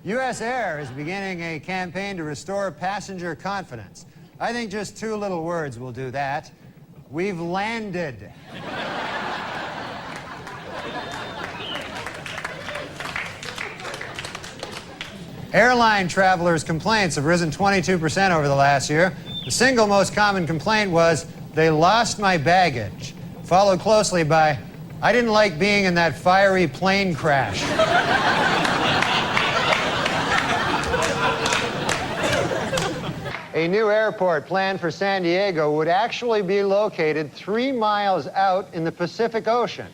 U.S. Air is beginning a campaign to restore passenger confidence. I think just two little words will do that. We've landed. Airline travelers' complaints have risen 22% over the last year. The single most common complaint was, they lost my baggage, followed closely by, I didn't like being in that fiery plane crash. A new airport planned for San Diego would actually be located 3 miles out in the Pacific Ocean,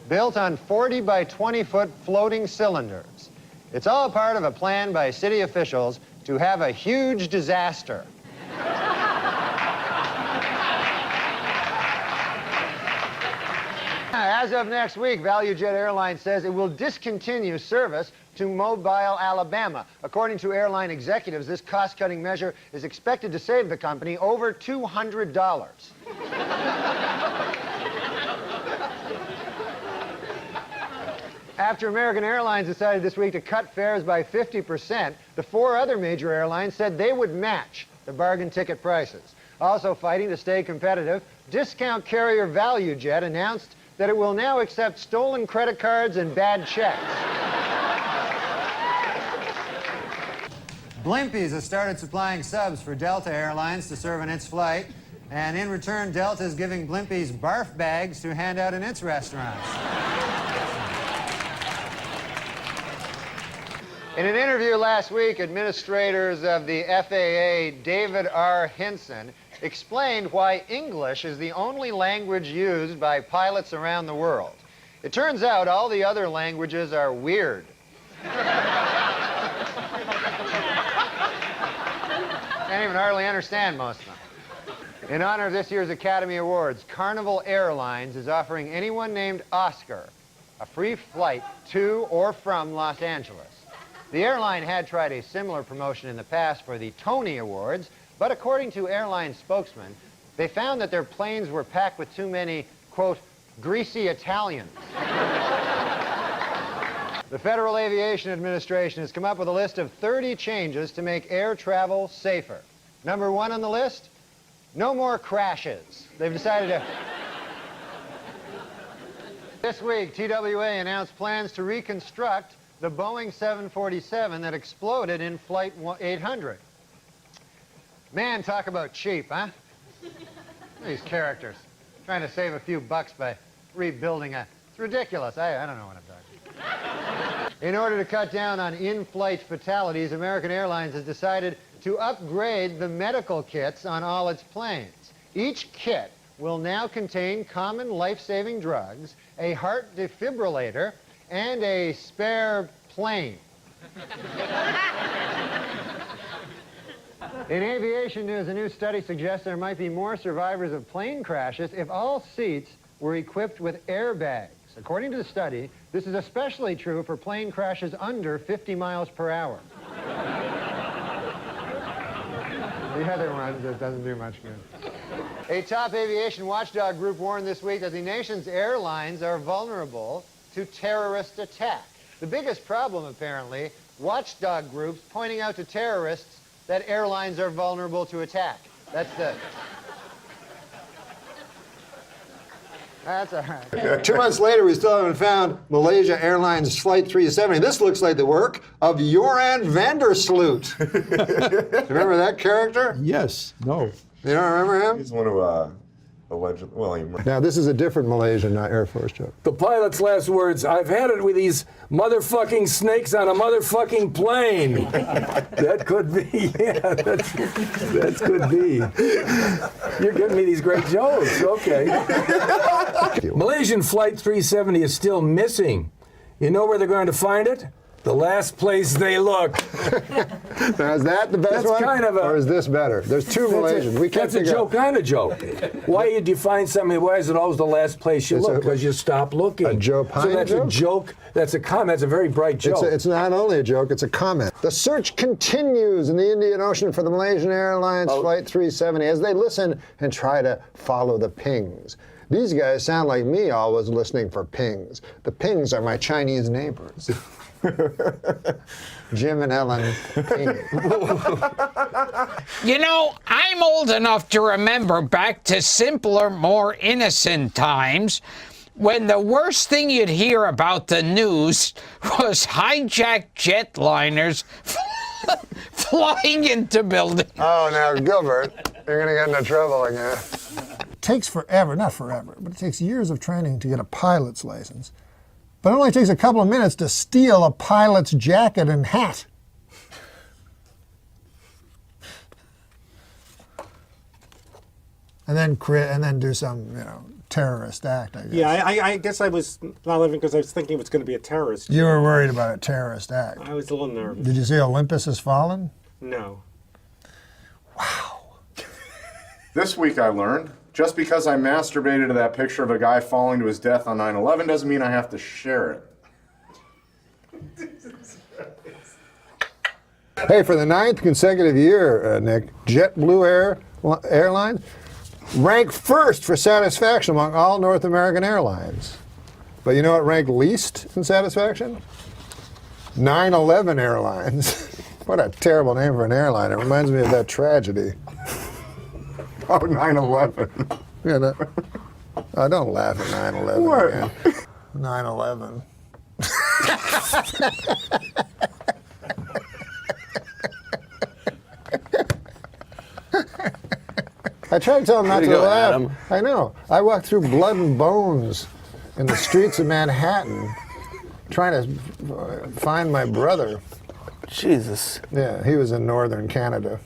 built on 40 by 20-foot floating cylinders. It's all part of a plan by city officials to have a huge disaster. As of next week, ValueJet Airlines says it will discontinue service to Mobile, Alabama. According to airline executives, this cost-cutting measure is expected to save the company over $200. After American Airlines decided this week to cut fares by 50%, the 4 other major airlines said they would match the bargain ticket prices. Also fighting to stay competitive, discount carrier ValueJet announced that it will now accept stolen credit cards and bad checks. Blimpies has started supplying subs for Delta Airlines to serve in its flight, and in return, Delta is giving Blimpies barf bags to hand out in its restaurants. In an interview last week, administrators of the FAA, David R. Hinson, explained why English is the only language used by pilots around the world. It turns out all the other languages are weird. Can't even hardly understand most of them. In honor of this year's Academy Awards, Carnival Airlines is offering anyone named Oscar a free flight to or from Los Angeles. The airline had tried a similar promotion in the past for the Tony Awards, but according to airline spokesmen, they found that their planes were packed with too many, quote, greasy Italians. The Federal Aviation Administration has come up with a list of 30 changes to make air travel safer. Number 1 on the list, no more crashes. They've decided to... This week, TWA announced plans to reconstruct the Boeing 747 that exploded in Flight 800. Man, talk about cheap, huh? These characters. Trying to save a few bucks by rebuilding a... It's ridiculous. I don't know what I'm talking. In order to cut down on in-flight fatalities, American Airlines has decided to upgrade the medical kits on all its planes. Each kit will now contain common life-saving drugs, a heart defibrillator, and a spare plane. In aviation news, a new study suggests there might be more survivors of plane crashes if all seats were equipped with airbags. According to the study, this is especially true for plane crashes under 50 miles per hour. The other one just doesn't do much good. A top aviation watchdog group warned this week that the nation's airlines are vulnerable to terrorist attack. The biggest problem, apparently, watchdog groups pointing out to terrorists that airlines are vulnerable to attack. That's all right. 2 months later, we still haven't found Malaysia Airlines Flight 370. This looks like the work of Joran Vandersloot. Remember that character? Yes. No. You don't remember him? He's one who allegedly, well, he... Now, this is a different Malaysian Air Force joke. The pilot's last words, I've had it with these motherfucking snakes on a motherfucking plane. That could be, yeah, that could be. You're giving me these great jokes, okay. Malaysian Flight 370 is still missing. You know where they're going to find it? The last place they look. Now, is that the best one? Kind of or is this better? There's two Malaysians. We can't That's a joke, kind of joke. Why you define something? Why is it always the last place you look? Because you stop looking. A Joe Pine So that's joke? a joke. That's a comment. That's a very bright joke. It's not only a joke, it's a comment. The search continues in the Indian Ocean for the Malaysian Airlines Flight 370 as they listen and try to follow the pings. These guys sound like me always listening for pings. The pings are my Chinese neighbors. Jim and Ellen. You know, I'm old enough to remember back to simpler, more innocent times when the worst thing you'd hear about the news was hijacked jetliners flying into buildings. Oh, now, Gilbert, you're going to get into trouble again. It takes forever, not forever, but it takes years of training to get a pilot's license. But it only takes a couple of minutes to steal a pilot's jacket and hat. And then do some, terrorist act, I guess. Yeah, I guess I was not living because I was thinking it was going to be a terrorist. You were worried about a terrorist act. I was a little nervous. Did you see Olympus Has Fallen? No. This week I learned, just because I masturbated to that picture of a guy falling to his death on 9/11 doesn't mean I have to share it. Hey, for the 9th consecutive year, Nick, JetBlue Airlines ranked first for satisfaction among all North American airlines. But you know what ranked least in satisfaction? 9/11 Airlines. What a terrible name for an airline. It reminds me of that tragedy. Oh, 9/11. You know? Oh, don't laugh at 9/11 What? again. 9/11. I tried to tell him not to laugh. Adam. I know. I walked through blood and bones in the streets of Manhattan trying to find my brother. Jesus. Yeah, he was in northern Canada.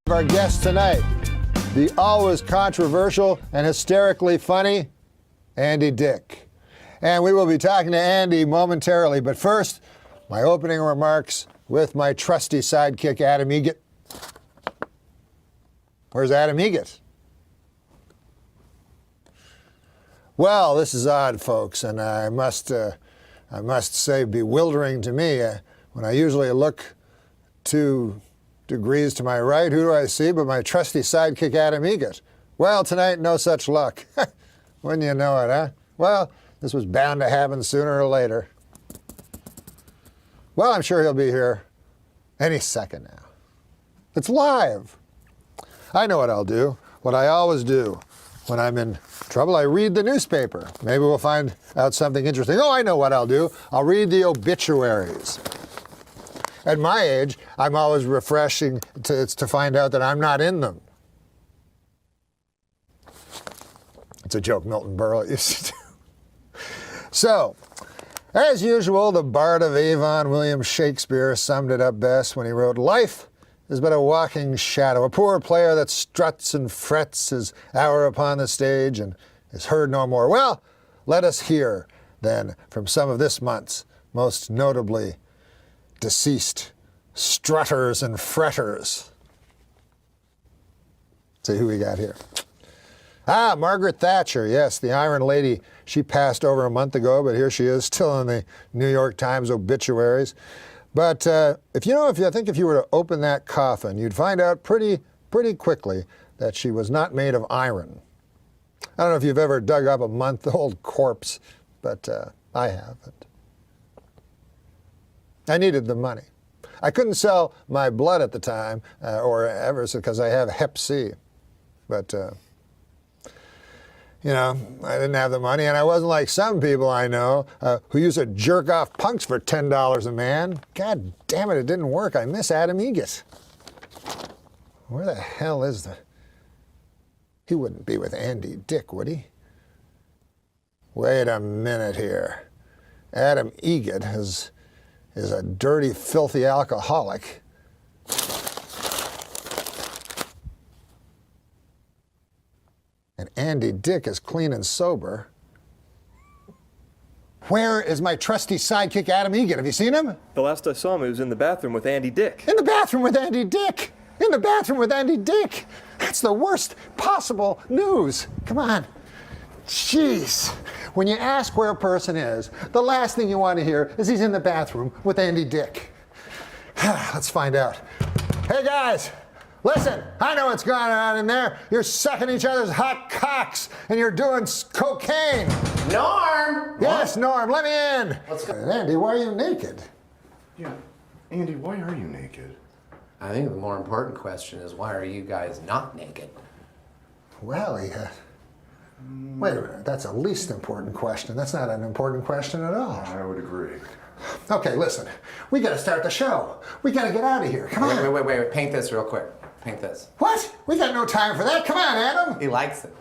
Our guest tonight, the always controversial and hysterically funny Andy Dick. And we will be talking to Andy momentarily, but first, my opening remarks with my trusty sidekick, Adam Egget. Where's Adam Egget? Well, this is odd, folks, and I must say bewildering to me. When I usually look 2 degrees to my right, who do I see but my trusty sidekick, Adam Egget? Well, tonight, no such luck. Wouldn't you know it, huh? Well, this was bound to happen sooner or later. Well, I'm sure he'll be here any second now. It's live. I know what I'll do, what I always do. When I'm in trouble, I read the newspaper. Maybe we'll find out something interesting. Oh, I know what I'll do. I'll read the obituaries. At my age, I'm always refreshing to find out that I'm not in them. It's a joke Milton Berle used to do. So, as usual, the Bard of Avon, William Shakespeare, summed it up best when he wrote, "Life is but a walking shadow, a poor player that struts and frets his hour upon the stage and is heard no more." Well, let us hear, then, from some of this month's most notably deceased strutters and fretters. See who we got here. Ah, Margaret Thatcher, yes, the Iron Lady. She passed over a month ago, but here she is, still in the New York Times obituaries. But I think if you were to open that coffin, you'd find out pretty quickly that she was not made of iron. I don't know if you've ever dug up a month-old corpse, but I haven't. I needed the money. I couldn't sell my blood at the time, or ever, because I have Hep C. But, I didn't have the money, and I wasn't like some people I know who used to jerk off punks for $10 a man. God damn it, it didn't work. I miss Adam Egget. Where the hell is the... He wouldn't be with Andy Dick, would he? Wait a minute here. Adam Egget is a dirty, filthy alcoholic. and Andy Dick is clean and sober. Where is my trusty sidekick Adam Egan? Have you seen him? The last I saw him, he was in the bathroom with Andy Dick. In the bathroom with Andy Dick! In the bathroom with Andy Dick! That's the worst possible news. Come on. Jeez. When you ask where a person is, the last thing you want to hear is he's in the bathroom with Andy Dick. Let's find out. Hey guys, listen, I know what's going on in there. You're sucking each other's hot cocks and you're doing cocaine. Norm! Yes, Norm, let me in. Let's go. Andy, why are you naked? Yeah. Andy, why are you naked? I think the more important question is, why are you guys not naked? Well, wait a minute, that's a least important question. That's not an important question at all. I would agree. Okay, listen, we gotta start the show. We gotta get out of here, come on. Wait, paint this real quick. Paint this. What? We got no time for that. Come on, Adam. He likes it.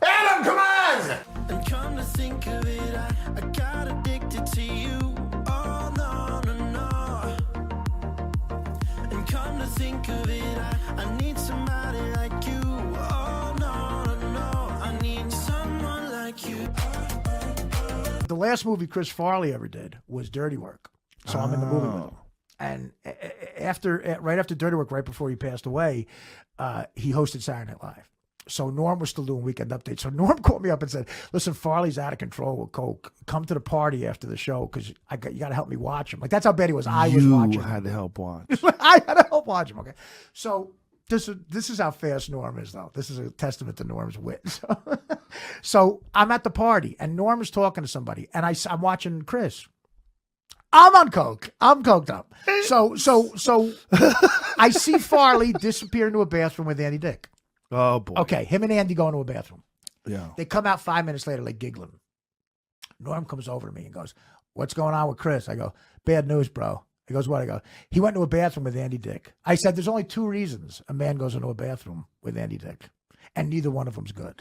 Adam, come on! And come to think of it, I got addicted to you. Oh, no, no, no. And come to think of it, I need somebody like you. Oh, no, no, no. I need someone like you. The last movie Chris Farley ever did was Dirty Work. So I'm in the movie with him. And right after Dirty Work, right before he passed away, he hosted Saturday Night Live. So Norm was still doing Weekend Updates. So Norm called me up and said, listen, Farley's out of control with coke. Come to the party after the show because you got to help me watch him. Like, that's how bad he was. I was watching You had to help watch. I had to help watch him, okay? So this is how fast Norm is, though. This is a testament to Norm's wit. So I'm at the party, and Norm is talking to somebody, and I'm watching Chris. I'm on coke. I'm coked up. So I see Farley disappear into a bathroom with Andy Dick. Oh, boy. Okay, him and Andy go into a bathroom. Yeah. They come out 5 minutes later, like giggling. Norm comes over to me and goes, what's going on with Chris? I go, bad news, bro. He goes, what? I go, he went into a bathroom with Andy Dick. I said, there's only two reasons a man goes into a bathroom with Andy Dick, and neither one of them's good.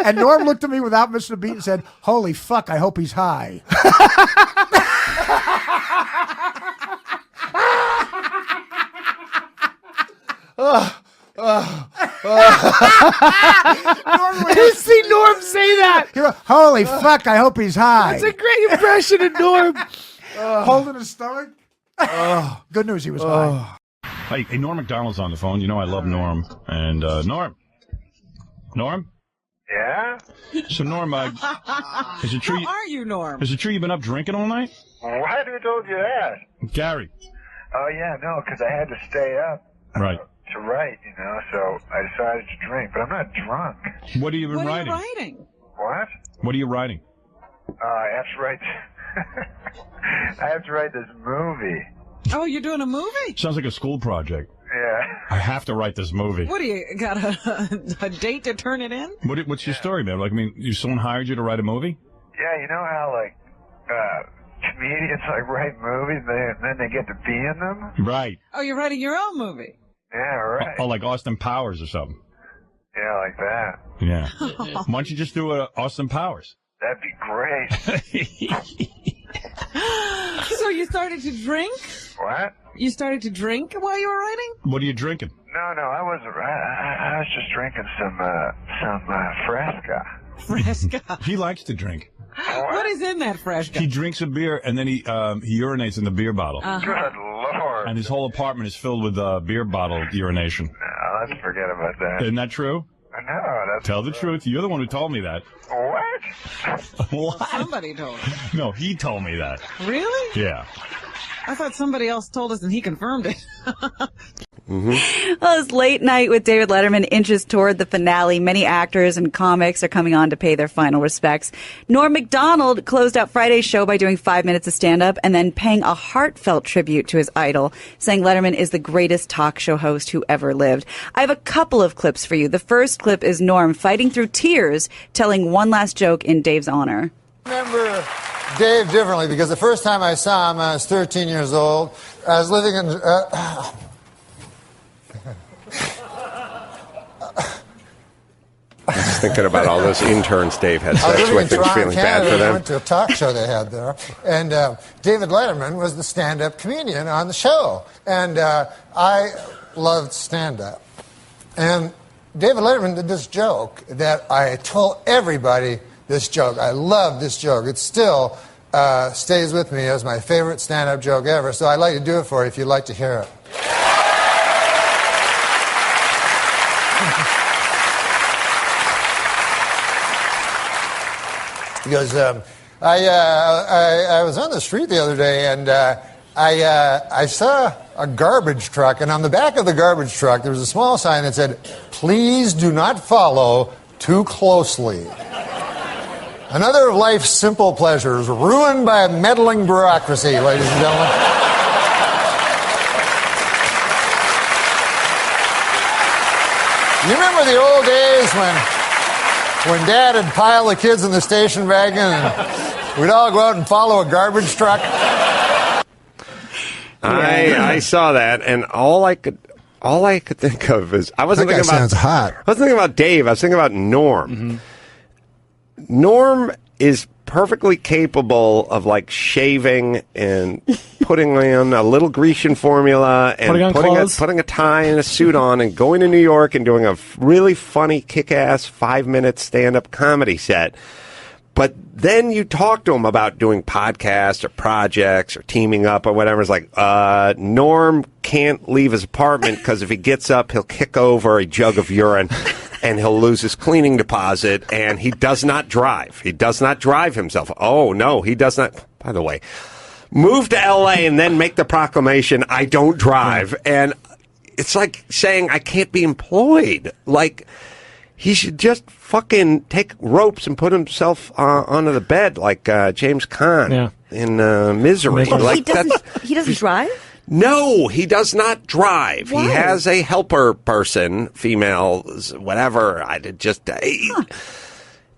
And Norm looked at me without missing a beat and said, holy fuck, I hope he's high. You see Norm say that. He went, holy fuck, I hope he's high. That's a great impression of Norm. Holding his stomach. Good news, he was high. Hey, Norm MacDonald's on the phone. You know I love Norm. And Norm? Yeah? So Norm, is it true? How are you, Norm? Is it true you've been up drinking all night? Why who told you that? Gary. Oh, yeah, no, because I had to stay up. Right. To write, so I decided to drink, but I'm not drunk. What have you been writing? What are you writing? What? What are you writing? I have to write. I have to write this movie. Oh, you're doing a movie? Sounds like a school project. Yeah. I have to write this movie. What do you got a date to turn it in? What's your story, man? Like, I mean, someone hired you to write a movie? Yeah, you know how comedians write movies and then they get to be in them? Right. Oh, you're writing your own movie? Yeah, right. Oh, like Austin Powers or something. Yeah, like that. Yeah. Why don't you just do Austin Powers? That'd be great. So you started to drink? What? You started to drink while you were writing? What are you drinking? No, I wasn't. I was just drinking some Fresca. Fresca. He likes to drink. What is in that Fresca? He drinks a beer and then he urinates in the beer bottle. Good Lord. And his whole apartment is filled with beer bottle urination. No, let's forget about that. Isn't that true? No, that's... Tell the truth. You're the one who told me that. What? What? Somebody told me. No, he told me that. Really? Yeah. I thought somebody else told us and he confirmed it. Well, as Late Night with David Letterman inches toward the finale, many actors and comics are coming on to pay their final respects. Norm MacDonald closed out Friday's show by doing 5 minutes of stand-up and then paying a heartfelt tribute to his idol, saying Letterman is the greatest talk show host who ever lived. I have a couple of clips for you. The first clip is Norm fighting through tears, telling one last joke in Dave's honor. I remember Dave differently because the first time I saw him, I was 13 years old. I was living in... I'm just thinking about all those interns Dave had sex with and feeling bad for them. I went to a talk show they had there, and David Letterman was the stand-up comedian on the show, and I loved stand-up. And David Letterman did this joke that I told everybody this joke. I love this joke. It still stays with me as my favorite stand-up joke ever. So I'd like to do it for you if you'd like to hear it. He goes, I was on the street the other day, and I saw a garbage truck, and on the back of the garbage truck, there was a small sign that said, "Please do not follow too closely." Another of life's simple pleasures, ruined by a meddling bureaucracy, ladies and gentlemen. You remember the old days when Dad would pile the kids in the station wagon and we'd all go out and follow a garbage truck? I saw that, and all I could think of is I wasn't thinking about. Sounds hot. I wasn't thinking about Dave. I was thinking about Norm. Mm-hmm. Norm is perfectly capable of like shaving and putting on a little Grecian formula and putting a tie and a suit on and going to New York and doing a really funny, kick-ass 5-minute stand-up comedy set. But then you talk to him about doing podcasts or projects or teaming up or whatever. It's like, Norm can't leave his apartment because if he gets up, he'll kick over a jug of urine and he'll lose his cleaning deposit. And he does not drive. He does not drive himself. Oh, no, he does not. By the way, move to L.A. and then make the proclamation, I don't drive. And it's like saying I can't be employed. Like, he should just fucking take ropes and put himself onto the bed like James Caan in Misery. Like, he doesn't drive? No, he does not drive. Why? He has a helper person, female, whatever.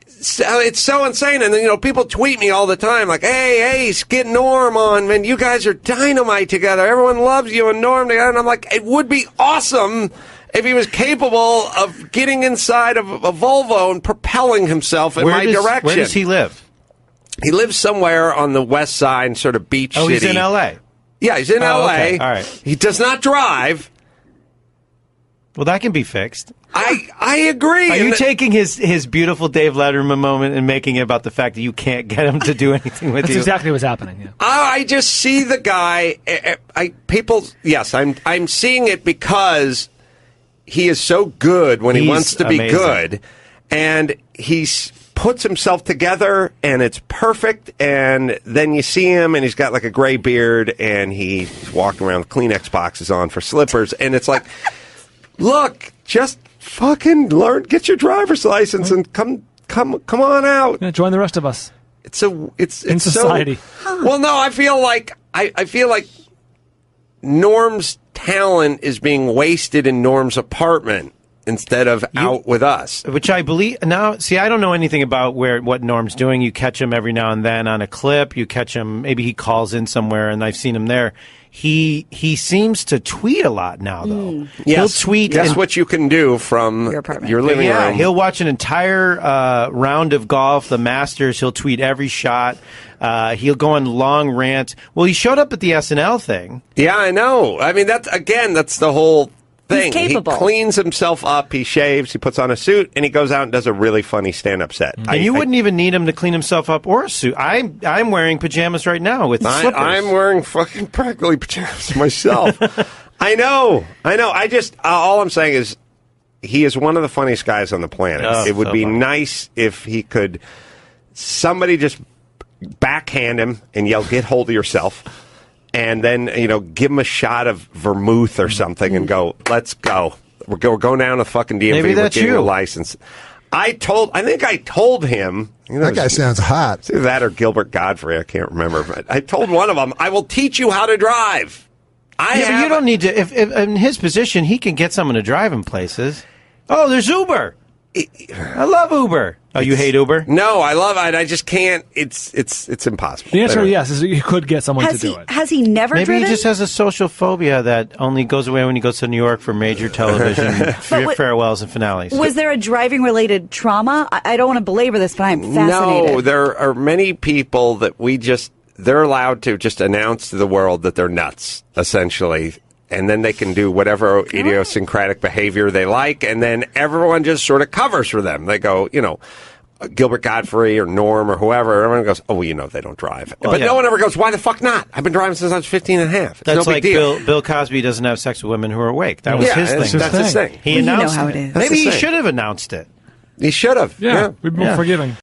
So it's so insane. And then, people tweet me all the time like, hey, get Norm on, man. You guys are dynamite together. Everyone loves you and Norm together. And I'm like, it would be awesome if he was capable of getting inside of a Volvo and propelling himself in my direction. Where does he live? He lives somewhere on the west side, sort of beach city. Oh, he's in L.A.? Yeah, he's in L.A. Okay. All right. He does not drive. Well, that can be fixed. I agree. Are you taking his beautiful Dave Letterman moment and making it about the fact that you can't get him to do anything with you? That's exactly what's happening. Yeah. I just see the guy. I'm seeing it because he is so good when he wants to be good, and he puts himself together, and it's perfect. And then you see him, and he's got like a gray beard, and he's walking around with Kleenex boxes on for slippers, and it's like, look, just fucking learn, get your driver's license, and come on out. Yeah, join the rest of us. It's in society. Well, no, I feel like Norm's talent is being wasted in Norm's apartment instead of out with us. Which I believe now. See, I don't know anything about what Norm's doing. You catch him every now and then on a clip. You catch him. Maybe he calls in somewhere, and I've seen him there. He seems to tweet a lot now, though. Yes. He'll tweet. Guess what you can do from your living room. He'll watch an entire round of golf, the Masters. He'll tweet every shot. He'll go on long rants. Well, he showed up at the SNL thing. Yeah, I know. I mean, that's the whole thing. He's capable. He cleans himself up, he shaves, he puts on a suit, and he goes out and does a really funny stand-up set. And you wouldn't even need him to clean himself up or a suit. I'm wearing pajamas right now with slippers. I'm wearing fucking practically pajamas myself. I know. I just, all I'm saying is he is one of the funniest guys on the planet. Oh, it would so be funny. nice if he could, somebody just backhand him and yell, get hold of yourself. And then, give him a shot of vermouth or something and go, let's go. We're going down to fucking DMV. Maybe that's we're getting you. a license. I think I told him. That guy sounds hot. It's either that or Gilbert Godfrey. I can't remember. But I told one of them, I will teach you how to drive. But you don't need to. If in his position, he can get someone to drive him places. Oh, there's Uber. I love Uber. Oh, you hate Uber? No, I love it. I just can't. It's impossible. The answer, yes, is you could get someone to do it. Has he never Maybe driven? he just has a social phobia that only goes away when he goes to New York for major television farewells and finales. Was there a driving-related trauma? I don't want to belabor this, but I'm fascinated. No, there are many people that they're allowed to just announce to the world that they're nuts, essentially. and then they can do whatever idiosyncratic behavior they like, and then everyone just sort of covers for them. They go, Gilbert Godfrey or Norm or whoever, everyone goes, oh, well, they don't drive. Well, but yeah. no one ever goes, why the fuck not? I've been driving since I was 15 and a half. It's That's no like big deal. Bill Cosby doesn't have sex with women who are awake. That was his thing. That's his thing. He announced how it is. Maybe That's he his thing. should have announced it. He should have. Yeah, we'd be more forgiving.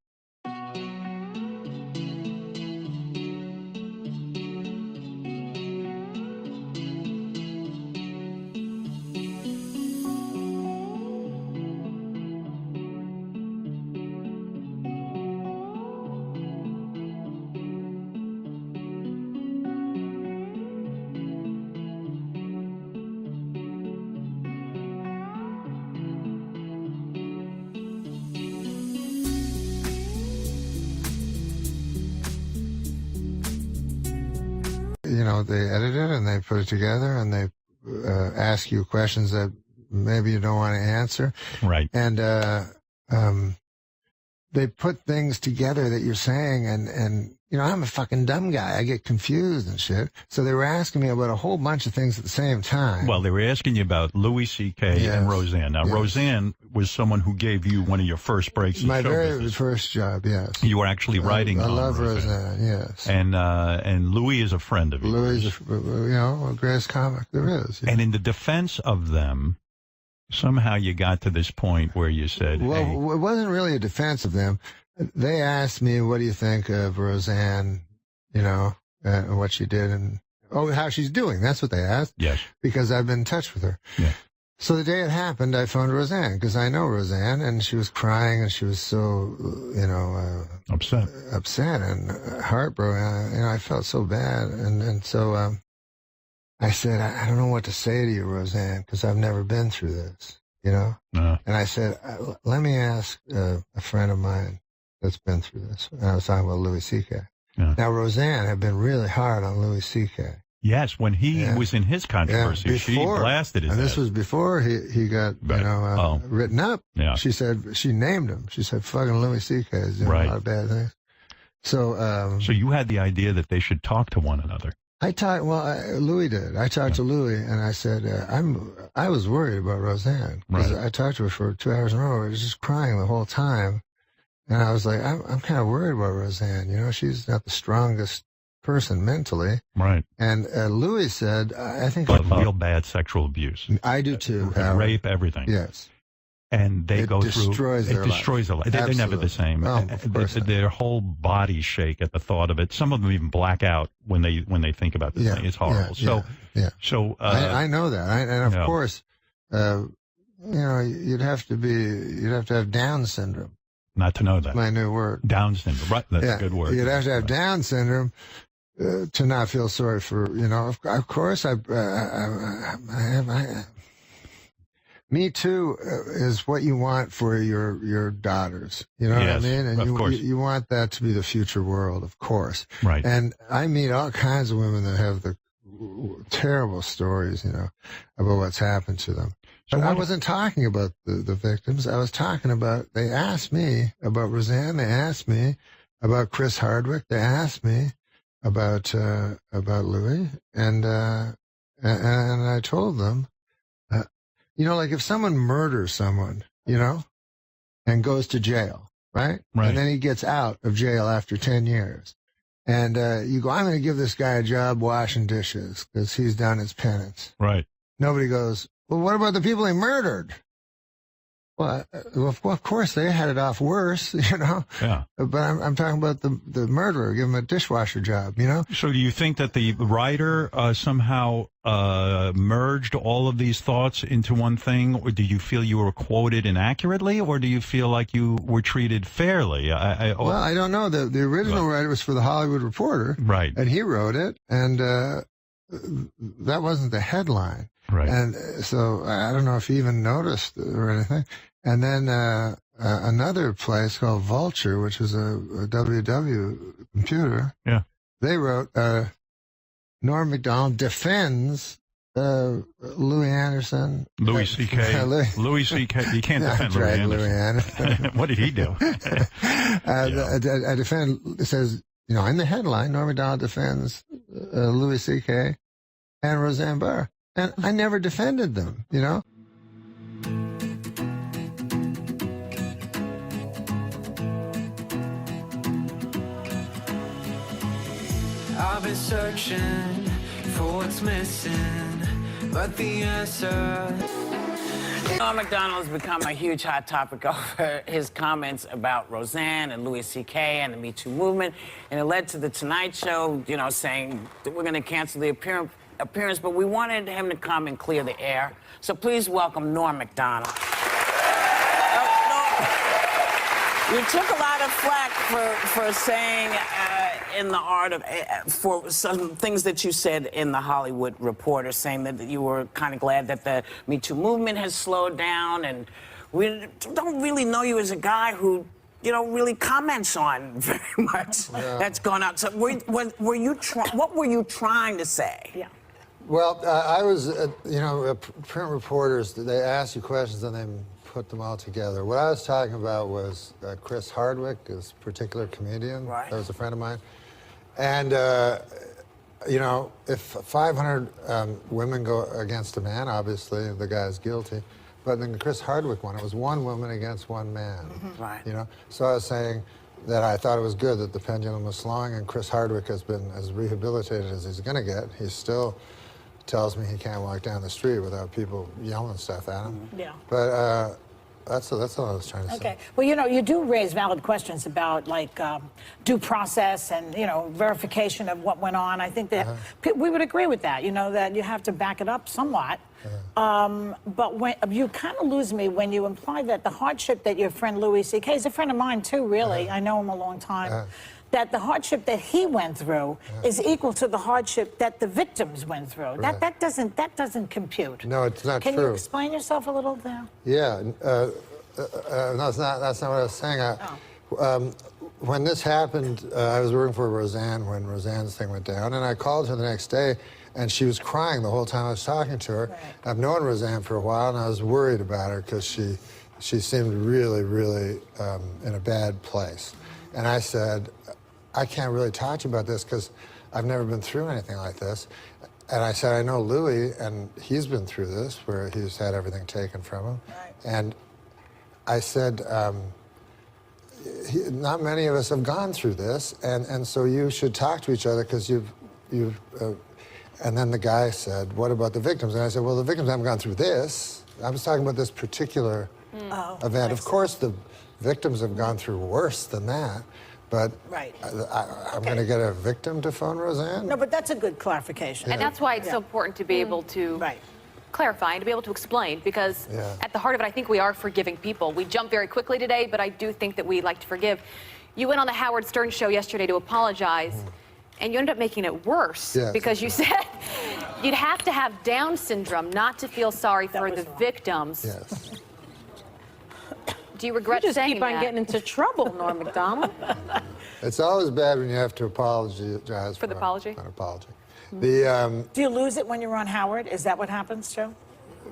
They edit it and they put it together and they ask you questions that maybe you don't want to answer. Right. And they put things together that you're saying, and I'm a fucking dumb guy. I get confused and shit. So they were asking me about a whole bunch of things at the same time. Well, they were asking you about Louis C.K. Yes. and Roseanne. Now, Yes. Roseanne was someone who gave you one of your first breaks in My show very business. first job, yes. You were actually writing I on love Roseanne. Yes. And Louis is a friend of yours. Louis is, the greatest comic there is. And in the defense of them, somehow you got to this point where you said, Well, hey, it wasn't really a defense of them. They asked me, what do you think of Roseanne, what she did and, how she's doing. That's what they asked. Yes. Because I've been in touch with her. Yeah. So the day it happened, I phoned Roseanne because I know Roseanne, and she was crying and she was so, upset and heartbroken. I felt so bad. And so I said, I don't know what to say to you, Roseanne, because I've never been through this, And I said, let me ask a friend of mine that's been through this. And I was talking about Louis C.K. Yeah. Now, Roseanne had been really hard on Louis C.K. yes, when he was in his controversy, she blasted his and this ass. was before he got, written up. Yeah. She said, she named him. She said, fucking Louis C.K. is doing a lot of bad things. So, so you had the idea that they should talk to one another. Louis did. I talked to Louis and I said, I was worried about Roseanne because I talked to her for 2 hours in a row. I was just crying the whole time. And I was like, I'm kind of worried about Roseanne. She's not the strongest person mentally. Right. And Louis said, I think... But real bad sexual abuse. I do too, Howard. Rape, everything. Yes. And they go through... It destroys their life. They're never the same. Oh, of course not. Their whole bodies shake at the thought of it. Some of them even black out when they think about this thing. It's horrible. I know that. And of course, you'd have to have Down syndrome. Not to know that. My new word. Down syndrome. Right. That's a good word. You'd have to have Down syndrome to not feel sorry for, of course, Me Too is what you want for your daughters. You know what I mean? And you want that to be the future world, of course. Right. And I meet all kinds of women that have the terrible stories, about what's happened to them. But I wasn't talking about the victims. I was talking about, they asked me about Roseanne. They asked me about Chris Hardwick. They asked me about Louis. And I told them, like if someone murders someone, and goes to jail, right? And then he gets out of jail after 10 years. And you go, I'm going to give this guy a job washing dishes because he's done his penance. Right. Nobody goes, well, what about the people he murdered? Well, of course they had it off worse, Yeah. But I'm talking about the murderer. Give him a dishwasher job, So do you think that the writer somehow merged all of these thoughts into one thing, or do you feel you were quoted inaccurately, or do you feel like you were treated fairly? I don't know. The original writer was for the Hollywood Reporter, right? And he wrote it, and that wasn't the headline. Right. And so I don't know if he even noticed or anything. And then another place called Vulture, which is a WW computer. Yeah. They wrote, Norm MacDonald defends Louis Anderson. Louis C.K. Louis C.K. You can't defend Louis Anderson. What did he do? I defend, it says, in the headline, Norm MacDonald defends Louis C.K. and Roseanne Barr. And I never defended them, you know? I've been searching for what's missing, but the answer. Norm MacDonald has become a huge hot topic over his comments about Roseanne and Louis C.K. and the Me Too movement, and it led to the Tonight Show, you know, saying that we're going to cancel the appearance, but we wanted him to come and clear the air. So please welcome Norm MacDonald. You took a lot of flack for saying in the art of for some things that you said in the Hollywood Reporter, saying that you were kind of glad that the Me Too movement has slowed down, and we don't really know you as a guy who, you know, really comments on very much that's gone out. So what were you trying to say? Yeah. Well, I was, you know, print reporters, they ask you questions and they put them all together. What I was talking about was Chris Hardwick, this particular comedian. Right. That was a friend of mine. And, you know, if 500 women go against a man, obviously the guy's guilty. But in the Chris Hardwick one, it was one woman against one man. Mm-hmm. Right. You know? So I was saying that I thought it was good that the pendulum was slowing, and Chris Hardwick has been as rehabilitated as he's going to get. He still tells me he can't walk down the street without people yelling stuff at him. Yeah. But that's all I was trying to say. Okay. Well, you know, you do raise valid questions about, like, due process and, you know, verification of what went on. I think that we would agree with that, you know, that you have to back it up somewhat. But when you kind of lose me when you imply that the hardship that your friend Louis C.K. is a friend of mine, too, really. I know him a long time. That the hardship that he went through is equal to the hardship that the victims went through. Right. That doesn't compute. No, it's not true. Can you explain yourself a little there? Yeah, that's not what I was saying. When this happened, I was working for Roseanne when Roseanne's thing went down, and I called her the next day, and she was crying the whole time I was talking to her. Right. I've known Roseanne for a while, and I was worried about her because she seemed really, really in a bad place. And I said, I can't really talk to you about this because I've never been through anything like this. And I said, I know Louis, and he's been through this, where he's had everything taken from him. Right. And I said, not many of us have gone through this, and so you should talk to each other because and then the guy said, what about the victims? And I said, well, the victims haven't gone through this. I was talking about this particular event. Of course, the victims have gone through worse than that. But I'm going to get a victim to phone Roseanne? No, but that's a good clarification. And that's why it's so important to be able to clarify and to be able to explain, because at the heart of it, I think we are forgiving people. We jump very quickly today, but I do think that we like to forgive. You went on the Howard Stern show yesterday to apologize, and you ended up making it worse because you said you'd have to have Down syndrome not to feel sorry for the victims. Yes. Do you regret saying that? You just keep on getting into trouble, Norm MacDonald. It's always bad when you have to apologize for the apology. An apology. Do you lose it when you're on Howard? Is that what happens, Joe?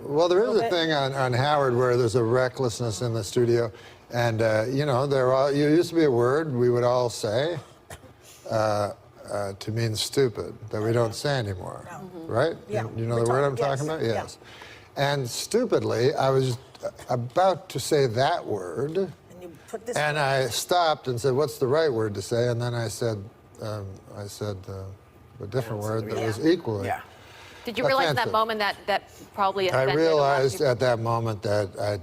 Well, there is a thing on Howard where there's a recklessness in the studio, and you know, you used to be a word we would all say to mean stupid that we don't say anymore, right? Yeah. You know the word I'm talking about? Yes. And stupidly, I was about to say that word, and I stopped and said, "What's the right word to say?" And then I said a different word that was equally. Did you realize in that moment that probably offended I realized at that moment that I'd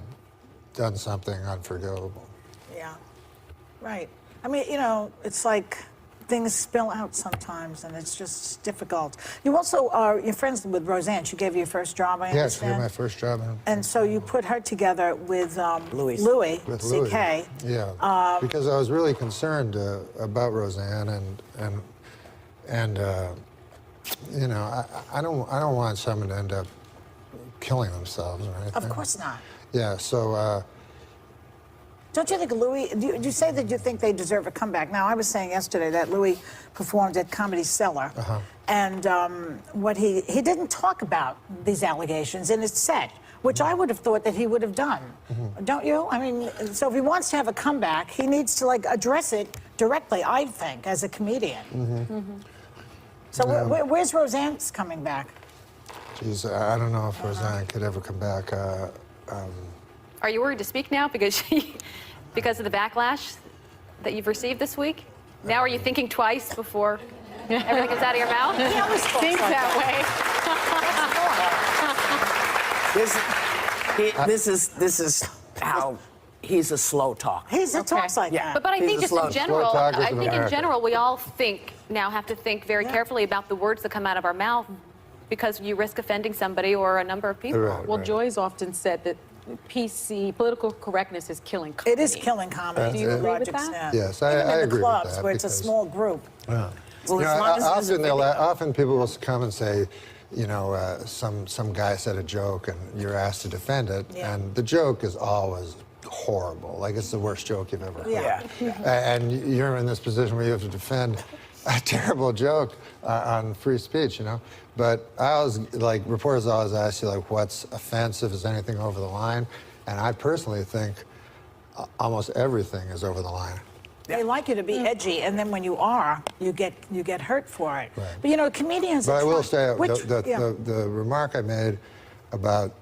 done something unforgivable. Yeah. Right. I mean, you know, it's like things spill out sometimes, and it's just difficult. You also are, you're friends with Roseanne. She gave you your first job, I understand? Yes, she gave my first job. And so you put her together with Louis C.K. Yeah, because I was really concerned about Roseanne, and you know, I don't want someone to end up killing themselves or anything. Of course not. Yeah, so. Don't you think Louis, you say that you think they deserve a comeback. Now, I was saying yesterday that Louis performed at Comedy Cellar, and what he didn't talk about these allegations in his set, which I would have thought that he would have done. Don't you? I mean, so if he wants to have a comeback, he needs to, like, address it directly, I think, as a comedian. So where's Roseanne's coming back? Geez, I don't know if Roseanne could ever come back. Are you worried to speak now because because of the backlash that you've received this week? Now are you thinking twice before everything comes out of your mouth? He always thinks that way. This is how he's a slow talker. He talks like that. But I think just in general, Slow talkers I in think in America. general we all have to think very carefully about the words that come out of our mouth because you risk offending somebody or a number of people. Well, Joy's often said that PC, political correctness, is killing comedy. It is killing comedy. Do you to a agree large with that? extent. Yes, I Even in agree the with clubs that where it's a because- small group. Yeah. Well, You as know, long as there's a often people will come and say, you know, some guy said a joke and you're asked to defend it, and the joke is always horrible. Like it's the worst joke you've ever heard. And you're in this position where you have to defend a terrible joke on free speech, you know. But I always, like, reporters always ask you, like, what's offensive? Is anything over the line? And I personally think almost everything is over the line. They like you to be edgy, and then when you are, you get hurt for it. Right. But you know, comedians. But are I will trying- say the remark I made about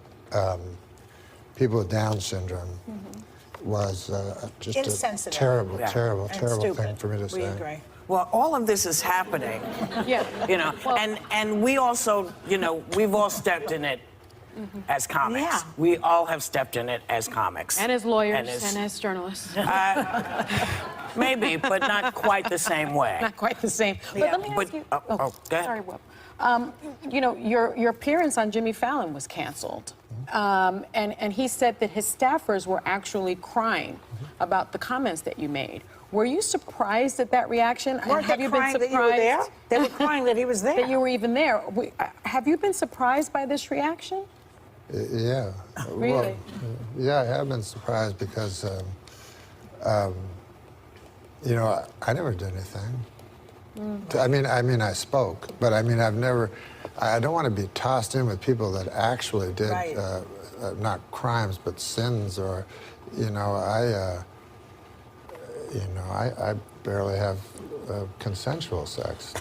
people with Down syndrome was just a Insensitive. terrible, Yeah. terrible, And terrible stupid. thing for me to say. We agree. Well, all of this is happening. Yeah. You know, and we also, you know, we've all stepped in it as comics. Yeah. We all have stepped in it as comics. And as lawyers and as journalists. Maybe, but not quite the same way. Not quite the same. But let me ask you. Go ahead. Sorry, Will. You know, your appearance on Jimmy Fallon was canceled. And he said that his staffers were actually crying about the comments that you made. Were you surprised at that reaction? Weren't have they you crying been that surprised? you were there? They were crying that he was there. That you were even there. Have you been surprised by this reaction? Yeah. Really? Well, yeah, I have been surprised because, you know, I never did anything. I mean, I spoke, but I mean, I don't want to be tossed in with people that actually did, not crimes, but sins, or, you know, I barely have consensual sex.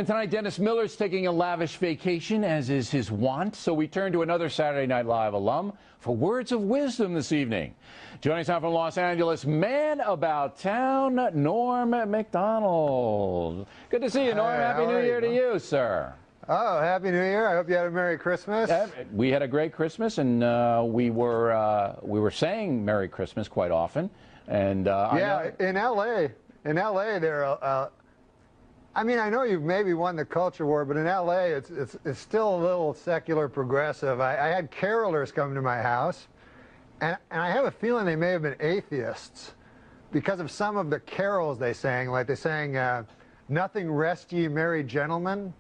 Tonight, Dennis Miller's taking a lavish vacation, as is his wont, so we turn to another Saturday Night Live alum for words of wisdom this evening. Joining us now from Los Angeles, man about town, Norm MacDonald. Good to see you, Norm. Hey, Happy how New are Year you, to Mom? you, sir. Oh, Happy New Year. I hope you had a Merry Christmas. We had a great Christmas, and we were saying Merry Christmas quite often. And in LA, there I mean, I know you've maybe won the culture war, but in LA, it's still a little secular progressive. I had carolers come to my house, and I have a feeling they may have been atheists because of some of the carols they sang. Like they sang, "Nothing rest ye merry gentlemen,"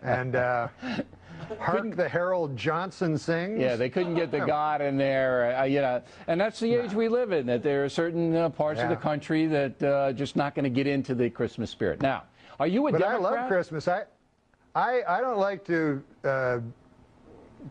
and "Hark the Herald Johnson sings." yeah, they couldn't get the God in there, you know, and that's the age we live in, that there are certain parts of the country that just not going to get into the Christmas spirit. Now, are you a Democrat? I love Christmas. I don't like to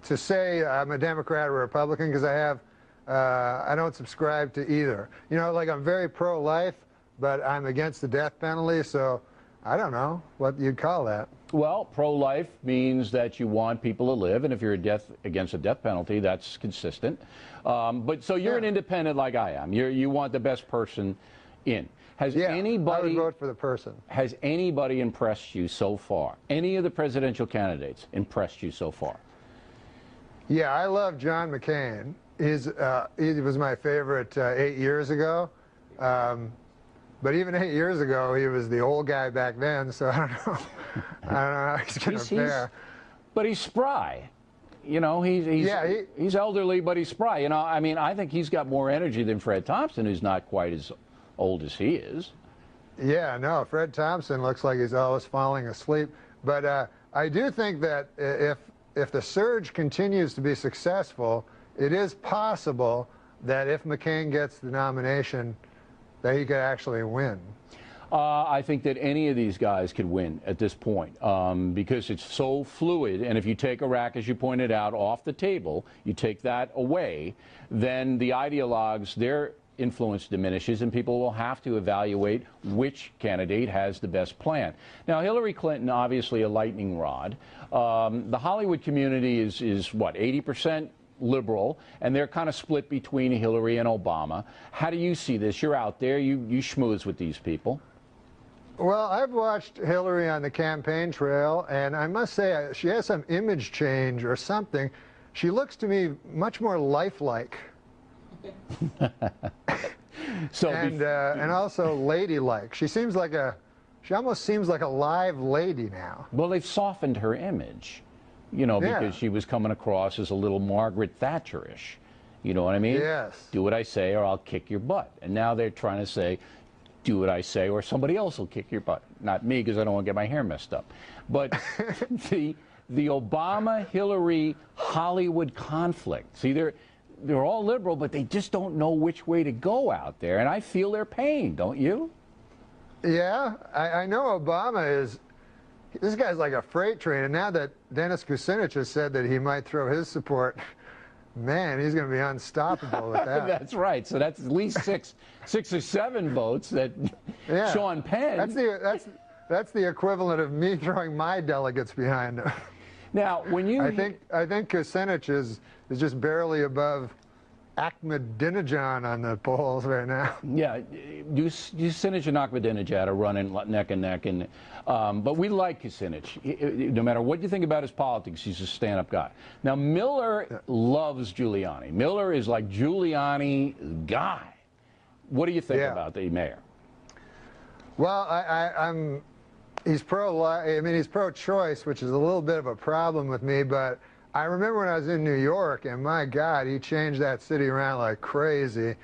say I'm a Democrat or Republican because I don't subscribe to either. You know, like I'm very pro-life, but I'm against the death penalty, so I don't know what you'd call that. Well, pro-life means that you want people to live, and if you're against a death penalty, that's consistent. But so you're an independent like I am. You want the best person in. Has anybody? I would vote for the person. Has anybody impressed you so far? Any of the presidential candidates impressed you so far? Yeah, I love John McCain. He was my favorite 8 years ago. But even 8 years ago, he was the old guy back then, so I don't know. I don't know how he's going to fare. But he's spry. You know, he's elderly, but he's spry. You know, I mean, I think he's got more energy than Fred Thompson, who's not quite as old as he is. Yeah, no, Fred Thompson looks like he's always falling asleep. But I do think that if the surge continues to be successful, it is possible that if McCain gets the nomination, that he could actually win. I think that any of these guys could win at this point because it's so fluid. And if you take Iraq, as you pointed out, off the table, you take that away, then the ideologues, influence diminishes and people will have to evaluate which candidate has the best plan. Now, Hillary Clinton, obviously a lightning rod. The Hollywood community is what, 80% liberal, and they're kind of split between Hillary and Obama. How do you see this? You're out there, you schmooze with these people. Well, I've watched Hillary on the campaign trail, and I must say she has some image change or something. She looks to me much more lifelike. And also ladylike. She almost seems like a live lady now. Well, they've softened her image, you know, because she was coming across as a little Margaret Thatcher-ish. You know what I mean? Yes. Do what I say or I'll kick your butt. And now they're trying to say, do what I say or somebody else will kick your butt. Not me, because I don't want to get my hair messed up. But the Obama-Hillary Hollywood conflict, see, they're all liberal, but they just don't know which way to go out there. And I feel their pain, don't you? Yeah, I know Obama this guy's like a freight train. And now that Dennis Kucinich has said that he might throw his support, man, he's going to be unstoppable with that. That's right. So that's at least six or seven votes that Sean Penn. That's the equivalent of me throwing my delegates behind him. Now, when you I think Kucinich is just barely above Ahmadinejad on the polls right now. Yeah, Kucinich and Ahmadinejad are running neck and neck, but we like Kucinich. No matter what you think about his politics, he's a stand-up guy. Now, Miller loves Giuliani. Miller is like Giuliani guy. What do you think about the mayor? Well, he's pro-choice, which is a little bit of a problem with me, but I remember when I was in New York, and my God, he changed that city around like crazy.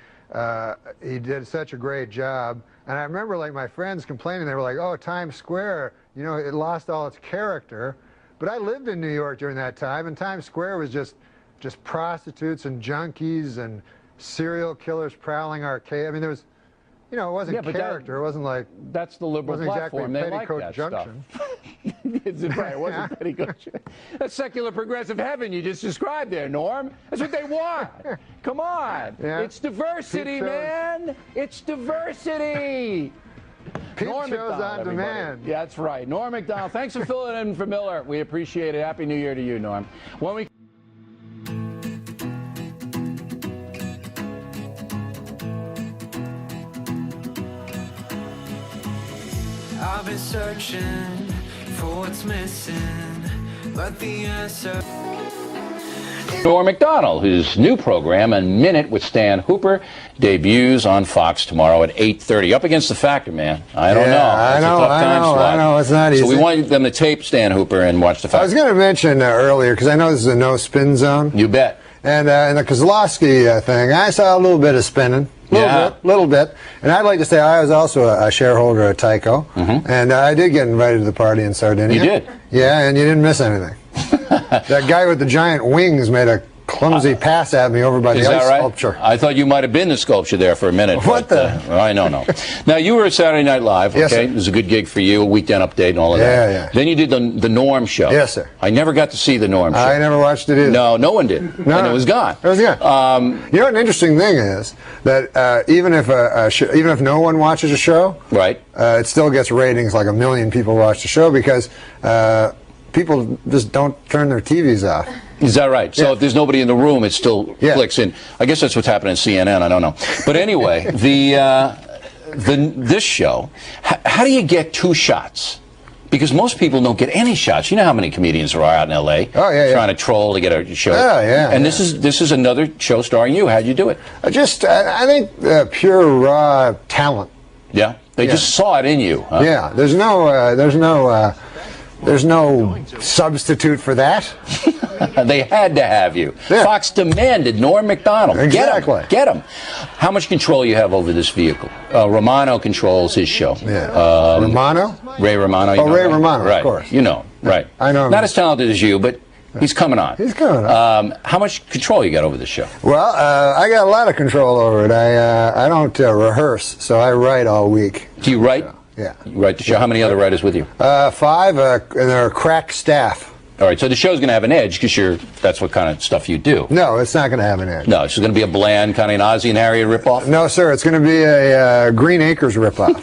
He did such a great job. And I remember like my friends complaining, they were like, oh, Times Square, you know, it lost all its character. But I lived in New York during that time, and Times Square was just prostitutes and junkies and serial killers prowling arcade. I mean, there was, you know, it wasn't character. It wasn't like... That's the liberal platform. They like that Junction. stuff. Right, it wasn't Petticoat. That's secular progressive heaven you just described there, Norm. That's what they want. Come on. Yeah. It's diversity, man. It's diversity. Norm MacDonald on demand. Yeah, that's right. Norm MacDonald. Thanks for filling in for Miller. We appreciate it. Happy New Year to you, Norm. When we... I've been searching for what's missing, but the answer... Norm MacDonald, whose new program, A Minute with Stan Hooper, debuts on Fox tomorrow at 8:30. Up against the Factor, man. I don't know. I know. It's not easy. So we want them to tape Stan Hooper and watch the Factor. I was going to mention earlier, because I know this is a no-spin zone. You bet. And in the Kozlowski thing, I saw a little bit of spinning. Little bit. And I'd like to say I was also a shareholder at Tyco. And I did get invited to the party in Sardinia. You did? Yeah, and you didn't miss anything. That guy with the giant wings made a clumsy pass at me over by the ice sculpture. I thought you might have been the sculpture there for a minute. What the? I know. Now, you were at Saturday Night Live, okay? Yes, sir. It was a good gig for you, a weekend update and all of that. Yeah. Then you did the Norm show. Yes, sir. I never got to see the Norm show. I never watched it either. No one did. And it was gone. It was gone. You know what an interesting thing is? That even if no one watches a show, right, it still gets ratings like 1 million people watch the show because people just don't turn their TVs off. Is that right? So if there's nobody in the room, it still clicks in. I guess that's what's happening at CNN. I don't know. But anyway, this show, how do you get 2 shots? Because most people don't get any shots. You know how many comedians there are out in L.A. Trying to troll to get a show. And this is another show starring you. How'd you do it? I think pure raw talent. Yeah, they just saw it in you. Huh? Yeah, there's no substitute for that. They had to have you. Fox demanded Norm MacDonald. Exactly. Get him. How much control you have over this vehicle? Romano controls his show. Romano? Ray Romano. Ray Romano, right. of course. You know, right. I know him. Not as talented as you, but he's coming on. He's coming on. How much control you got over this show? Well, I got a lot of control over it. I don't rehearse, so I write all week. Do you write? Yeah. You write the show. How many other writers with you? 5, and they're a crack staff. All right, so the show's going to have an edge because that's what kind of stuff you do. No, it's not going to have an edge. No, it's going to be a bland kind of an Ozzie and Harriet ripoff? No, sir, it's going to be a Green Acres ripoff.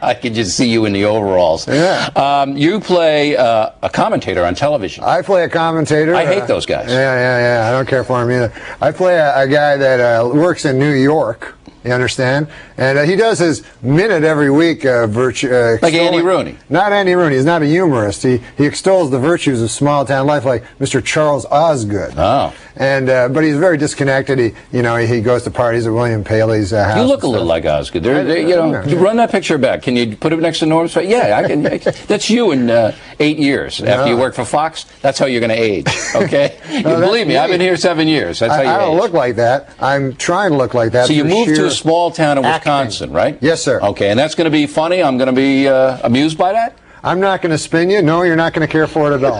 I can just see you in the overalls. Yeah. You play a commentator on television. I play a commentator. I hate those guys. Yeah. I don't care for him either. I play a guy that works in New York. You understand? And he does his minute every week. Like Andy Rooney. Not Andy Rooney. He's not a humorist. He extols the virtues of small town life, like Mr. Charles Osgood. Oh. And but he's very disconnected. He goes to parties at William Paley's house. You look a little like Osgood. Run that picture back. Can you put it next to Norm's face? Yeah, I can. That's you in 8 years after you work for Fox. That's how you're going to age. Okay. Believe me, I've been here 7 years. That's how you age. I don't look like that. I'm trying to look like that. So you moved to a small town in Wisconsin, right? Yes, sir. Okay, and that's going to be funny. I'm going to be amused by that. I'm not going to spin you. No, you're not going to care for it at all.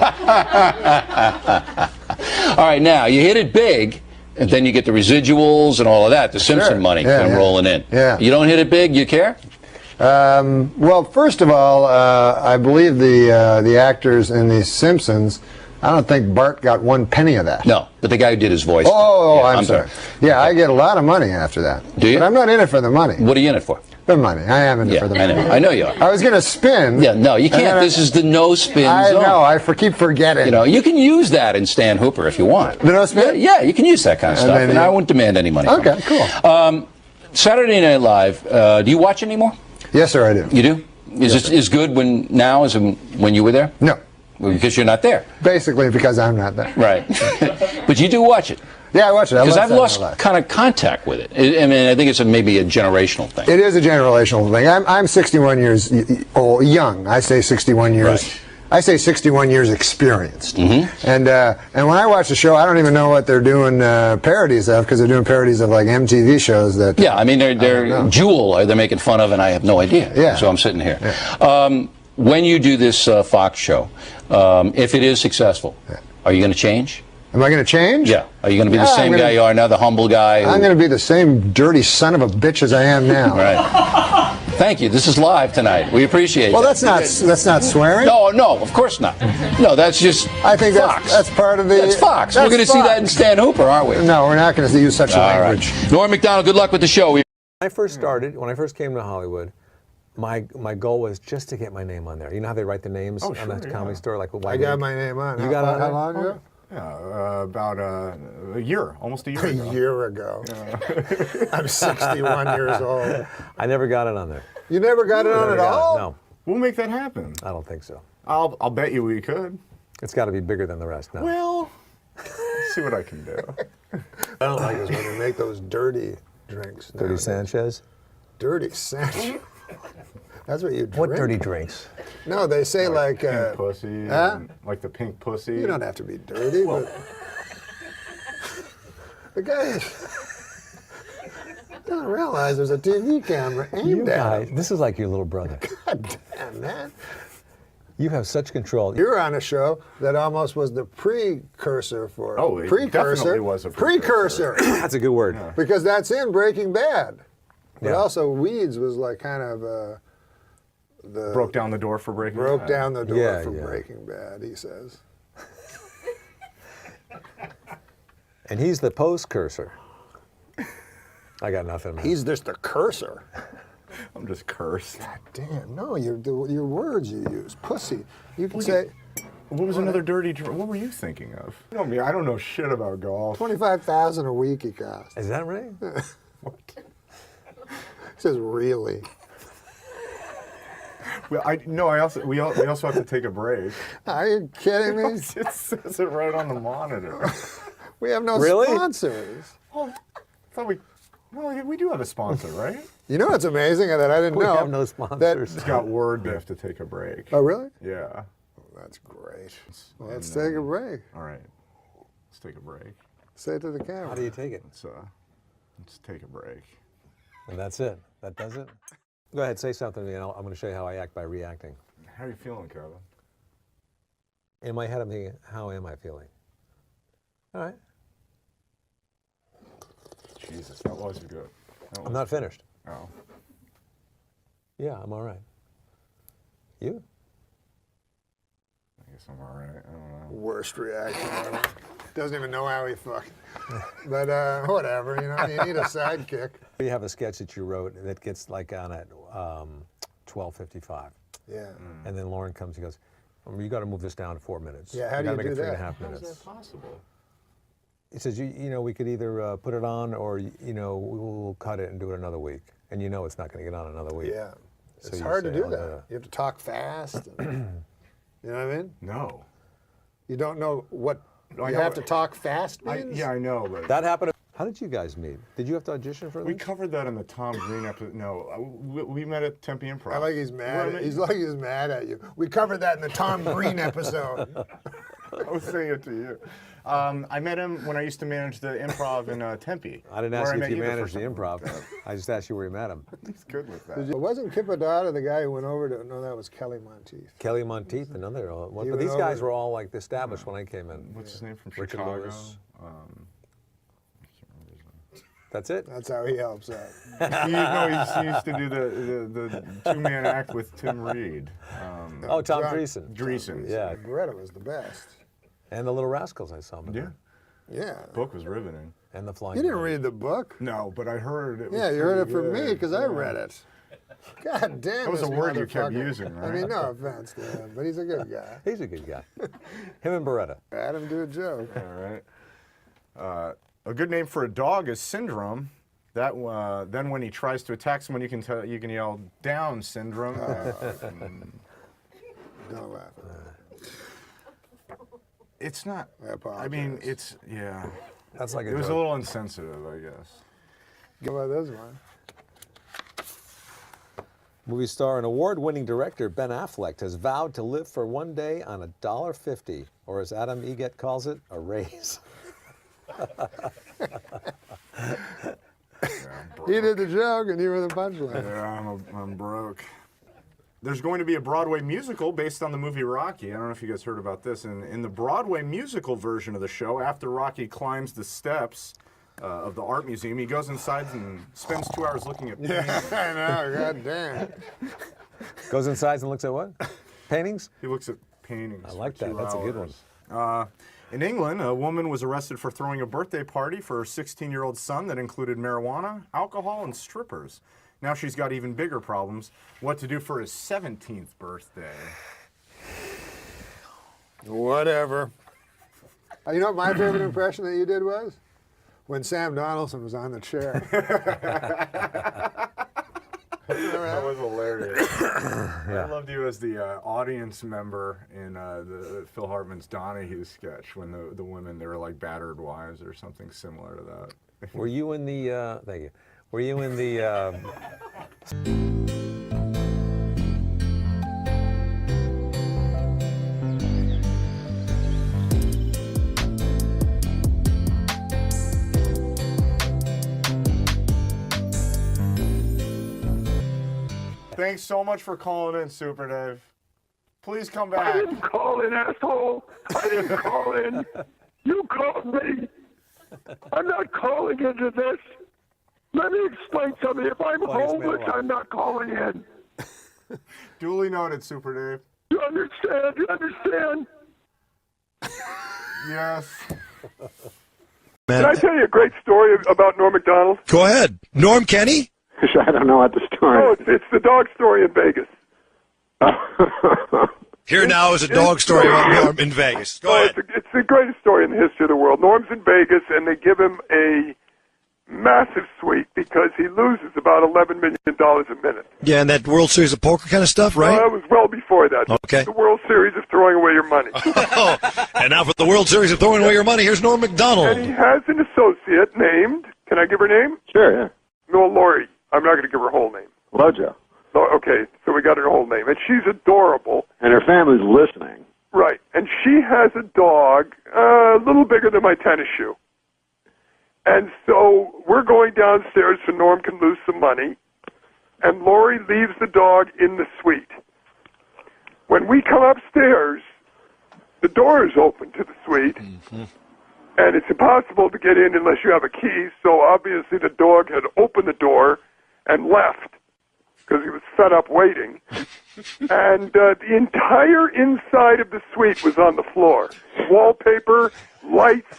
All right, now you hit it big, and then you get the residuals and all of that. The Simpson money rolling in. Yeah. You don't hit it big, you care? Well, first of all, I believe the actors in the Simpsons. I don't think Bart got 1 penny of that. No, but the guy who did his voice. Oh, I'm sorry. Yeah, I get a lot of money after that. Do you? But I'm not in it for the money. What are you in it for? The money. I am in it for the money. I know you are. I was going to spin. Yeah, no, you can't. This is the no-spin zone. I know. I keep forgetting. You can use that in Stan Hooper if you want. The no-spin? Yeah, you can use that kind of stuff, and I won't demand any money. Okay, cool. Saturday Night Live, do you watch anymore? Yes, sir, I do. You do? Is it as good now as when you were there? No. Because you're not there. Basically, because I'm not there. Right. But you do watch it. Yeah, I watch it. Because I've lost kind of contact with it. I mean, I think it's maybe a generational thing. It is a generational thing. I'm 61 years old, young. I say 61 years. Right. I say 61 years experienced. Mm-hmm. And when I watch the show, I don't even know what they're doing parodies of, because they're doing parodies of like MTV shows that. Yeah, I mean, they're Jewel. They're making fun of, and I have no idea. Yeah. So I'm sitting here. Yeah. When you do this Fox show, if it is successful, are you going to change? Am I going to change? Yeah. Are you going to be the same guy you are now, the humble guy? I'm going to be the same dirty son of a bitch as I am now. Right. Thank you. This is live tonight. We appreciate it. Well, that's not swearing. No, of course not. No, that's just I think Fox. That's part of the. That's Fox. We're going to see that in Stan Hooper, aren't we? No, we're not going to use such language. Right. Norm MacDonald, good luck with the show. When I first came to Hollywood, my goal was just to get my name on there. You know how they write the names on the Comedy Store? Like, I got my name on. You got on how long ago? Yeah, about a year, almost a year ago. A year ago. Yeah. I'm 61 years old. I never got it on there. You never got it on at all? No. We'll make that happen. I don't think so. I'll bet you we could. It's got to be bigger than the rest now. Well, see what I can do. I don't like this when they make those dirty drinks. Dirty Sanchez? Dirty Sanchez. That's what you drink. What dirty drinks? No, they say like pink pussy, like the pink pussy. You don't have to be dirty, but the guy doesn't realize there's a TV camera aimed at him. This is like your little brother. God damn, man. You have such control. You were on a show that almost was the precursor for. Oh, it definitely was a precursor. That's a good word. Yeah. Because that's in Breaking Bad. But Yeah. also Weeds was like kind of broke down the door for Breaking Bad. Broke down the door Yeah, for yeah. Breaking Bad, he says. And he's the post-cursor. I got nothing. Man. He's just a cursor. I'm just cursed. God damn, no, your words you use. Pussy. You can say. What was another dirty drink? What were you thinking of? You know me, I don't know shit about golf. $25,000 a week he costs. Is that right? He says really. Well, we also have to take a break. Are you kidding me? It says it right on the monitor. We have no Really? sponsors. Well, I thought we do have a sponsor, right? You know what's amazing that I didn't We know? have no sponsors. It's got word they have to take a break. Oh, really? Yeah. Oh, that's great. Well, let's take a break. All right. Let's take a break. Say it to the camera. How do you take it? Let's take a break. And that's it. That does it? Go ahead, say something, and I'm going to show you how I act by reacting. How are you feeling, Kevin? In my head, I'm thinking, how am I feeling? All right. Jesus, that was good. I'm not finished. Oh. Yeah, I'm all right. You? guess I'm all right. I don't know. Worst reaction ever. Doesn't even know how he fucked. But whatever, you know, you need a sidekick. You have a sketch that you wrote that gets like on at 12:55. Yeah. And then Lauren comes and goes, you got to move this down to 4 minutes. Yeah, how do gotta you make do it 3.5 that? minutes. How is that possible? He says, you know, we could either put it on or, you know, we'll cut it and do it another week. And you know it's not going to get on another week. Yeah. So It's you hard to say, do "Oh, that. no." You have to talk fast. And, you know what I mean? No. You don't know what I you know. have to talk fast means? Yeah, I know, but That happened. How did you guys meet? Did you have to audition for this? we covered that in the Tom Green episode. No, we met at Tempe Improv. I like he's mad. He's like he's mad at you. We covered that in the Tom Green episode. I was saying it to you. I met him when I used to manage the Improv in Tempe. I didn't ask you if you managed the improv. I just asked you where you met him. He's good with that. Wasn't Kippadata the guy who went over to? No, that was Kelly Monteith. Kelly Monteith, another one. He But went these guys over- were all like established when I came in. What's his name from Richard Chicago? Lewis. That's it? That's how he helps out. he used to do the two-man act with Tim Reed. Oh, Tom John- Dreesen. Dreesen. Yeah. Greta was the best. And the Little Rascals, I saw him. in Yeah. there. Yeah. Book was riveting. And the Flying You didn't Man. read the book? No, but I heard it. Was Yeah, you heard it pretty from me good. because I Yeah. read it. God damn. That was this a word you kept motherfucker. using, I mean, right? no offense to him, but he's a good guy. He's a good guy. Him and Beretta. Adam do a joke. All right. A good name for a dog is Syndrome. That then when he tries to attack someone, you can yell down Syndrome. Don't laugh. It's not. I mean, it's yeah. That's like it was a little insensitive, I guess. Go by this one. Movie star and award-winning director Ben Affleck has vowed to live for one day on $1.50, or as Adam Egget calls it, a raise. He did the joke and you were the punchline. Yeah, I'm broke. There's going to be a Broadway musical based on the movie Rocky. I don't know if you guys heard about this. In the Broadway musical version of the show, after Rocky climbs the steps of the art museum, he goes inside and spends 2 hours looking at paintings. Yeah, I know, god damn. Goes inside and looks at what? Paintings? He looks at paintings. I like for that. 2 That's a good hours. In England, a woman was arrested for throwing a birthday party for her 16-year-old son that included marijuana, alcohol, and strippers. Now she's got even bigger problems. What to do for his 17th birthday. Whatever. You know what my favorite impression that you did was? When Sam Donaldson was on the chair. That was hilarious. I loved you as the audience member in the Phil Hartman's Donahue sketch when the women, they were like battered wives or something similar to that. Were you in the, thank you. Were you in the, Thanks so much for calling in, Super Dave. Please come I back. didn't call in, asshole. I didn't call in. You called me. I'm not calling into this. Let me explain something. If I'm homeless, I'm not calling in. Duly noted, Super Dave. You understand? You understand? Yes. Can I tell you a great story about Norm MacDonald? Go ahead. Norm Kenny? I don't know what the story is. Oh, it's the dog story in Vegas. Here now is a dog story about Norm in Vegas. Go ahead. It's the greatest story in the history of the world. Norm's in Vegas, and they give him a massive suite because he loses about $11 million a minute. Yeah, and that World Series of Poker kind of stuff, right? No, that was well before that. Okay. The World Series of throwing away your money. Oh, and now for the World Series of throwing away your money, here's Norm And MacDonald. he has an associate named, can I give her name? Sure, yeah. No, Lori. I'm not going to give her whole name. Lojo. Okay, so we got her whole name. And she's adorable. And her family's listening. Right. And she has a dog a little bigger than my tennis shoe. And so we're going downstairs so Norm can lose some money. And Lori leaves the dog in the suite. When we come upstairs, the door is open to the suite. And it's impossible to get in unless you have a key. So obviously the dog had opened the door and left. because he was fed up waiting. And the entire inside of the suite was on the floor. Wallpaper, lights,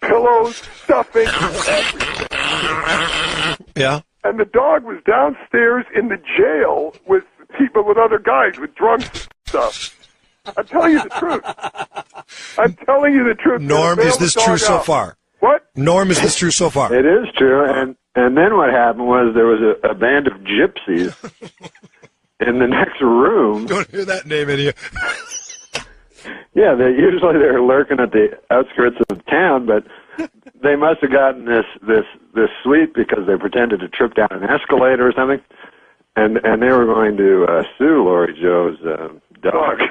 pillows, stuffing, everything. Yeah. And the dog was downstairs in the jail with people, with other guys, with drunks and stuff. I'm telling you the truth. I'm telling you the truth. Norm, is this true so far? What? Norm, is this true so far? It is true, and then what happened was there was a band of gypsies in the next room. Don't hear that name in here. Yeah, they're lurking at the outskirts of town, but they must have gotten this suite because they pretended to trip down an escalator or something, and they were going to sue Lori Joe's dog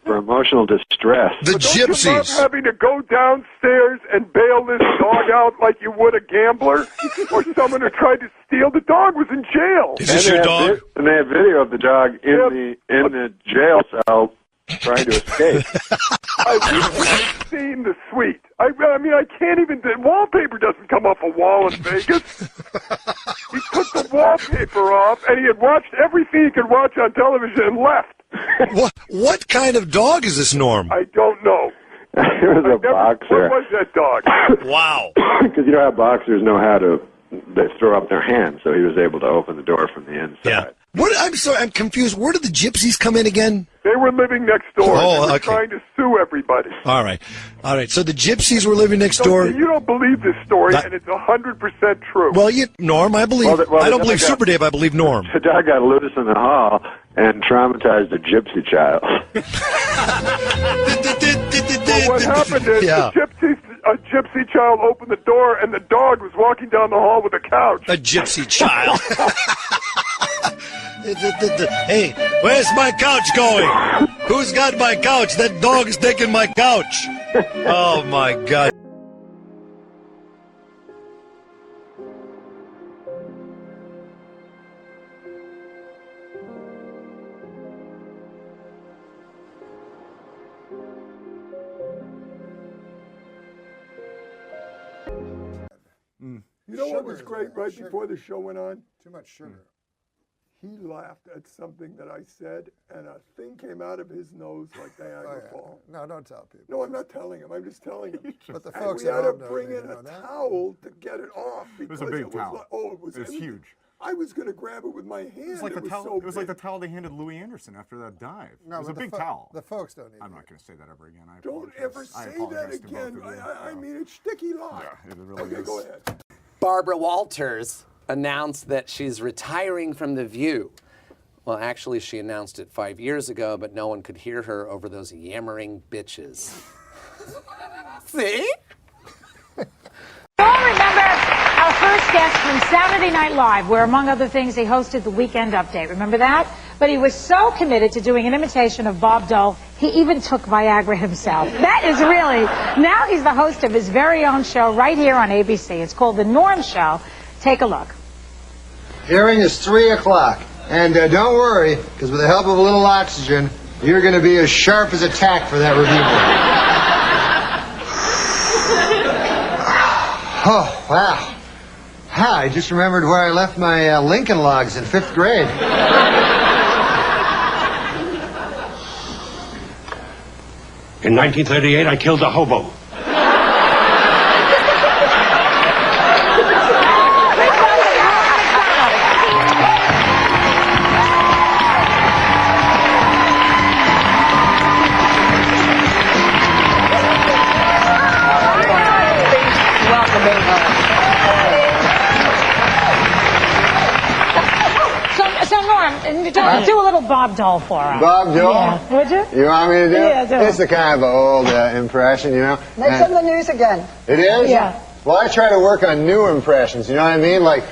for emotional distress. The Don't you love gypsies. having to go downstairs and bail this dog out like you would a gambler or someone who tried to steal? The dog was in jail. Is this your dog? And they have video of the dog in the jail cell trying to escape. I've seen the suite. I mean, I can't even. The wallpaper doesn't come off a wall in Vegas. He took the wallpaper off, and he had watched everything he could watch on television and left. What kind of dog is this, Norm? I don't know. It was a boxer. What was that dog? Wow. Because you know how boxers know how to, they throw up their hands, so he was able to open the door from the inside. Yeah. I'm sorry, I'm confused. Where did the gypsies come in again? They were living next door. Oh, they were okay. trying to sue everybody. All right. So the gypsies were living next door. You don't believe this story, and it's 100% true. Well, Norm, I believe. I don't believe Super Dave. I believe Norm. The dog got loose in the hall and traumatized a gypsy child. Well, what happened is a gypsy child opened the door, and the dog was walking down the hall with a couch. A gypsy child. Hey, where's my couch going? Who's got my couch? That dog is taking my couch. Oh, my God. You know what was great right before the show went on? Too much sugar. He laughed at something that I said, and a thing came out of his nose like Niagara Falls. No, don't tell people. No, I'm not telling him. I'm just telling him. But the And folks we at had to home don't bring need in to a know that. towel to get it off. It was Because a big towel. Like, it was huge. I was going to grab it with my hand. It was like the towel. So It was like the big. towel they handed Louis Anderson after that dive. No, it was a but big the towel. The folks don't need I'm not going to say that ever again. I Don't apologize. ever I say that apologize to both again. of you. I mean, it's sticky lie. Yeah, it really Okay, is. go ahead. Barbara Walters announced that she's retiring from The View. Well, actually, she announced it 5 years ago, but no one could hear her over those yammering bitches. See? You all remember our first guest from Saturday Night Live, where, among other things, he hosted the Weekend Update. Remember that? But he was so committed to doing an imitation of Bob Dole, he even took Viagra himself. That is really... Now he's the host of his very own show right here on ABC. It's called The Norm Show. Take a look. Hearing is 3 o'clock. And don't worry, because with the help of a little oxygen, you're going to be as sharp as a tack for that review board. Oh, wow. I just remembered where I left my Lincoln logs in 5th grade. In 1938, I killed a hobo. So Norm, do a little Bob Dole for him. Bob Dole? Yeah. Would you? You want me to do it? Yeah, do it. It's a kind of an old impression, you know. Make And- some of the news again. It is? Yeah. Well, I try to work on new impressions, you know what I mean? Like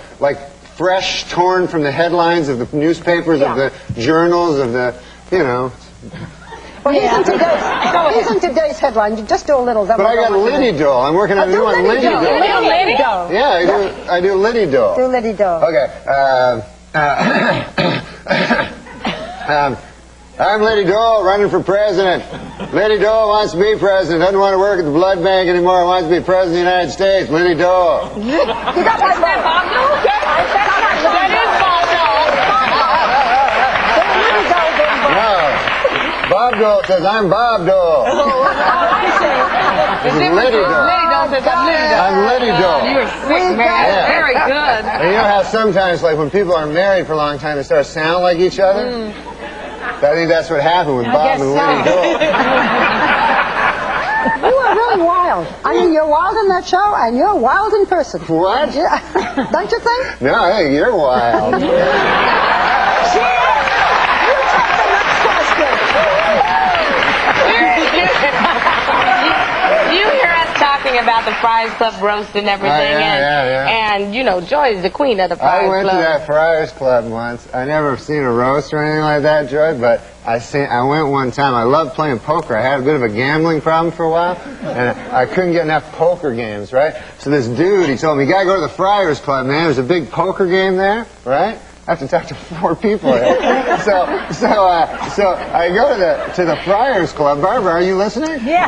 fresh, torn from the headlines of the newspapers, of the journals, of the, you know. Well, he's in today's headline. You just do a little. But I got Liddy Dole. I'm working on a new one, Liddy Dole. Liddy Dole. Yeah, I do Liddy Dole. Do Liddy Dole. Okay. I'm Liddy Dole, running for president. Liddy Dole wants to be president. Doesn't want to work at the blood bank anymore. Wants to be president of the United States. Liddy Dole. You got my Bob Dole? That is Bob Dole. Bob Dole says, I'm Bob Dole. This is Liddy Dole. I'm Liddy Dole. You're sick, man. Yeah. Very good. And you know how sometimes, like, when people are married for a long time, they start to sound like each other? I think that's what happened with Bob and Liddy Dole. You are really wild. I mean, you're wild in that show, and you're wild in person. What? Yeah. Don't you think? No, I think you're wild. You take the next question. You hear us talking about the Friars Club roast and everything, and you know, Joy is the queen of the Friars Club. I went to that Friars Club once. I never seen a roast or anything like that, Joy, but I went one time. I loved playing poker. I had a bit of a gambling problem for a while, and I couldn't get enough poker games, right? So this dude, he told me, you gotta go to the Friars Club, man. There's a big poker game there, right? I have to talk to 4 people there. So I go to the Friars Club. Barbara, are you listening? Yeah.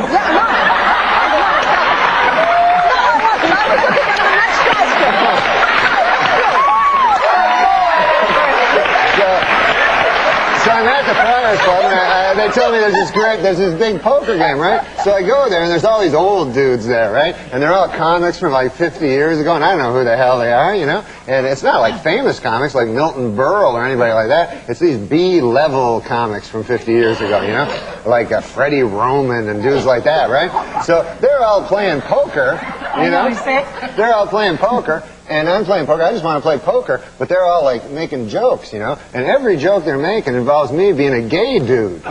So I'm at the Friars Club, and they tell me there's this big poker game, right? So I go there, and there's all these old dudes there, right? And they're all comics from like 50 years ago, and I don't know who the hell they are, you know? And it's not like famous comics like Milton Berle or anybody like that. It's these B-level comics from 50 years ago, you know? Like Freddie Roman and dudes like that, right? So they're all playing poker, you know? They're all playing poker. And I'm playing poker. I just want to play poker, but they're all like making jokes, you know. And every joke they're making involves me being a gay dude. You know, you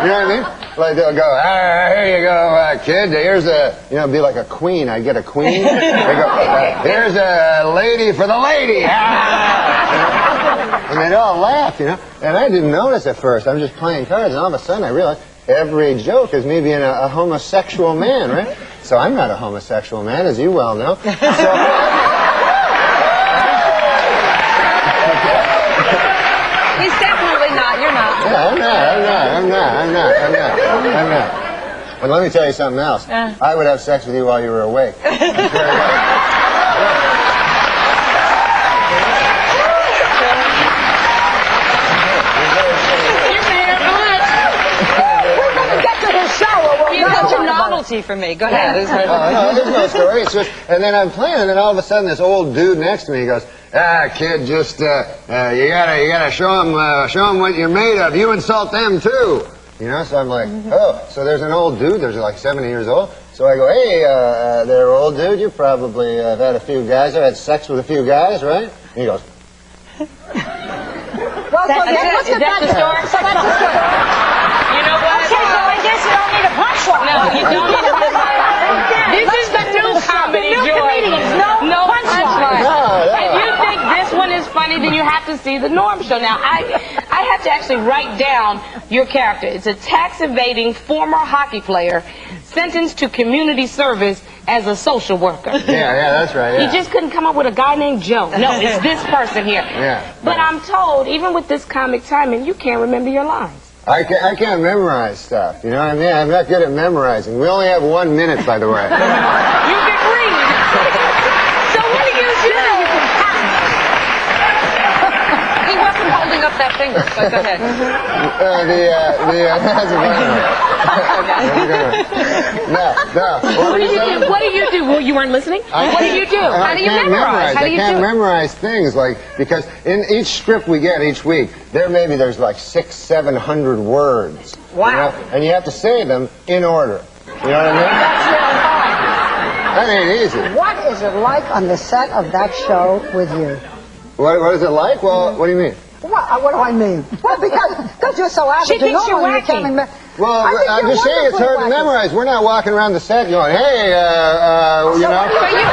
know what I mean? Like they'll go, here you go, kid. Here's a, you know, be like a queen. I get a queen. They go, here's a lady for the lady. You know? And they'd all laugh, you know. And I didn't notice at first. I'm just playing cards, and all of a sudden I realized every joke is me being a homosexual man, right? So I'm not a homosexual man, as you well know. So, He's definitely not. You're not. yeah, I'm not. But let me tell you something else. I would have sex with you while you were awake. Such a novelty for me. Go ahead. No, there's no story. It's just, and then I'm playing, and then all of a sudden, this old dude next to me goes, kid, just you gotta show him what you're made of. You insult them too, you know. So I'm like, oh, so there's an old dude. There's like 70 years old. So I go, hey, there, old dude. You probably have had a few guys. I've had sex with a few guys, right? And he goes, Well, let's get back to story? So that's the story. You know what? Okay, so I guess you don't need a punchline. No, you don't need a punchline. This is the new comedy, Joy. No punchline. If you think this one is funny, then you have to see the Norm Show. Now, I have to actually write down your character. It's a tax-evading former hockey player sentenced to community service as a social worker. Yeah, that's right. Yeah. You just couldn't come up with a guy named Joe. No, it's this person here. Yeah. But I'm told, even with this comic timing, you can't remember your lines. I can't memorize stuff. You know what I mean? I'm not good at memorizing. We only have 1 minute, by the way. You can read. So what do you do? He wasn't holding up that finger, so go ahead. That's a funny one. What do you do? Well, you weren't listening? What do you do? How do you memorize? I can't memorize things, like, because in each script we get each week, there's like 600-700 words. Wow. You know? And you have to say them in order. You know what I mean? That's really hard. That ain't easy. What is it like on the set of that show with you? What is it like? Well, what do you mean? What do I mean? Well, because you're so average. She thinks you're wacky. Well, I'm just saying it's hard to memorize. We're not walking around the set going, hey, you know. What do you do?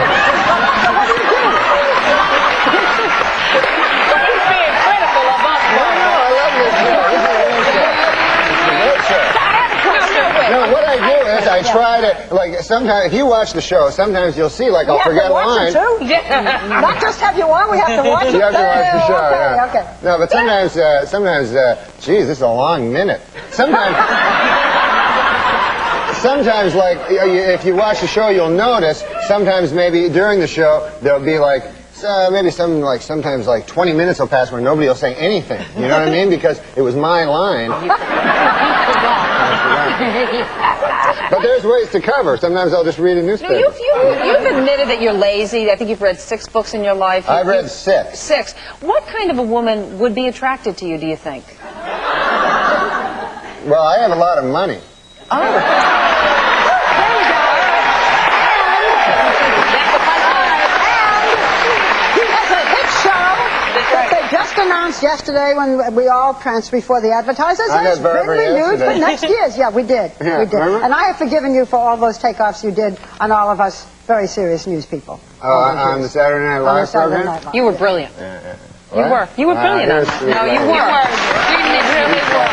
He's being critical of us. No, I love this show. No, what I do is I try to, like, sometimes, if you watch the show, sometimes you'll see, like, I'll forget a line. Not just have you on, we have to watch it. You have to watch the show, yeah. Okay. No, but sometimes, geez, this is a long minute. Sometimes, like, if you watch the show, you'll notice, sometimes maybe during the show, there'll be, like, maybe sometimes like 20 minutes will pass where nobody will say anything. You know what I mean? Because it was my line. But there's ways to cover. Sometimes I'll just read a newspaper. You've admitted that you're lazy. I think you've read 6 books in your life. I've read 6. 6. What kind of a woman would be attracted to you, do you think? Well, I have a lot of money. Oh. That they just announced yesterday when we all pranced before the advertisers. I got Barbara renewed for yesterday. next year's. Yeah, we did. Yeah, we did. remember? And I have forgiven you for all those takeoffs you did on all of us very serious news people. Oh, on the Saturday Night Live program? You were brilliant. You were. You were brilliant. You're No, sweet, you right? were. You really were.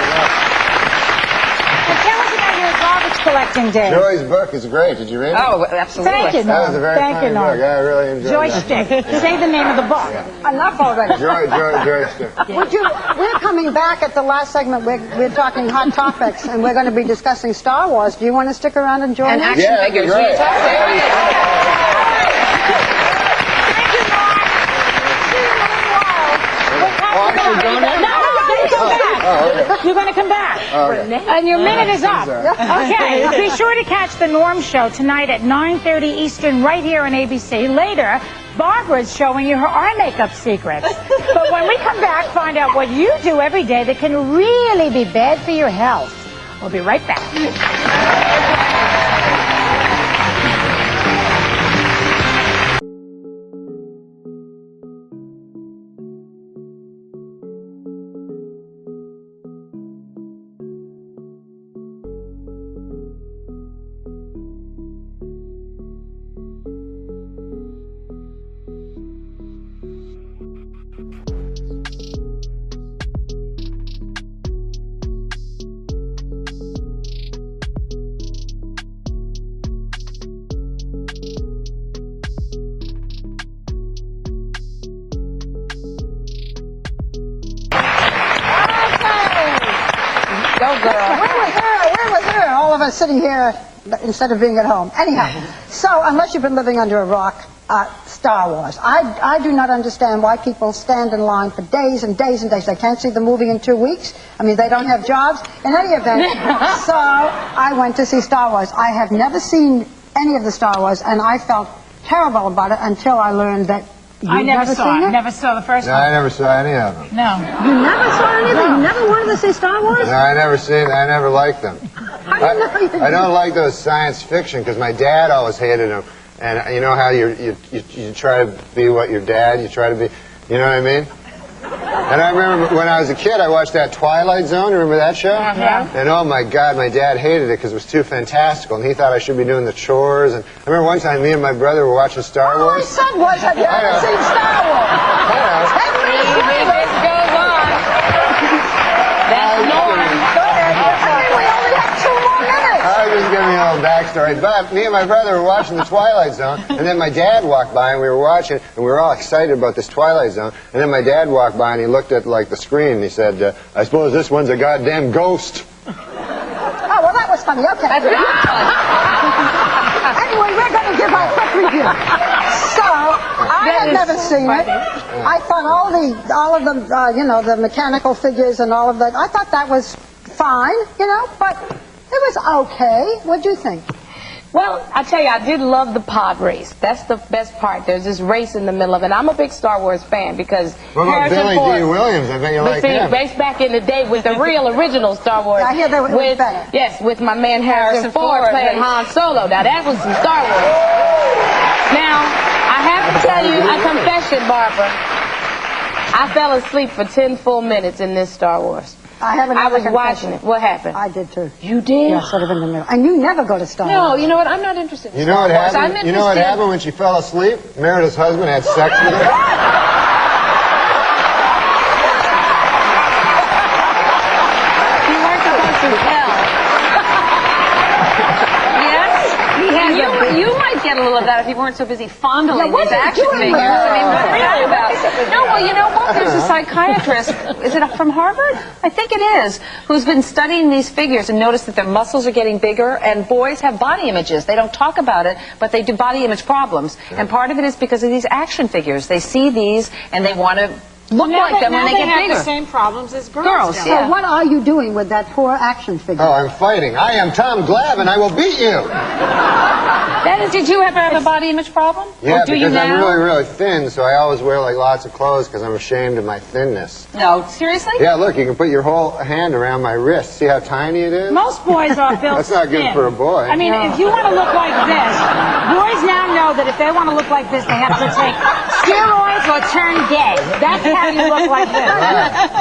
Tell us about your garbage collecting day. Joy's book is great. Did you read it? Oh, absolutely. Thank you, That was a very Thank fine you, Norm. book. I really enjoyed Joystick. that. Say the name of the book. Enough already. Joystick. We're coming back at the last segment. We're talking hot topics, and we're going to be discussing Star Wars. Do you want to stick around and join And us? action figures. Great. You're going to come back. Oh, okay. And your minute is up. Okay, be sure to catch the Norm Show tonight at 9:30 Eastern right here on ABC. Later, Barbara's showing you her eye makeup secrets. But when we come back, find out what you do every day that can really be bad for your health. We'll be right back. Go, girl. Where was her? All of us sitting here instead of being at home. Anyhow, so unless you've been living under a rock, Star Wars. I do not understand why people stand in line for days and days and days. They can't see the movie in 2 weeks. I mean, they don't have jobs. In any event, so I went to see Star Wars. I have never seen any of the Star Wars, and I felt terrible about it until I learned that I never saw seen it. it. Never saw the first No, one. I never saw any of them. No. You never saw anything? No. You never wanted to see Star Wars? No, I never liked them. I don't like those science fiction because my dad always hated them. And you know how you try to be what your dad, you try to be, you know what I mean? And I remember when I was a kid, I watched that Twilight Zone. Remember that show? Yeah. And oh my God, my dad hated it because it was too fantastical, and he thought I should be doing the chores. And I remember one time me and my brother were watching Star All I Wars. said was, have you ever seen Star Wars? This goes on. That's Norm. We only have 2 more minutes. I was just giving you a little backstory. But me and my brother were watching the Twilight Zone, and then my dad walked by, and we were watching, and we were all excited about this Twilight Zone. And then my dad walked by, and he looked at like the screen, and he said, "I suppose this one's a goddamn ghost." Oh, well, that was funny. Okay. Anyway, we're going to give our quick review. So, I had never seen it. I thought all of the, you know, the mechanical figures and all of that, I thought that was fine, you know, but it was okay. What'd you think? Well, I tell you, I did love the pod race. That's the best part. There's this race in the middle of it. I'm a big Star Wars fan because What about Harrison Billy Ford, D. Williams? I bet you but like see, him. race back in the day with the real original Star Wars. I hear that was with, better. Yes, with my man Harrison Ford playing Han Solo. Now that was some Star Wars. Now, I have to tell you a confession, Barbara. I fell asleep for 10 full minutes in this Star Wars. I was watching it. What happened? I did too. You did? Yeah, sort of in the middle. And you never go to Star Wars. No, you know what? I'm not interested in You know what Star Wars. I'm happened? You know what interested- happened when she fell asleep? Meredith's husband had sex with her. You weren't supposed to tell. Yes? You might get a little of that if you weren't so busy fondling what these are you action doing figures. with I mean, that? really about. No, well, you know what? There's a psychiatrist. Is it from Harvard? I think it is. Who's been studying these figures and noticed that their muscles are getting bigger, and boys have body images. They don't talk about it, but they do body image problems. And part of it is because of these action figures. They see these and they want to look like them when they get have bigger. the same problems as girls. So Yeah. what are you doing with that poor action figure? Oh, I'm fighting. I am Tom Glab, and I will beat you. Dennis, did you ever have a body image problem? Yeah, or do you because I'm now? really, really thin, so I always wear like lots of clothes because I'm ashamed of my thinness. No, seriously? Yeah, look, you can put your whole hand around my wrist. See how tiny it is? Most boys are built That's not good thin. for a boy. I mean, if you want to look like this, boys now know that if they want to look like this, they have to take steroids or turn gay. That's how you look like this.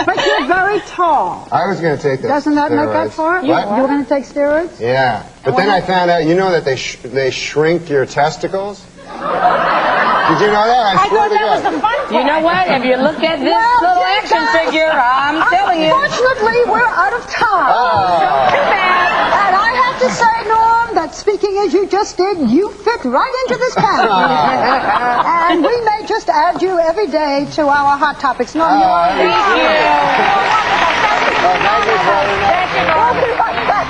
But you're very tall. I was going to take the Doesn't that make up steroids. for it? What? You're going to take steroids? Yeah, but then I found out, you know that they shrink your testicles? Did you know that? I swear thought to that was God. the fun part. You know what? If you look at this little action figure, I'm telling you. Unfortunately, we're out of time. Oh. Too bad. And I have to say, Norm, that speaking as you just did, you fit right into this category. And we may just add you every day to our Hot Topics. Norm, you are Thank you. Thank you, brother. Thank you, Norm. We'll be right back.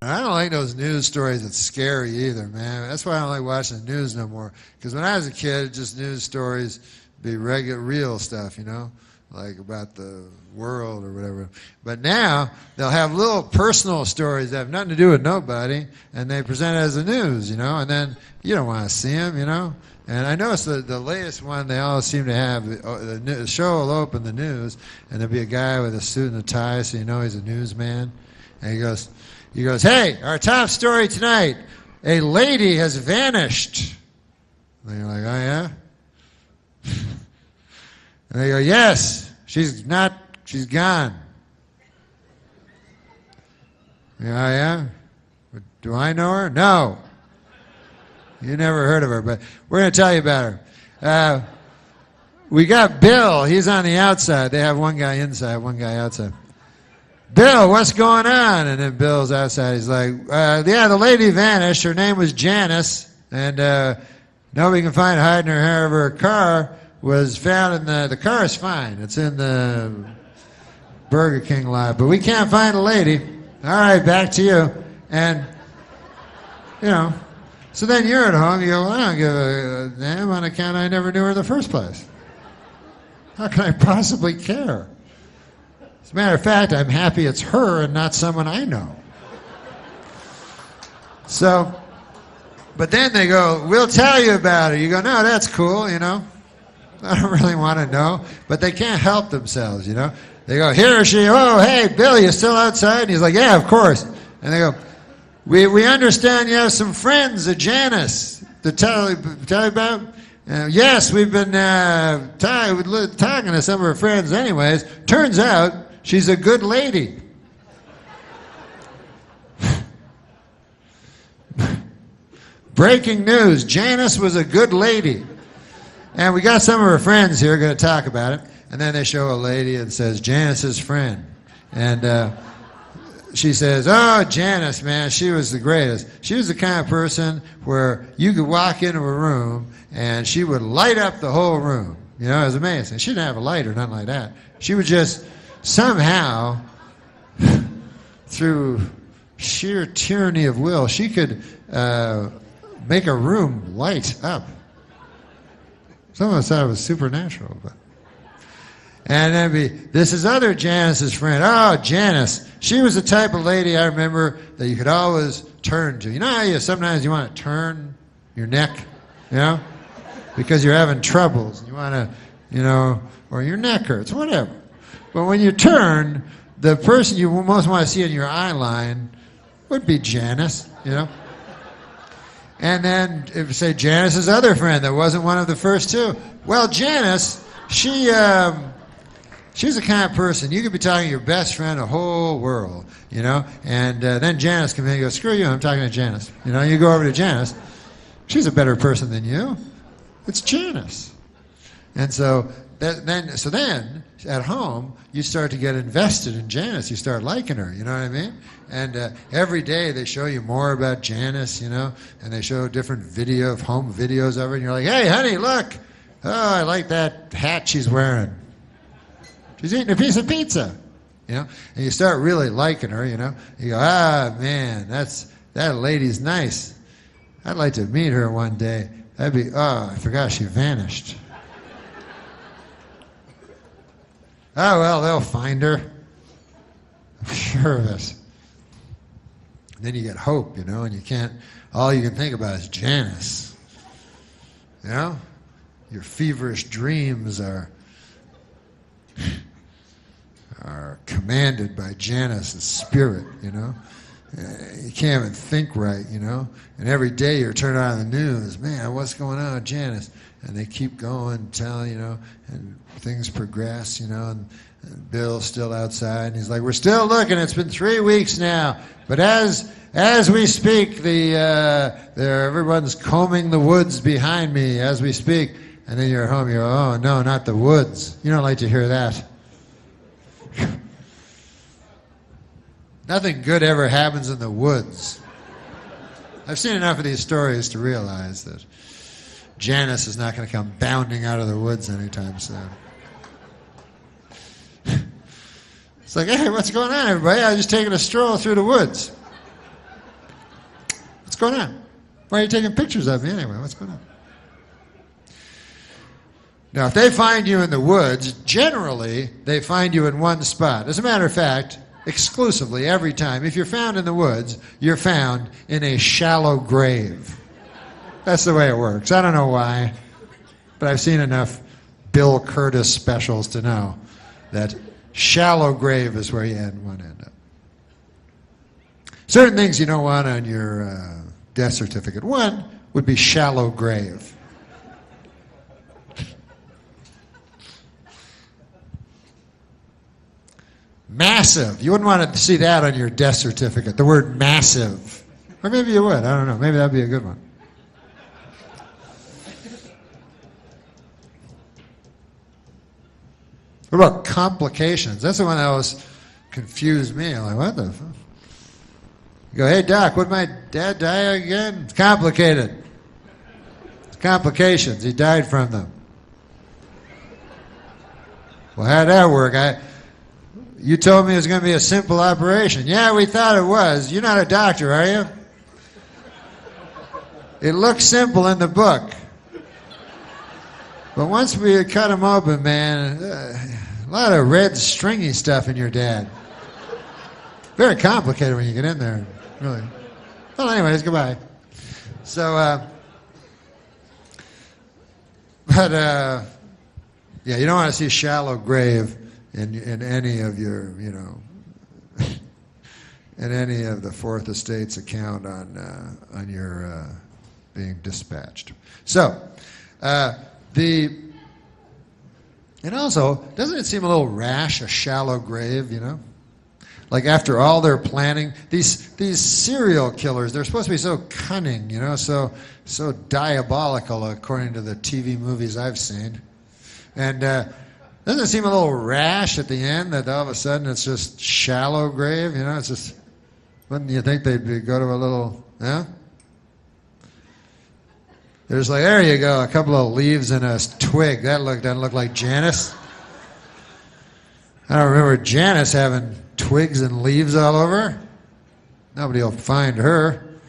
I don't like those news stories that's scary either, man. That's why I don't like watching the news no more. Because when I was a kid, just news stories be real stuff, you know, like about the world or whatever. But now they'll have little personal stories that have nothing to do with nobody, and they present it as the news, you know, and then you don't want to see them, you know. And I noticed the latest one, they all seem to have, the show will open the news, and there'll be a guy with a suit and a tie, so you know he's a newsman. And he goes, hey, our top story tonight, a lady has vanished. And you're like, oh, yeah? And they go, yes, she's gone. Yeah, oh, yeah? Do I know her? No. You never heard of her, but we're going to tell you about her. We got Bill. He's on the outside. They have one guy inside, one guy outside. Bill, what's going on? And then Bill's outside. He's like, yeah, the lady vanished. Her name was Janice, and nobody can find her hiding her hair. Her car was found in the car is fine. It's in the Burger King lot, but we can't find the lady. All right, back to you. And, you know, so then you're at home. You go, well, I don't give a damn on account I never knew her in the first place. How can I possibly care? As a matter of fact, I'm happy it's her and not someone I know. So, but then they go, we'll tell you about it. You go, no, that's cool, you know. I don't really want to know. But they can't help themselves, you know. They go, here she, oh, hey, Bill, you still outside? And he's like, yeah, of course. And they go, we understand you have some friends, Janice, to tell you about. Yes, we've been talking to some of her friends anyways. Turns out she's a good lady. Breaking news, Janice was a good lady. And we got some of her friends here going to talk about it. And then they show a lady and says, Janice's friend. And she says, oh, Janice, man, she was the greatest. She was the kind of person where you could walk into a room and she would light up the whole room. You know, it was amazing. She didn't have a light or nothing like that. She would just somehow, through sheer tyranny of will, she could make a room light up. Some of us thought it was supernatural, but. And then this is other Janice's friend. Oh, Janice. She was the type of lady I remember that you could always turn to. You know how sometimes you want to turn your neck, you know, because you're having troubles. You want to, you know, or your neck hurts, whatever. But when you turn, the person you most want to see in your eye line would be Janice, you know. And then, if you say Janice's other friend that wasn't one of the first two. Well, Janice, she's the kind of person, you could be talking to your best friend the whole world, you know, and then Janice comes in and goes, screw you, I'm talking to Janice. You know, you go over to Janice. She's a better person than you. It's Janice. And so then at home you start to get invested in Janice. You start liking her. You know what I mean? And every day they show you more about Janice. You know, and they show different home videos of her. And you're like, hey, honey, look. Oh, I like that hat she's wearing. She's eating a piece of pizza. You know, and you start really liking her. You know, you go, man, that lady's nice. I'd like to meet her one day. I forgot she vanished. Oh, well, they'll find her. I'm sure of it. And then you get hope, you know, and all you can think about is Janice. You know? Your feverish dreams are commanded by Janice's spirit, you know? You can't even think right, you know? And every day you're turning on the news, man, what's going on with Janice? And they keep going, telling, you know, and things progress, you know, and Bill's still outside, and he's like, we're still looking, it's been 3 weeks now, but as we speak, everyone's combing the woods behind me as we speak, and then you're at home, you go, oh, no, not the woods. You don't like to hear that. Nothing good ever happens in the woods. I've seen enough of these stories to realize that Janice is not going to come bounding out of the woods anytime soon. It's like, hey, what's going on, everybody? I was just taking a stroll through the woods. What's going on? Why are you taking pictures of me anyway? What's going on? Now, if they find you in the woods, generally, they find you in one spot. As a matter of fact, exclusively, every time, if you're found in the woods, you're found in a shallow grave. That's the way it works. I don't know why, but I've seen enough Bill Curtis specials to know that shallow grave is where you want to end up. Certain things you don't want on your death certificate. One would be shallow grave. Massive. You wouldn't want to see that on your death certificate, the word massive. Or maybe you would. I don't know. Maybe that'd be a good one. What about complications? That's the one that always confused me. I'm like, what the fuck? You go, hey, Doc, would my dad die again? It's complicated. It's complications. He died from them. Well, how'd that work? You told me it was going to be a simple operation. Yeah, we thought it was. You're not a doctor, are you? It looks simple in the book. But once we cut him open, man, a lot of red stringy stuff in your dad. Very complicated when you get in there, really. Well, anyways, goodbye. So, yeah, you don't want to see a shallow grave in any of your, you know, in any of the Fourth Estate's account on your being dispatched. So, and also, doesn't it seem a little rash, a shallow grave, you know? Like after all their planning, these serial killers, they're supposed to be so cunning, you know, so diabolical according to the TV movies I've seen. And doesn't it seem a little rash at the end that all of a sudden it's just shallow grave, you know? It's just, wouldn't you think they'd go to a little, yeah? There's like, there you go, a couple of leaves and a twig. That doesn't look like Janice. I don't remember Janice having twigs and leaves all over. Nobody will find her.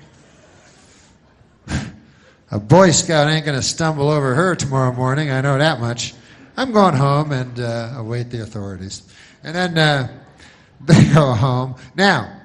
A Boy Scout ain't going to stumble over her tomorrow morning, I know that much. I'm going home and await the authorities. And then they go home. Now,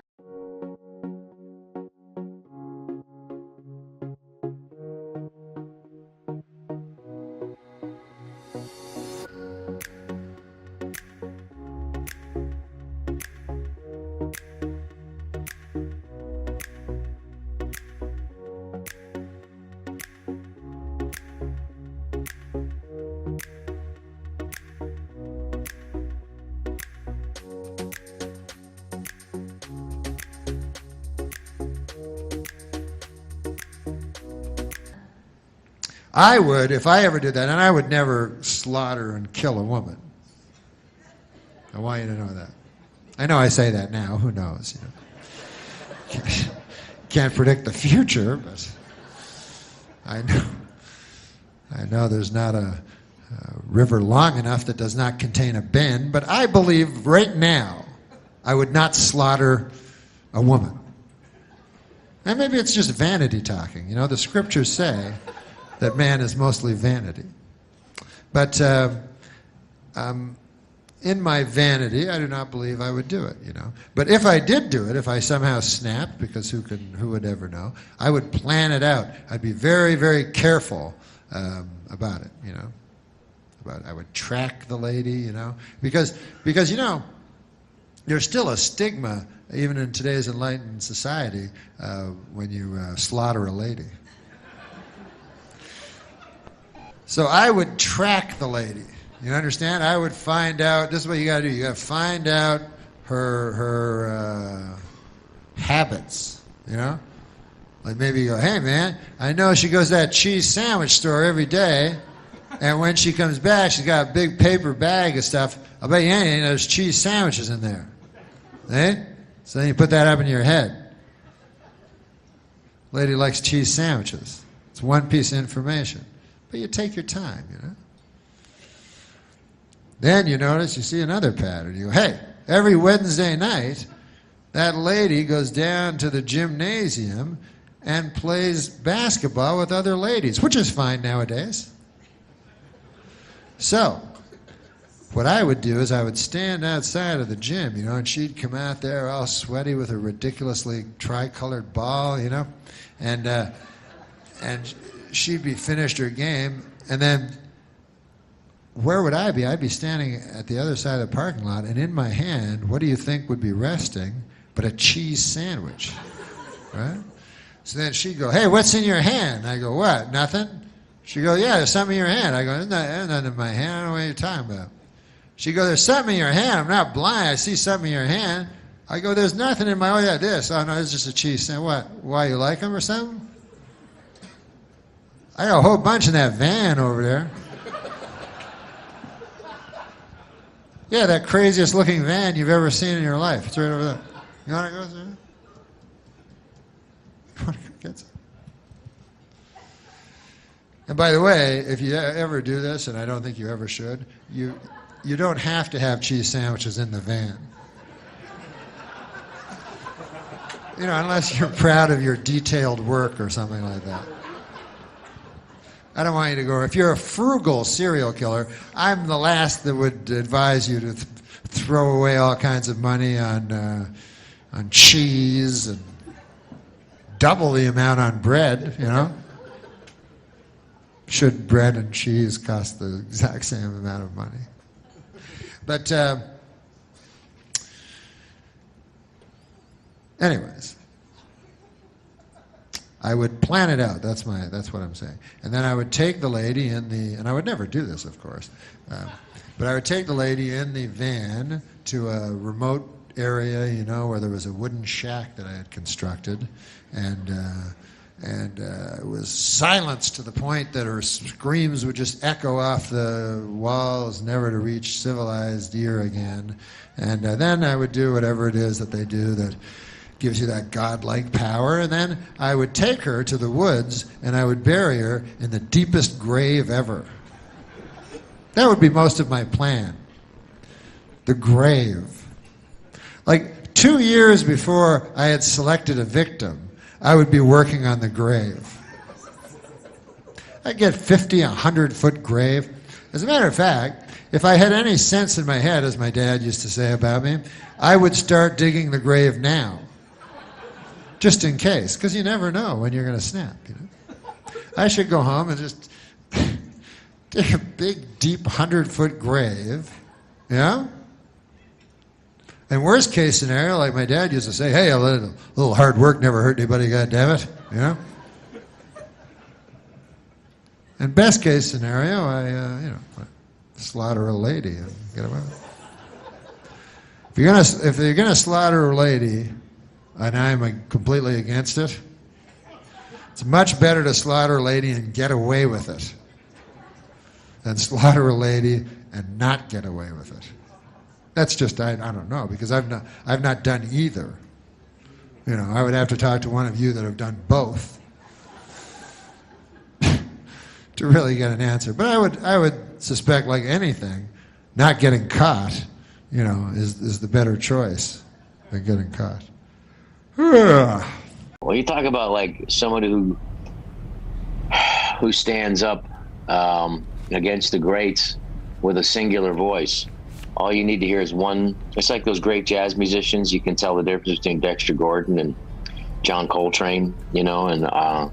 I would, if I ever did that, and I would never slaughter and kill a woman. I want you to know that. I know I say that now. Who knows? You know. Can't predict the future, but I know there's not a river long enough that does not contain a bend. But I believe right now I would not slaughter a woman. And maybe it's just vanity talking. You know, the scriptures say that man is mostly vanity. But in my vanity, I do not believe I would do it, you know. But if I did do it, if I somehow snapped, because who would ever know, I would plan it out. I'd be very, very careful about it, you know. I would track the lady, you know. Because you know, there's still a stigma, even in today's enlightened society, when you slaughter a lady. So I would track the lady. You understand? I would find out, this is what you got to do. You got to find out her habits, you know? Like maybe you go, hey man, I know she goes to that cheese sandwich store every day, and when she comes back, she's got a big paper bag of stuff. I'll bet you anything, there's cheese sandwiches in there. Eh? So then you put that up in your head. Lady likes cheese sandwiches. It's one piece of information. But you take your time, you know? Then you notice, you see another pattern. You go, hey, every Wednesday night, that lady goes down to the gymnasium and plays basketball with other ladies, which is fine nowadays. So, what I would do is I would stand outside of the gym, you know, and she'd come out there all sweaty with a ridiculously tricolored ball, you know, and she'd be finished her game, and then where would I be? I'd be standing at the other side of the parking lot, and in my hand, what do you think would be resting but a cheese sandwich, right? So then she'd go, hey, what's in your hand? I go, what, nothing? She'd go, yeah, there's something in your hand. I go, there's nothing in my hand. I don't know what you're talking about. She'd go, there's something in your hand. I'm not blind. I see something in your hand. I go, there's nothing in my, oh yeah, this. Oh no, it's just a cheese sandwich. What, why, you like them or something? I got a whole bunch in that van over there. Yeah, that craziest looking van you've ever seen in your life. It's right over there. You want to go through? You want to get some? And by the way, if you ever do this, and I don't think you ever should, you don't have to have cheese sandwiches in the van. You know, unless you're proud of your detailed work or something like that. I don't want you to go, if you're a frugal serial killer, I'm the last that would advise you to throw away all kinds of money on cheese and double the amount on bread, you know? Should bread and cheese cost the exact same amount of money? But anyways, I would plan it out. That's what I'm saying. And then I would take the lady in the, and I would never do this, of course, but I would take the lady in the van to a remote area, you know, where there was a wooden shack that I had constructed, and it was silenced to the point that her screams would just echo off the walls, never to reach civilized ear again. And then I would do whatever it is that they do that gives you that godlike power, and then I would take her to the woods and I would bury her in the deepest grave ever. That would be most of my plan. The grave. Like 2 years before I had selected a victim, I would be working on the grave. I'd get 50, 100-foot grave. As a matter of fact, if I had any sense in my head, as my dad used to say about me, I would start digging the grave now. Just in case, because you never know when you're going to snap, you know. I should go home and just dig a big, deep 100-foot grave, you know? And worst case scenario, like my dad used to say, hey, a little hard work never hurt anybody, goddammit, you know? And best case scenario, I slaughter a lady and get away. If you're gonna slaughter a lady, and I'm completely against it, It's much better to slaughter a lady and get away with it than slaughter a lady and not get away with it. That's just, I don't know, because I've not done either. You know, I would have to talk to one of you that have done both to really get an answer. But I would suspect, like anything, not getting caught, you know, is the better choice than getting caught. Well, you talk about like someone who stands up against the greats with a singular voice. All you need to hear is one. It's like those great jazz musicians. You can tell the difference between Dexter Gordon and John Coltrane, you know, and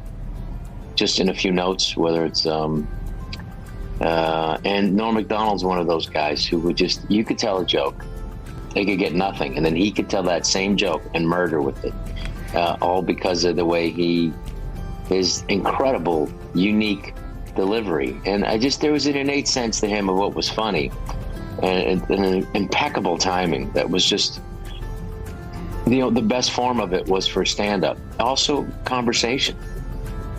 just in a few notes, whether it's and Norm MacDonald's one of those guys who would just, you could tell a joke, they could get nothing, and then he could tell that same joke and murder with it, all because of the way his incredible, unique delivery. And there was an innate sense to him of what was funny. And an impeccable timing that was just, you know, the best form of it was for stand-up. Also, conversation.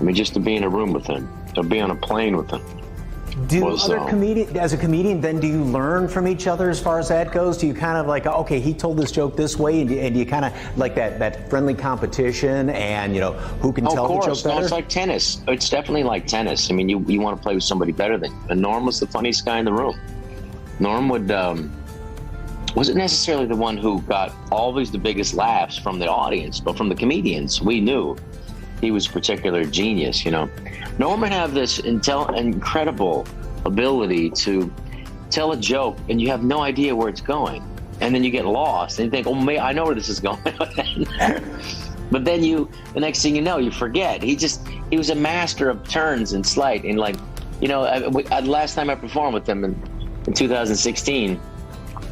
I mean, just to be in a room with him, to be on a plane with him. As a comedian, then do you learn from each other as far as that goes? Do you kind of like, okay, he told this joke this way, and you kind of like that friendly competition, and you know who can tell the joke better? No, it's like tennis. It's definitely like tennis. I mean, you want to play with somebody better than you. And Norm was the funniest guy in the room. Norm wasn't necessarily the one who got always the biggest laughs from the audience, but from the comedians, we knew he was a particular genius, you know. Norm would have this incredible ability to tell a joke and you have no idea where it's going. And then you get lost and you think, oh, man, I know where this is going. But then the next thing you know, you forget. He was a master of turns and sleight. And like, you know, last time I performed with him in 2016,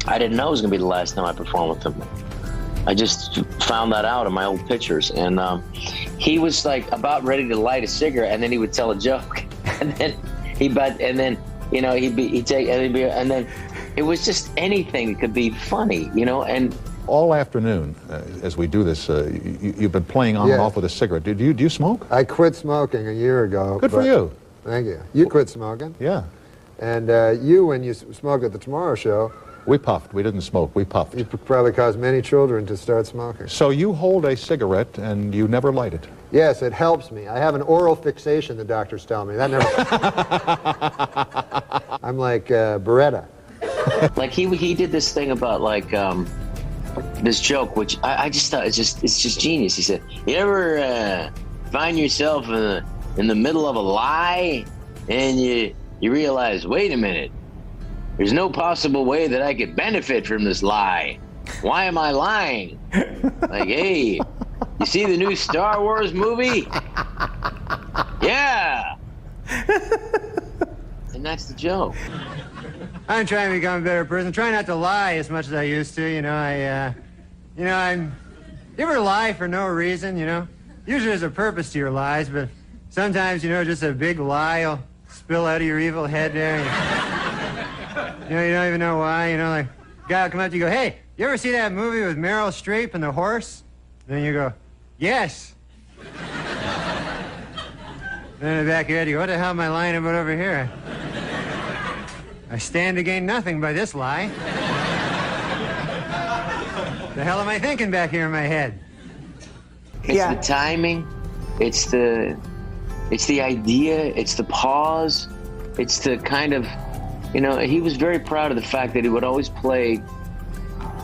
I didn't know it was going to be the last time I performed with him. I just found that out in my old pictures. And he was like about ready to light a cigarette, and then he would tell a joke. And then you know, and then it was just anything that could be funny, you know. And all afternoon, as we do this, you've been playing on and off with a cigarette. Do you smoke? I quit smoking a year ago. Good for you. Thank you. You quit smoking? Yeah. And you, when you smoked at the Tomorrow Show... We puffed. We didn't smoke. We puffed. You probably caused many children to start smoking. So you hold a cigarette and you never light it? Yes, it helps me. I have an oral fixation, the doctors tell me. That never... I'm like Beretta. Like he did this thing about like this joke, which I just thought it's just genius. He said, you ever find yourself in the middle of a lie and you realize, wait a minute, there's no possible way that I could benefit from this lie. Why am I lying? Like, hey, you see the new Star Wars movie? Yeah. And that's the joke. I'm trying to become a better person. Try not to lie as much as I used to. You know, you ever lie for no reason, you know? Usually there's a purpose to your lies, but sometimes, you know, just a big lie will spill out of your evil head there. You know, you don't even know why, you know, like, a guy will come up to you and go, hey, you ever see that movie with Meryl Streep and the horse? And then you go, yes. Then in the back of your head, you go, what the hell am I lying about over here? I stand to gain nothing by this lie. The hell am I thinking back here in my head? It's the timing, it's the idea, it's the pause, it's the kind of, you know, he was very proud of the fact that he would always play,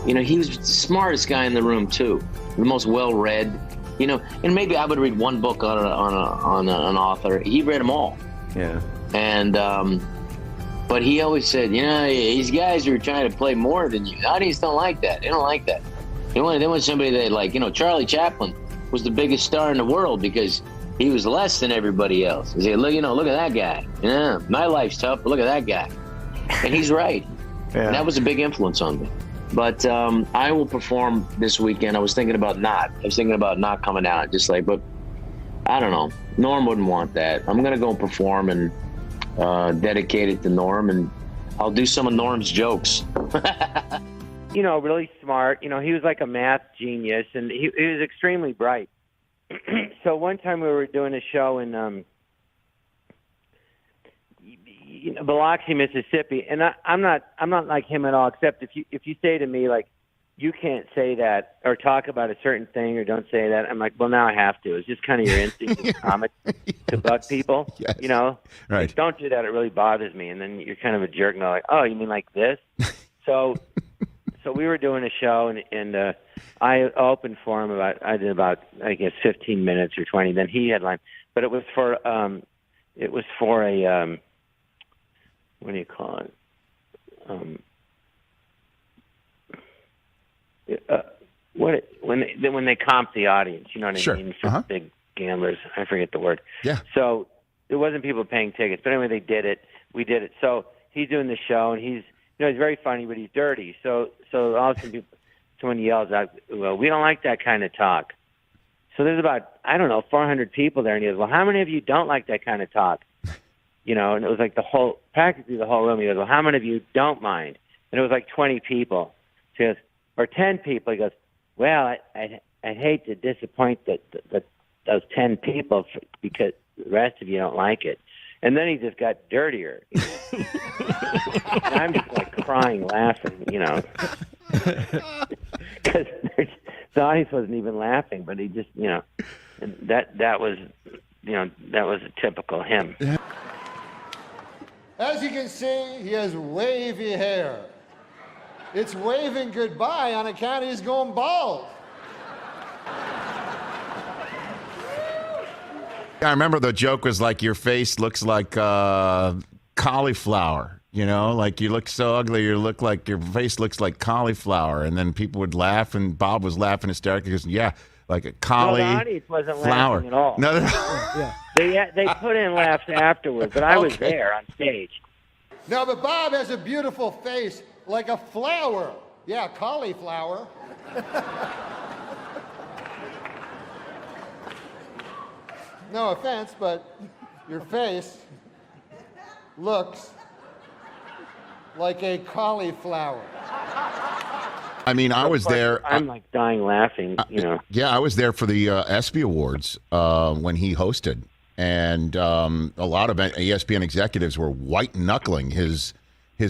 you know, he was the smartest guy in the room too, the most well-read, you know, and maybe I would read one book on an author. He read them all. Yeah. And, but he always said, you know, these guys are trying to play more than you. The audience don't like that. They don't like that. They want somebody that, like, you know, Charlie Chaplin was the biggest star in the world because he was less than everybody else. He said, look, you know, look at that guy. Yeah, my life's tough, but look at that guy. And he's right. Yeah. And that was a big influence on me. But I will perform this weekend. I was thinking about not coming out. Just like, but I don't know. Norm wouldn't want that. I'm going to go perform and dedicate it to Norm, and I'll do some of Norm's jokes. You know, really smart. You know, he was like a math genius, and he was extremely bright. so one time we were doing a show in Biloxi, Mississippi, and I'm not like him at all. Except if you say to me like, you can't say that or talk about a certain thing or don't say that, I'm like, well, now I have to. It's just kind of your instinct as a comic to bug people, you know? Right. Like, don't do that. It really bothers me. And then you're kind of a jerk and they're like, oh, you mean like this? So we were doing a show and I opened for him I did about, I guess, 15 minutes or 20. Then he headlined. But it was for a, what do you call it? When they comp the audience, you know what I mean? For big gamblers, I forget the word. Yeah. So there wasn't people paying tickets, but anyway, they did it. We did it. So he's doing the show, and he's very funny, but he's dirty. So all of a sudden, someone yells out, "Well, we don't like that kind of talk." So there's about 400 people there, and he goes, "Well, how many of you don't like that kind of talk?" You know, and it was like practically the whole room. He goes, "Well, how many of you don't mind?" And it was like 20 people. So he goes, or 10 people. He goes, "Well, I'd hate to disappoint those 10 people because the rest of you don't like it." And then he just got dirtier. You know? And I'm just like crying, laughing, you know, because the audience wasn't even laughing, but he just, you know, and that was a typical him. As you can see, he has wavy hair. It's waving goodbye on account he's going bald. I remember the joke was like, your face looks like cauliflower, you know, like you look so ugly, your face looks like cauliflower. And then people would laugh, and Bob was laughing hysterically because, yeah, like a cauliflower. No, the audience wasn't laughing at all. No, yeah. They put in laughs afterwards, but I was there on stage. No, but Bob has a beautiful face like a flower. Yeah, cauliflower. No offense, but your face looks like a cauliflower. I mean, I was there. I'm like dying laughing, you know. Yeah, I was there for the ESPY Awards when he hosted. And a lot of ESPN executives were white-knuckling his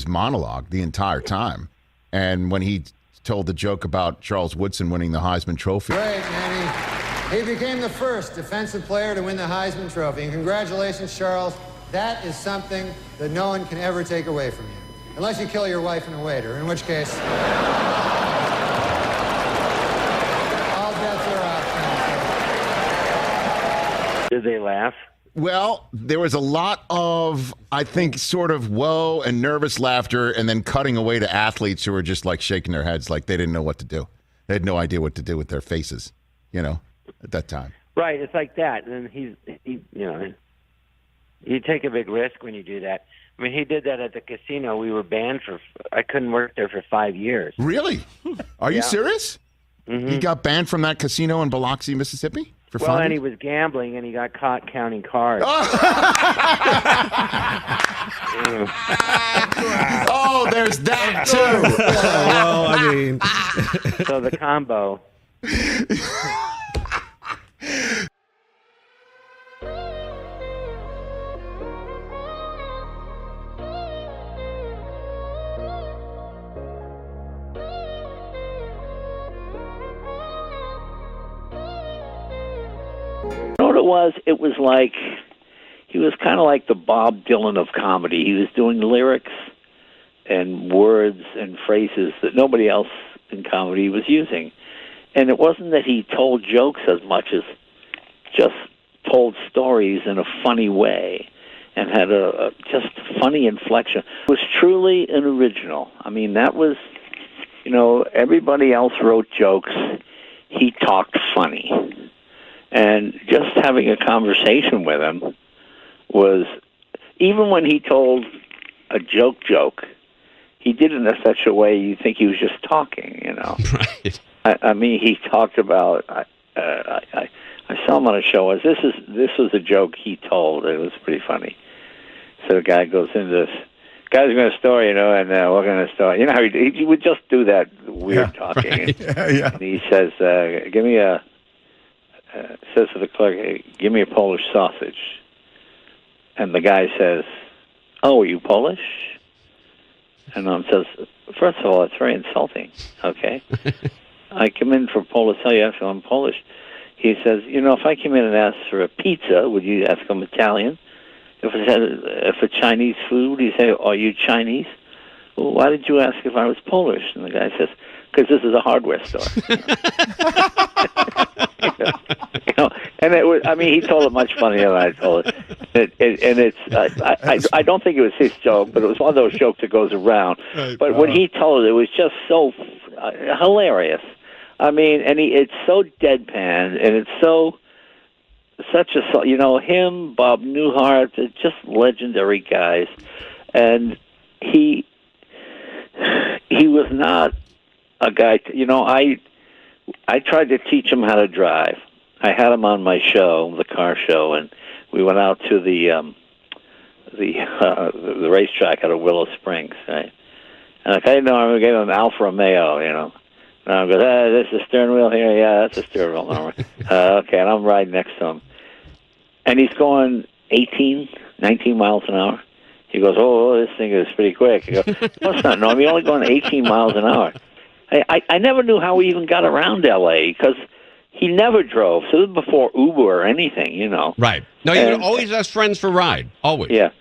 monologue the entire time. And when he told the joke about Charles Woodson winning the Heisman Trophy. Great, Manny. He became the first defensive player to win the Heisman Trophy. And congratulations, Charles. That is something that no one can ever take away from you. Unless you kill your wife and a waiter, in which case... all bets are off. Did they laugh? Well, there was a lot of, I think, sort of whoa and nervous laughter, and then cutting away to athletes who were just like shaking their heads like they didn't know what to do. They had no idea what to do with their faces, you know, at that time. Right, it's like that. And he you know, you take a big risk when you do that. I mean, he did that at the casino. We were banned I couldn't work there for 5 years. Really? Are you serious? Mm-hmm. He got banned from that casino in Biloxi, Mississippi? For 5 years? And he was gambling, and he got caught counting cards. Oh, there's that, too. Well, I mean... So the combo... You know what it was? It was like, he was kind of like the Bob Dylan of comedy. He was doing lyrics and words and phrases that nobody else in comedy was using. And it wasn't that he told jokes as much as just told stories in a funny way and had a just funny inflection. It was truly an original. I mean, that was, you know, everybody else wrote jokes. He talked funny. And just having a conversation with him was, even when he told a joke, he did it in such a way you think he was just talking, you know. Right. I mean, he talked about, I saw him on a show, this was a joke he told. It was pretty funny. So the guy goes into this, guy's going to story, you know, and we're going to story. You know how he would just do that weird talking. Right. Yeah. And he says, give me a says to the clerk, hey, give me a Polish sausage. And the guy says, oh, are you Polish? And Norm says, first of all, it's very insulting, okay? I come in for Polish, tell you actually I'm Polish. He says, you know, if I came in and asked for a pizza, would you ask I'm Italian? If for Chinese food, would you say, are you Chinese? Well, why did you ask if I was Polish? And the guy says, because this is a hardware store. You know, and it was, I mean, he told it much funnier than I told it. I don't think it was his joke, but it was one of those jokes that goes around. Right. But when he told it was just so hilarious. I mean, and it's so deadpan, and it's such a, you know, him, Bob Newhart, they're just legendary guys. And he was not a guy, you know, I tried to teach him how to drive. I had him on my show, the car show, and we went out to the racetrack out of Willow Springs, right? And like, hey, no, I'm going to get an Alfa Romeo, you know. And I go, this is the steering wheel here? Yeah, that's the steering wheel. Okay, and I'm riding next to him. And he's going 18, 19 miles an hour. He goes, oh, this thing is pretty quick. I go, no, it's not. No, I'm only going 18 miles an hour. I never knew how he even got around L.A. because he never drove. So this was before Uber or anything, you know. Right. No, you would always ask friends for a ride. Always. Yeah.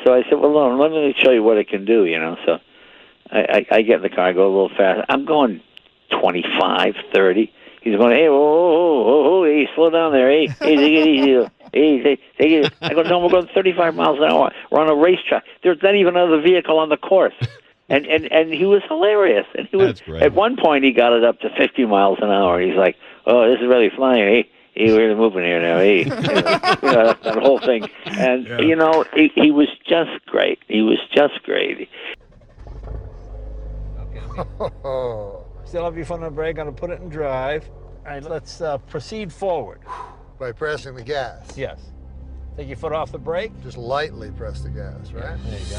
So I said, well, no, let me show you what it can do, you know. So I get in the car, I go a little fast. I'm going 25, 30. He's going, hey, whoa, hey, slow down there. Hey, take it easy. Hey, take it. I go, no, we're going 35 miles an hour. We're on a racetrack. There's not even another vehicle on the course. And he was hilarious. And he was, at one point, he got it up to 50 miles an hour. He's like, oh, this is really flying. Hey, we're really moving here now. Hey, you know, that whole thing. And, you know, he was just great. He was just great. Still have your foot on the brake, going to put it in drive. All right, let's proceed forward. By pressing the gas. Yes. Take your foot off the brake. Just lightly press the gas, right? There you go.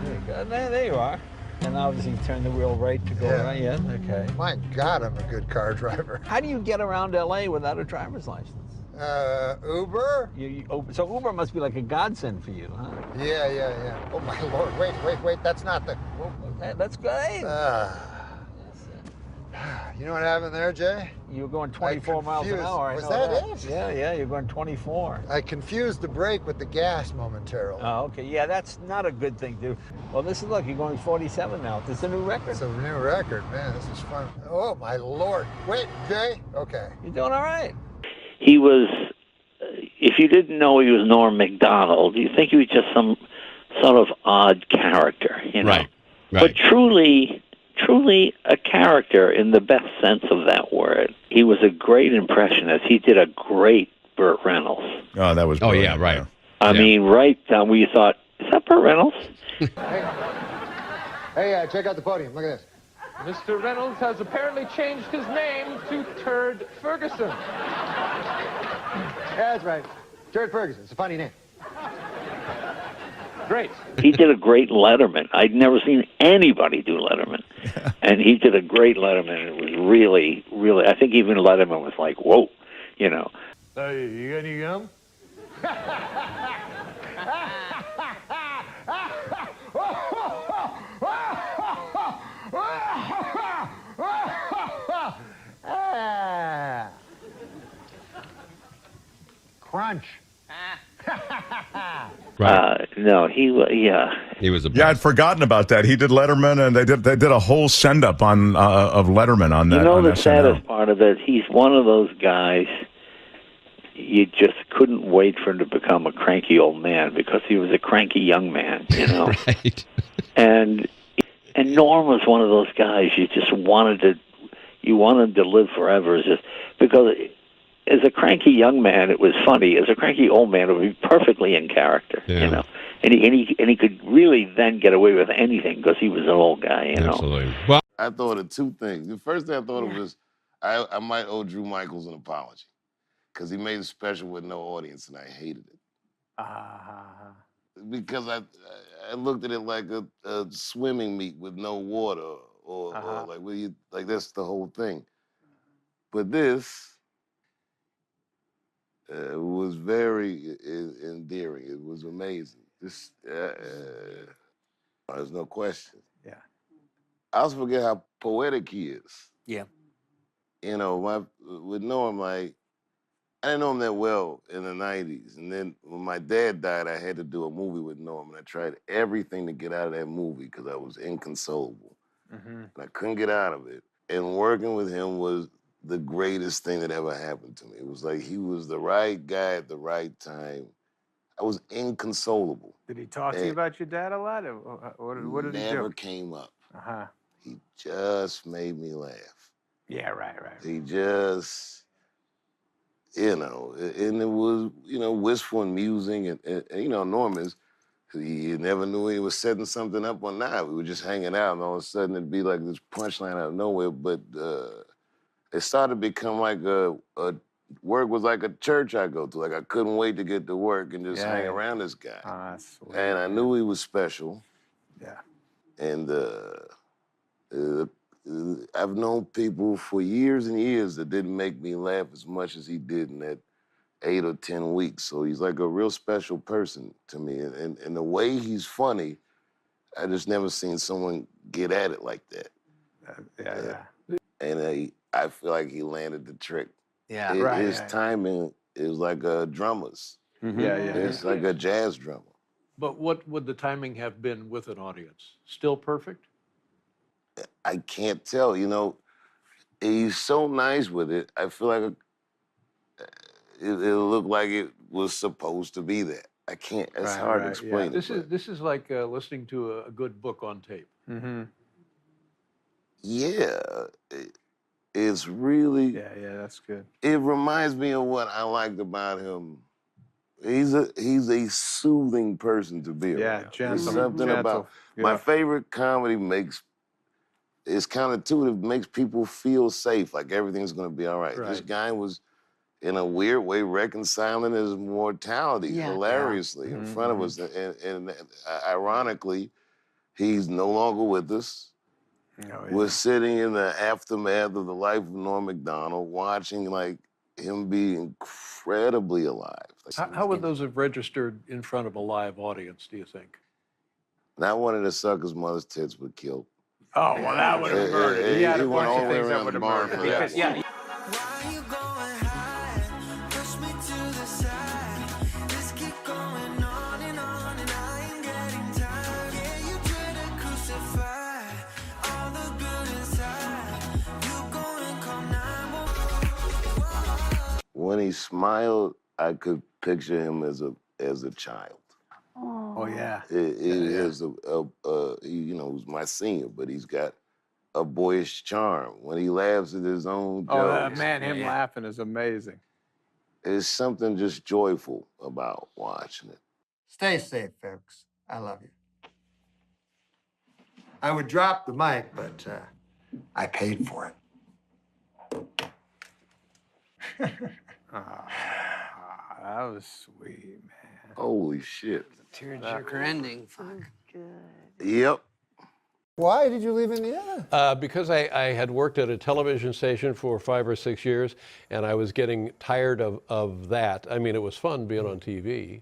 There you go. There you are. And obviously turn the wheel right to go right. Yeah, okay. My God, I'm a good car driver. How do you get around L.A. without a driver's license? Uber? So Uber must be like a godsend for you, huh? Yeah. Oh, my Lord. Wait. That's not the... Okay, that's great. You know what happened there, Jay? You were going 24 miles an hour. Was that it? Yeah, you're going 24. I confused the brake with the gas momentarily. Oh, okay. Yeah, that's not a good thing, dude. Well, look, you're going 47 now. This is a new record. It's a new record, man. This is fun. Oh, my Lord. Wait, Jay? Okay. You're doing all right. He was, if you didn't know he was Norm MacDonald, you think he was just some sort of odd character, you know? Right. But truly a character in the best sense of that word. He was a great impressionist. He did a great Burt Reynolds. Oh, that was brilliant. Oh, yeah, right. I mean, right down where you thought, is that Burt Reynolds? Hey, check out the podium. Look at this. Mr. Reynolds has apparently changed his name to Turd Ferguson. Yeah, that's right. Turd Ferguson. It's a funny name. Great. He did a great Letterman. I'd never seen anybody do Letterman. And he did a great Letterman. It was really, really, I think even Letterman was like, whoa, you know. Hey, you got any gum? Crunch. No, he was a Yeah, I'd forgotten about that. He did Letterman, and they did a whole send up on of Letterman on that. You know, on the SNL. saddest part of it, he's one of those guys you just couldn't wait for him to become a cranky old man because he was a cranky young man, you know. Right. And Norm was one of those guys you just wanted to live forever, just because as a cranky young man, it was funny. As a cranky old man, it would be perfectly in character, you know. And he could really then get away with anything because he was an old guy, you know. Absolutely. Well, I thought of two things. The first thing I thought of was I might owe Drew Michaels an apology because he made a special with no audience, and I hated it. Because I looked at it like a swimming meet with no water, or like that's the whole thing. But this was very endearing. It was amazing. This, there's no question. Yeah. I also forget how poetic he is. Yeah. You know, with Norm, like, I didn't know him that well in the 90s. And then when my dad died, I had to do a movie with Norm. And I tried everything to get out of that movie because I was inconsolable. And I couldn't get out of it. And working with him was the greatest thing that ever happened to me. It was like he was the right guy at the right time. I was inconsolable. Did he talk to you about your dad a lot? Or what did he do? Never came up. Uh-huh. He just made me laugh. Yeah, right. He just, and it was, wistful and musing. And Norm is, you never knew he was setting something up or not. We were just hanging out, and all of a sudden it'd be like this punchline out of nowhere. But it started to become like a work was like a church I go to. Like I couldn't wait to get to work and just hang around this guy. That's sweet, and I knew he was special. Yeah. And I've known people for years and years that didn't make me laugh as much as he did in that 8 or 10 weeks. So he's like a real special person to me. And the way he's funny, I just never seen someone get at it like that. And I feel like he landed the trick. Yeah, His timing is like a drummer's. It's like a jazz drummer. But what would the timing have been with an audience? Still perfect? I can't tell. He's so nice with it. I feel like it looked like it was supposed to be that. I can't. It's hard to explain it. This is like listening to a good book on tape. Yeah, it's really. Yeah, that's good. It reminds me of what I liked about him. He's a soothing person to be around. Yeah, gentle. There's something about my favorite comedy it's counterintuitive, makes people feel safe, like everything's going to be all right. This guy was, in a weird way, reconciling his mortality hilariously in front of us. And ironically, he's no longer with us. We're sitting in the aftermath of the life of Norm MacDonald, watching like him be incredibly alive. How would those have registered in front of a live audience, do you think? Not one of the suckers' mother's tits would kill. Oh, well, that would have murdered. He had a bunch of things that would have murdered. Yeah. When he smiled, I could picture him as a child. Oh yeah. He is he was my senior, but he's got a boyish charm. When he laughs at his own jokes. Him laughing is amazing. There's something just joyful about watching it. Stay safe, folks. I love you. I would drop the mic, but I paid for it. That was sweet, man. Holy shit. Tearjerker ending. Fuck. Yep. Why did you leave Indiana? Because I had worked at a television station for 5 or 6 years, and I was getting tired of that. I mean, it was fun being on TV.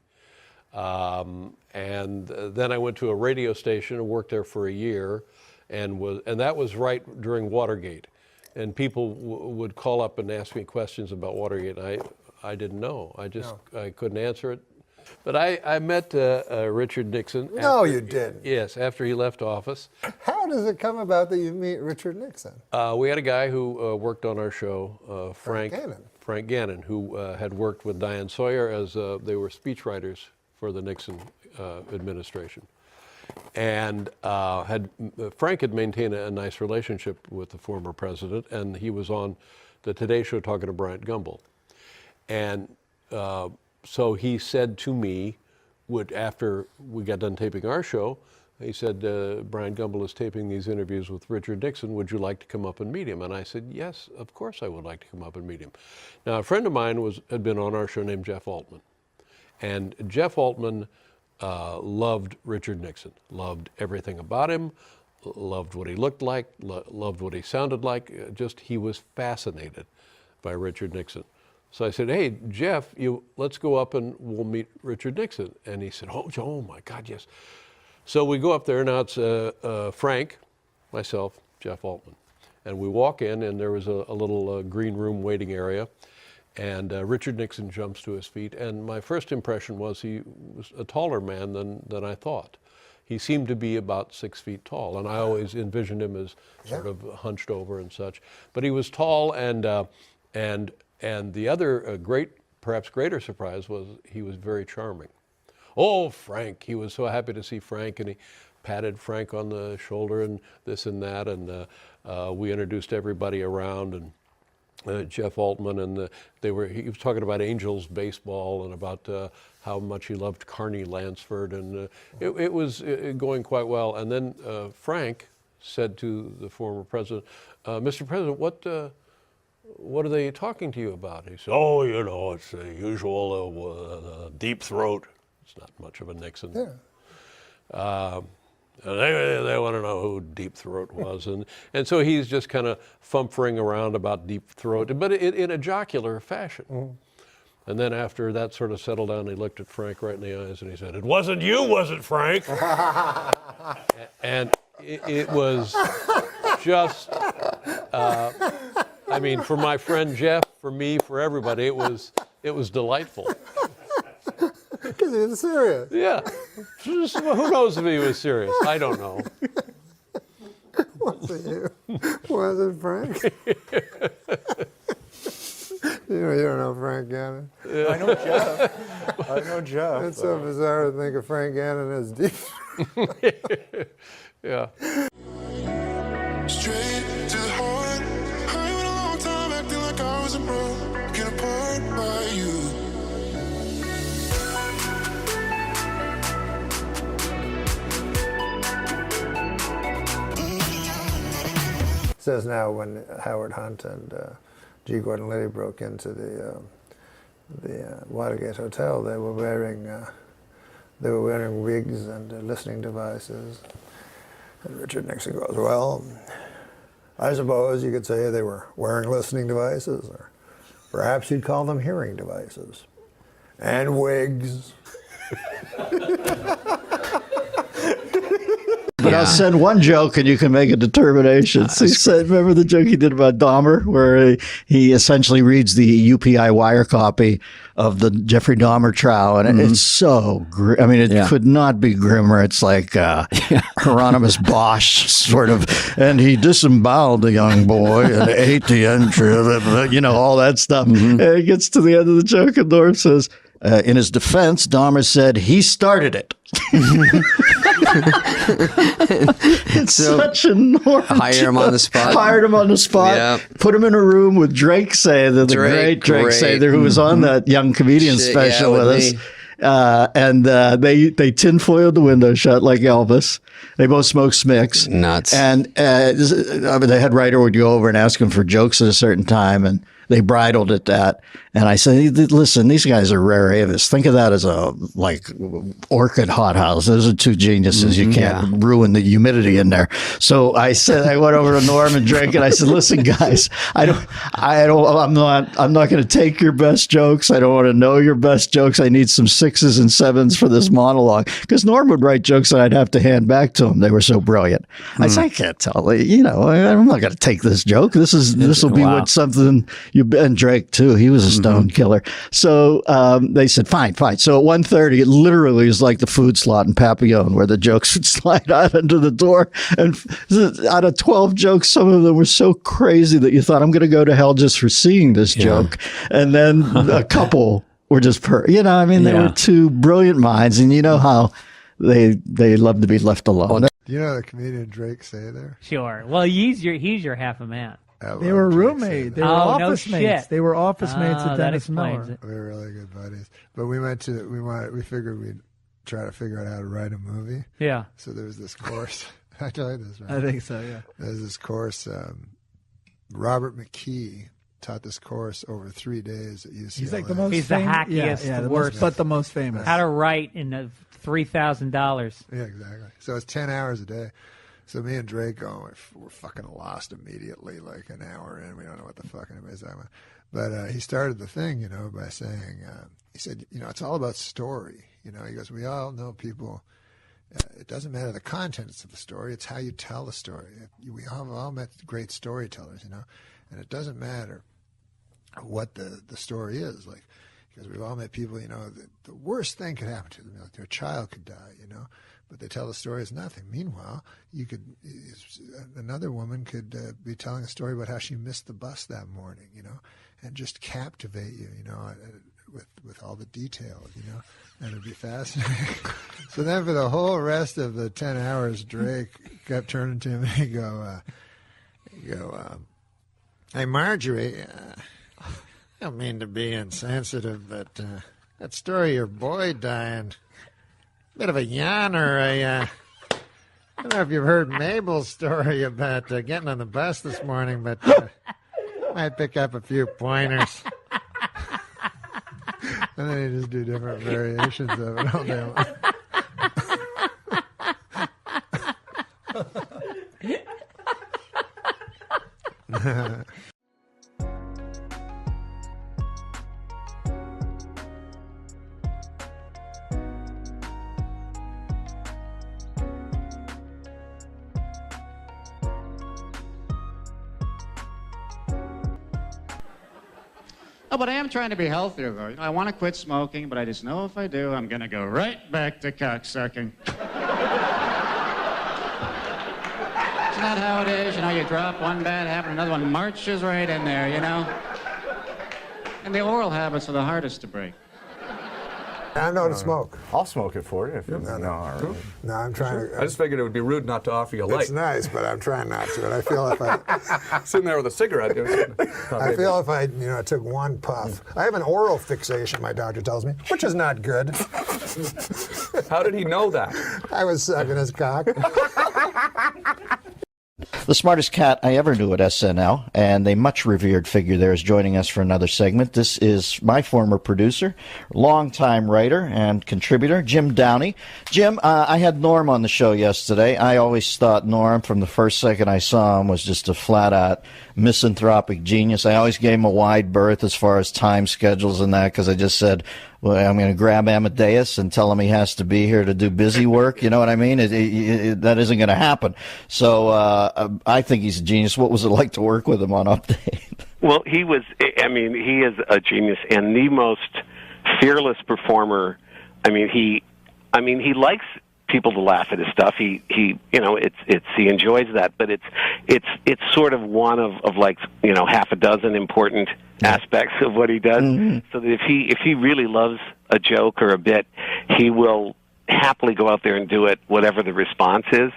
And then I went to a radio station and worked there for a year, and that was right during Watergate. And people would call up and ask me questions about Watergate, and I didn't know. I couldn't answer it. But I met Richard Nixon. No, you didn't. Yes, after he left office. How does it come about that you meet Richard Nixon? We had a guy who worked on our show, Frank Gannon, who had worked with Diane Sawyer as they were speechwriters for the Nixon administration. And Frank had maintained a nice relationship with the former president, and he was on the Today Show talking to Bryant Gumbel. And so he said to me, after we got done taping our show, he said, Bryant Gumbel is taping these interviews with Richard Nixon. Would you like to come up and meet him? And I said, yes, of course I would like to come up and meet him. Now, a friend of mine had been on our show named Jeff Altman. And Jeff Altman loved Richard Nixon, loved everything about him, loved what he looked like, loved what he sounded like. He was fascinated by Richard Nixon. So I said, hey, Jeff, let's go up and we'll meet Richard Nixon. And he said, oh my God, yes. So we go up there. Now it's Frank, myself, Jeff Altman. And we walk in, and there was a little green room waiting area. And Richard Nixon jumps to his feet. And my first impression was he was a taller man than I thought. He seemed to be about 6 feet tall. And I always envisioned him as sort of hunched over and such. But he was tall, and the other perhaps greater surprise was he was very charming. Oh, Frank, he was so happy to see Frank, and he patted Frank on the shoulder and this and that, and we introduced everybody around, and Jeff Altman, and he was talking about Angels baseball and about how much he loved Carney Lansford, and it was going quite well. And then Frank said to the former president, Mr. President, what are they talking to you about? He said, oh, it's the usual deep throat. It's not much of a Nixon. Yeah. They want to know who Deep Throat was. And so he's just kind of fumphering around about Deep Throat, but in a jocular fashion. Mm. And then after that sort of settled down, he looked at Frank right in the eyes and he said, it wasn't you, was it, Frank? And it was just, for my friend Jeff, for me, for everybody, it was delightful. Because he was serious. Yeah. Who knows if he was serious? I don't know. Was it you? Was it Frank? You don't know Frank Gannon. Yeah. I know Jeff. It's so bizarre to think of Frank Gannon as deep. Yeah. Straight to the heart. I went a long time acting like I was a bro. Get apart by you. Says now when Howard Hunt and G. Gordon Liddy broke into the Watergate Hotel, they were wearing wigs and listening devices. And Richard Nixon goes, well, I suppose you could say they were wearing listening devices, or perhaps you'd call them hearing devices. And wigs. But I'll send one joke and you can make a determination. So he said, remember the joke he did about Dahmer, where he essentially reads the UPI wire copy of the Jeffrey Dahmer trial, and it's so grim. I mean, it could not be grimmer. It's like Hieronymus Bosch sort of, and he disemboweled the young boy and ate the entrails, all that stuff. And it gets to the end of the joke, and Norm says, in his defense, Dahmer said he started it. It's such a Norm. Hire him on the spot. Hired him on the spot. Yep. Put him in a room with Drake Sather, the great Drake Sather, who was on that Young Comedian special with us. And they tinfoiled the window shut like Elvis. They both smoked Smicks. Nuts. And the head writer would go over and ask him for jokes at a certain time, and they bridled at that. And I said, listen, these guys are rare avis. Think of that as a orchid hothouse. Those are two geniuses. You can't ruin the humidity in there. So I said, I went over to Norm and Drake and I said, listen, guys, I'm not going to take your best jokes. I don't want to know your best jokes. I need some 6s and 7s for this monologue. Because Norm would write jokes that I'd have to hand back to him. They were so brilliant. I said, I can't tell. I'm not going to take this joke. This will be what something and Drake too. He was a stone killer. So they said, fine. So at 1:30, it literally is like the food slot in Papillon, where the jokes would slide out into the door. And out of 12 jokes, some of them were so crazy that you thought, I'm going to go to hell just for seeing this joke. And then a couple were just they were two brilliant minds, and you know how they love to be left alone. Do you know the comedian Drake Sather? Sure. Well, he's your half a man. They were roommates. They were office mates. Shit. They were office mates at Dennis Miller. We were really good buddies. But we figured we'd try to figure out how to write a movie. Yeah. So there was this course. I told you this, right? I think so, yeah. There's this course. Robert McKee taught this course over 3 days at UCLA. He's like the most He's the hackiest, the worst. But the most famous. How to write in $3,000. Yeah, exactly. So it's 10 hours a day. So me and Drake we're fucking lost immediately, like an hour in. We don't know what the fuck anybody's talking about. But he started the thing, you know, by saying, he said, you know, it's all about story. You know, he goes, we all know people. It doesn't matter the contents of the story; it's how you tell the story. We have all met great storytellers, you know, and it doesn't matter what the story is. Like, because we've all met people, you know, the worst thing could happen to them. Like their child could die, you know, but they tell the story as nothing. Meanwhile, another woman could be telling a story about how she missed the bus that morning, you know, and just captivate you, you know, with all the details, you know, and it'd be fascinating. So then for the whole rest of the 10 hours, Drake kept turning to him and he'd go, hey, Marjorie, I don't mean to be insensitive, but that story of your boy dying, bit of a yarner. I don't know if you've heard Mabel's story about getting on the bus this morning, but might pick up a few pointers. And then you just do different variations of it all day long. Oh, but I am trying to be healthier, though. You know, I want to quit smoking, but I just know if I do, I'm going to go right back to cocksucking. Isn't that how it is? You know, you drop one bad habit, another one marches right in there, you know? And the oral habits are the hardest to break. I know to smoke. I'll smoke it for you. If No, all right. I'm trying to. I just figured it would be rude not to offer you a light. It's nice, but I'm trying not to. And I feel if I sitting there with a cigarette, I feel if I took one puff. I have an oral fixation, my doctor tells me, which is not good. How did he know that? I was sucking his cock. The smartest cat I ever knew at SNL, and a much revered figure there, is joining us for another segment. This is my former producer, longtime writer and contributor, Jim Downey. Jim, I had Norm on the show yesterday. I always thought Norm, from the first second I saw him, was just a flat-out misanthropic genius. I always gave him a wide berth as far as time schedules and that, because I just said, well, I'm going to grab Amadeus and tell him he has to be here to do busy work. You know what I mean? That isn't going to happen. So I think he's a genius. What was it like to work with him on Update? Well, he is a genius and the most fearless performer. He likes people to laugh at his stuff. He enjoys that, but it's sort of one of like, half a dozen important aspects of what he does. Mm-hmm. So that if he really loves a joke or a bit, he will happily go out there and do it, whatever the response is.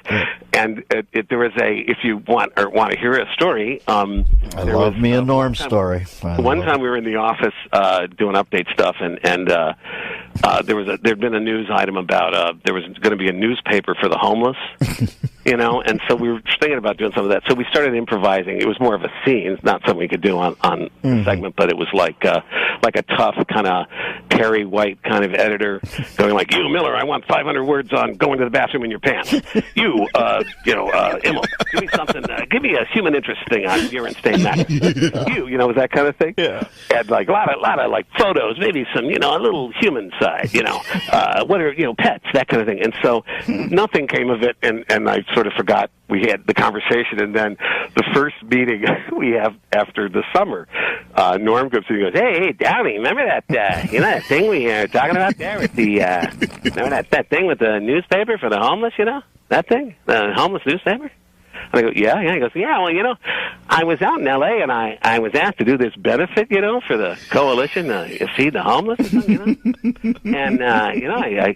And there was if you want to hear a story, I love me a Norm story. One time we were in the office doing Update stuff, and there'd been a news item about there was going to be a newspaper for the homeless, and so we were thinking about doing some of that. So we started improvising. It was more of a scene, it's not something we could do on the segment, but it was like a tough kind of Perry White kind of editor going like, "You, Miller, I want 500 words on going to the bathroom in your pants. You, Immel, give me something. Give me a human interest thing on urine stain matter. You, was that kind of thing. Yeah. And like a lot of like photos, maybe some, a little human side. What are pets, that kind of thing. And so nothing came of it, and I sort of forgot we had the conversation. And then the first meeting we have after the summer, Norm comes in and goes, "Hey, Downey, remember that that thing we were talking about there with the remember that thing with the newspaper for the homeless, that thing, the homeless newspaper?" And I go, yeah. He goes, yeah, well, I was out in L.A. and I was asked to do this benefit, for the coalition to feed the homeless, and and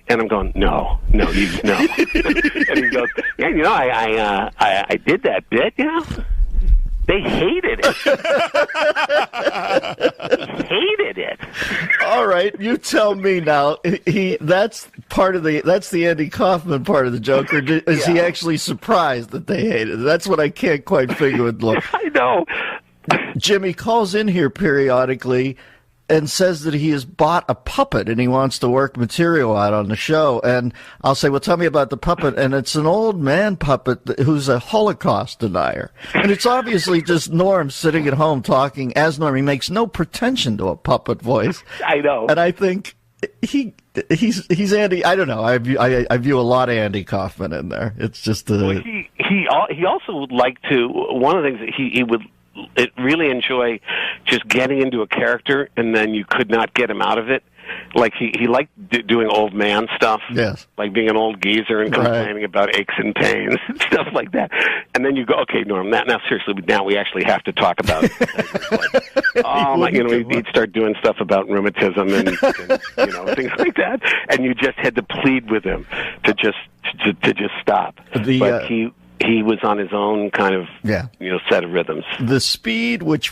I'm going, no. And he goes, yeah, I did that bit, They hated it. Hated it. All right, you tell me now. That's the Andy Kaufman part of the joke, or is he actually surprised that they hated it? That's what I can't quite figure with. I know. Jimmy calls in here periodically and says that he has bought a puppet and he wants to work material out on the show. And I'll say, well, tell me about the puppet. And it's an old man puppet who's a Holocaust denier. And it's obviously just Norm sitting at home talking as Norm. He makes no pretension to a puppet voice. I know. And I think he's Andy. I don't know. I view a lot of Andy Kaufman in there. It's just he also would like to. One of the things that he would really enjoy just getting into a character, and then you could not get him out of it. Like he liked doing old man stuff. Yes. Like being an old geezer and complaining about aches and pains and stuff like that. And then you go, okay, Norm, now seriously, now we actually have to talk about it. He'd start doing stuff about rheumatism and things like that. And you just had to plead with him to just stop. But he was on his own kind of set of rhythms. The speed with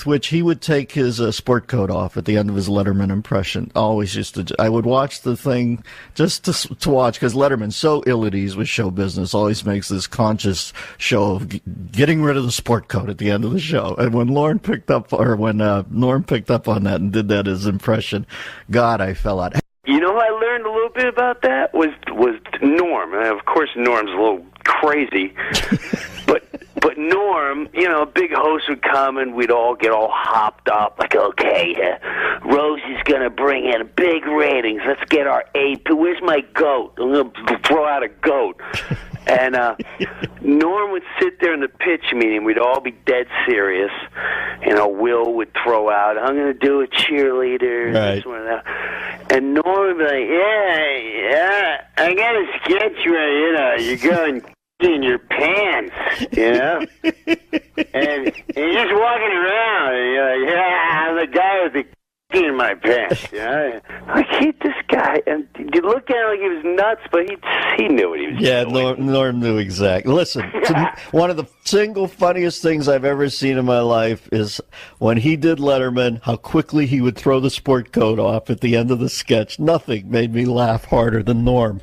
which he would take his sport coat off at the end of his Letterman impression always I would watch the thing just to watch, because Letterman's so ill at ease with show business, always makes this conscious show of getting rid of the sport coat at the end of the show. And when Norm picked up on that and did that as impression, God, I fell out. You know who I learned a little bit about that was Norm. And of course, Norm's a little crazy, but Norm, a big host would come and we'd all get all hopped up, like, okay, Rosie's gonna bring in big ratings. Let's get our AP. Where's my goat? I'm gonna throw out a goat. And Norm would sit there in the pitch meeting. We'd all be dead serious. Will would throw out, I'm going to do a cheerleader. Right. This one and that. And Norm would be like, yeah, I got a sketch where, you're going in your pants, and you're just walking around, and you're like, I'm the guy with the in my pants, I hate this guy, and you look at him like he was nuts, but he knew what he was doing. Norm knew exactly. Listen, one of the single funniest things I've ever seen in my life is when he did Letterman, how quickly he would throw the sport coat off at the end of the sketch. Nothing made me laugh harder than Norm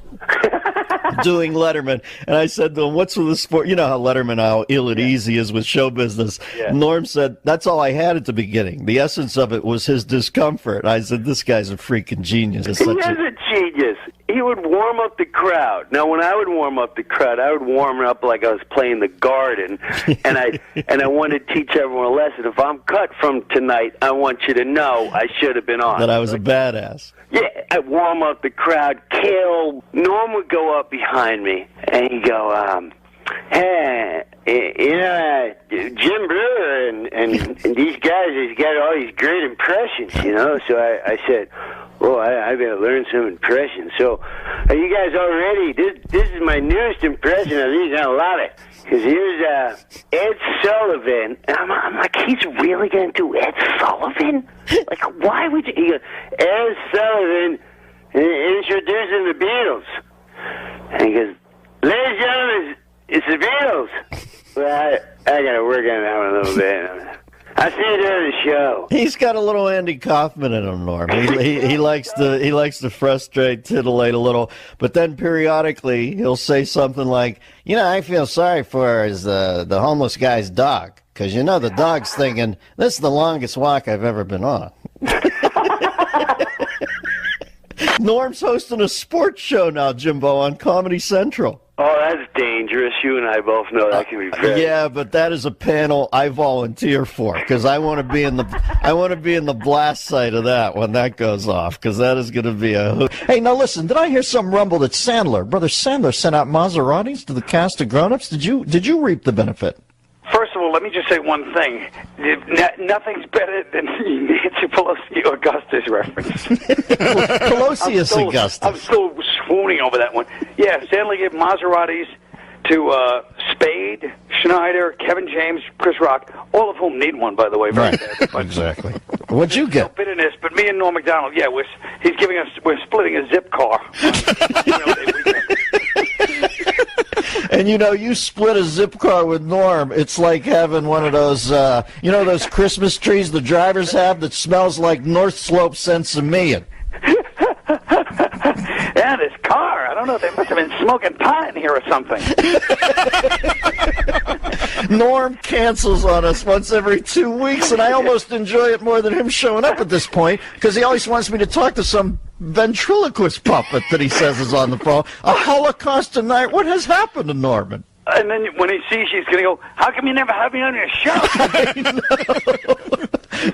doing Letterman. And I said to him, what's with the sport? You know how Letterman, how ill at ease he is with show business. Yeah. Norm said, that's all I had at the beginning. The essence of it was his discomfort. I said, this guy's a freaking genius. He is a genius. He would warm up the crowd. Now, when I would warm up the crowd, I would warm it up like I was playing the Garden, and I wanted to teach everyone a lesson. If I'm cut from tonight, I want you to know I should have been on. That I was a badass. Yeah, I'd warm up the crowd, kill. Norm would go up behind me, and he'd go, hey, Jim Brewer and these guys, he's got all these great impressions, So I said, well, I better learn some impressions. So, are you guys all ready? This is my newest impression of these. Now, a lot of, because here's Ed Sullivan. And I'm like, he's really going to do Ed Sullivan? Like, why would you? He goes, Ed Sullivan introducing the Beatles. And he goes, ladies and gentlemen, it's the Beatles. Well, I got to work on that one a little bit. I see you during the show. He's got a little Andy Kaufman in him, Norm. He likes to frustrate, titillate a little, but then periodically he'll say something like, I feel sorry for the homeless guy's dog, because the dog's thinking, this is the longest walk I've ever been on. Norm's hosting a sports show now, Jimbo, on Comedy Central. Oh, that's dangerous. You and I both know that can be very. Yeah, but that is a panel I volunteer for, because I want to be in the blast site of that when that goes off, because that is going to be a. Hey, now listen, did I hear some rumble that Brother Sandler sent out Maseratis to the cast of Grown Ups? Did you reap the benefit? First of all, let me just say one thing. Nothing's better than Nancy Pelosi Augustus reference. Pelosi Augustus. I'm still swooning over that one. Yeah, Sandler gave Maseratis to Spade, Schneider, Kevin James, Chris Rock, all of whom need one, by the way. Very bad. Exactly. What'd you get? No bitterness, but me and Norm MacDonald, yeah, we're splitting a zip car. And you split a zip car with Norm. It's like having one of those, those Christmas trees the drivers have that smells like North Slope Sensimilla. Yeah, this car. I don't know. They must have been smoking pot in here or something. Norm cancels on us once every 2 weeks, and I almost enjoy it more than him showing up at this point, because he always wants me to talk to some ventriloquist puppet that he says is on the phone. A Holocaust tonight. What has happened to Norman? And then when he sees you, he's going to go, how come you never have me on your show?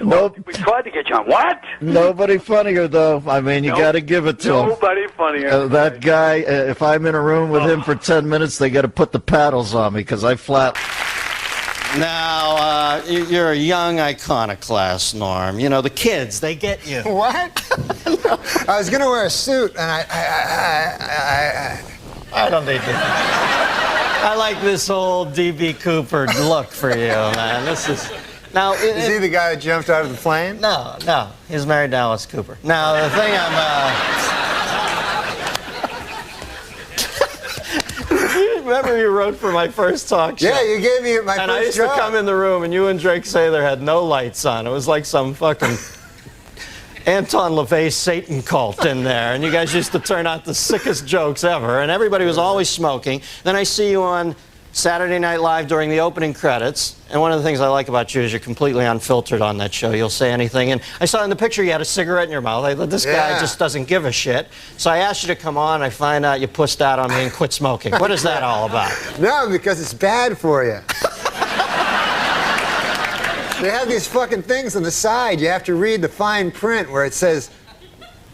Nope. We tried to get you on. What? Nobody funnier, though. I mean, you got to give it to him. Nobody funnier. That guy, if I'm in a room with him for 10 minutes, they got to put the paddles on me, because I flat... Now, you're a young iconoclast, Norm. You know, the kids, they get you. What? I was going to wear a suit, and I don't need to. I like this whole D.B. Cooper look for you, man. This is... Now, is he the guy that jumped out of the plane? No. He's married to Alice Cooper. Now, the thing remember you wrote for my first talk show? Yeah, you gave me my first And I used job. to come in the room, and you and Drake Sather had no lights on. It was like some fucking Anton LaVey Satan cult in there, and you guys used to turn out the sickest jokes ever, and everybody was always smoking. Then I see you on Saturday Night Live during the opening credits, and one of the things I like about you is you're completely unfiltered on that show. You'll say anything, and I saw in the picture you had a cigarette in your mouth. I thought, this guy just doesn't give a shit. So I asked you to come on. I find out you pussed out on me and quit smoking. What is that all about? No, because it's bad for you. They have these fucking things on the side. You have to read the fine print where it says,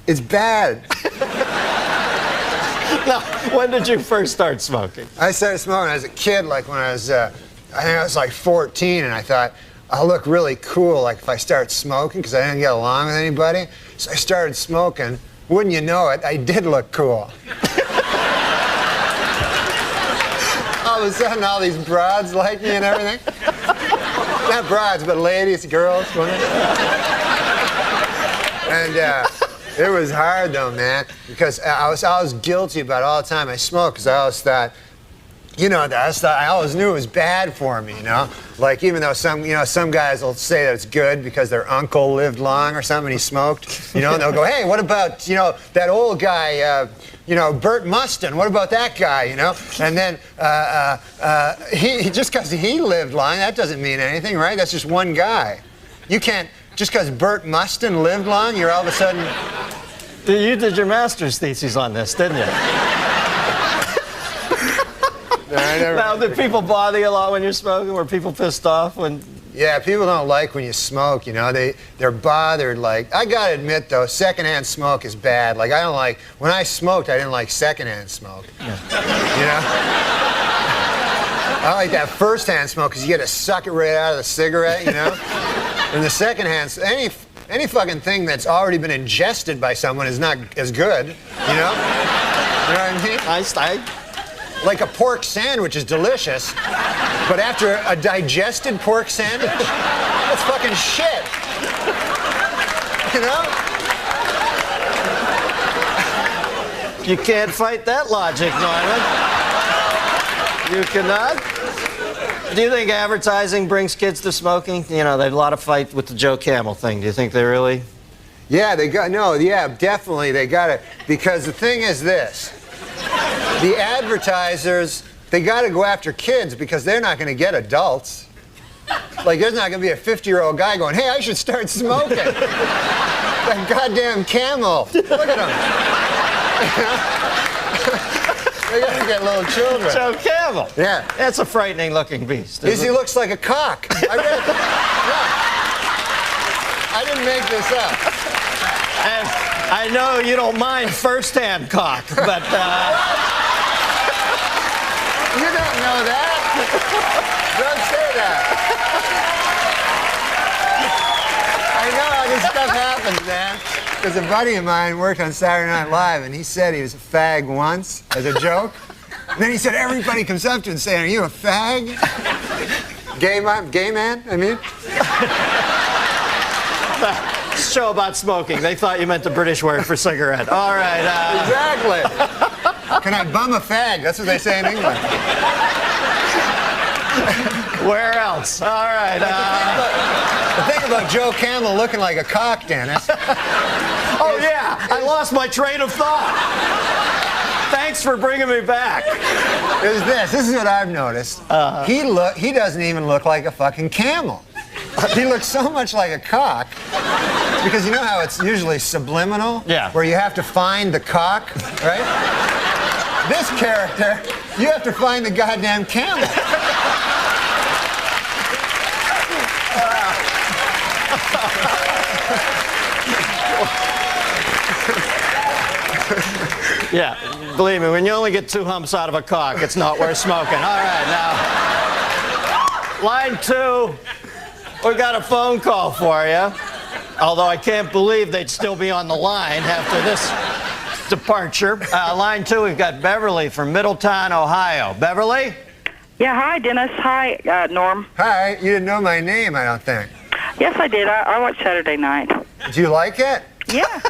it's bad. Now, when did you first start smoking? I started smoking when I was a kid, like when I was, I think I was like 14, and I thought, I'll look really cool like if I start smoking, because I didn't get along with anybody. So I started smoking. Wouldn't you know it, I did look cool. All of a sudden, all these broads like me and everything. Not broads, but ladies, girls, women. And it was hard though, man, because I was guilty about it all the time I smoked, because I always thought, I always knew it was bad for me, you know? Like, even though some guys will say that it's good because their uncle lived long or something and he smoked, and they'll go, hey, what about, that old guy, Bert Mustin, what about that guy, And then he just because he lived long, that doesn't mean anything, right? That's just one guy. You can't, just because Bert Mustin lived long, you're all of a sudden... You did your master's thesis on this, didn't you? Now, did people bother you a lot when you're smoking? Were people pissed off when... Yeah, people don't like when you smoke, they're bothered. Like, I gotta admit though, secondhand smoke is bad. Like, when I smoked, I didn't like secondhand smoke. Yeah. I like that first-hand smoke because you get to suck it right out of the cigarette, And the secondhand, any fucking thing that's already been ingested by someone is not as good, You know what I mean? Like a pork sandwich is delicious, but after a digested pork sandwich, that's fucking shit. You can't fight that logic, Norman. You cannot. Do you think advertising brings kids to smoking? They have a lot of fight with the Joe Camel thing. Do you think they really? Yeah, definitely they got it. Because the thing is this. The advertisers, they got to go after kids because they're not going to get adults. Like, there's not going to be a 50-year-old guy going, hey, I should start smoking. That goddamn Camel. Look at him. They got to get little children. Joe Camel. Yeah. That's a frightening-looking beast. He looks like a cock. I didn't make this up. And I know you don't mind first-hand cock, but... You don't know that. Don't say that. I know how this stuff happens, man. Because a buddy of mine worked on Saturday Night Live, and he said he was a fag once as a joke. And then he said everybody comes up to him and saying, "Are you a fag? Gay man? I mean." Show about smoking. They thought you meant the British word for cigarette. All right. Exactly. Can I bum a fag? That's what they say in England. Where else? All right. The thing about Joe Camel looking like a cock, Dennis. Oh, yeah. I lost my train of thought. Thanks for bringing me back. Is this is what I've noticed. He doesn't even look like a fucking camel. He looks so much like a cock. Because you know how it's usually subliminal? Yeah. Where you have to find the cock, right? This character, you have to find the goddamn camel. Yeah, believe me, when you only get 2 humps out of a cock, it's not worth smoking. All right, now, line 2, we got a phone call for you. Although I can't believe they'd still be on the line after this departure. Line 2, we've got Beverly from Middletown, Ohio. Beverly? Yeah, hi, Dennis. Hi, Norm. Hi, you didn't know my name, I don't think. Yes, I did. I watched Saturday Night. Did you like it? Yeah.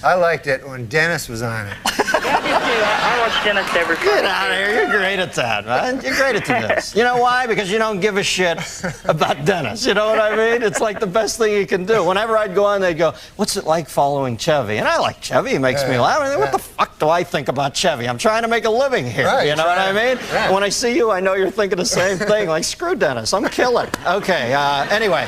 I liked it when Dennis was on it. Yeah, I did too. I watch Dennis every Friday. Get out of here. You're great at that, man. You're great at this. You know why? Because you don't give a shit about Dennis. You know what I mean? It's like the best thing you can do. Whenever I'd go on, they'd go, what's it like following Chevy? And I like Chevy. He makes me laugh. I mean, what the fuck do I think about Chevy? I'm trying to make a living here. Right, you know what I mean? Yeah. When I see you, I know you're thinking the same thing. Like, screw Dennis. I'm killing. Okay, anyway,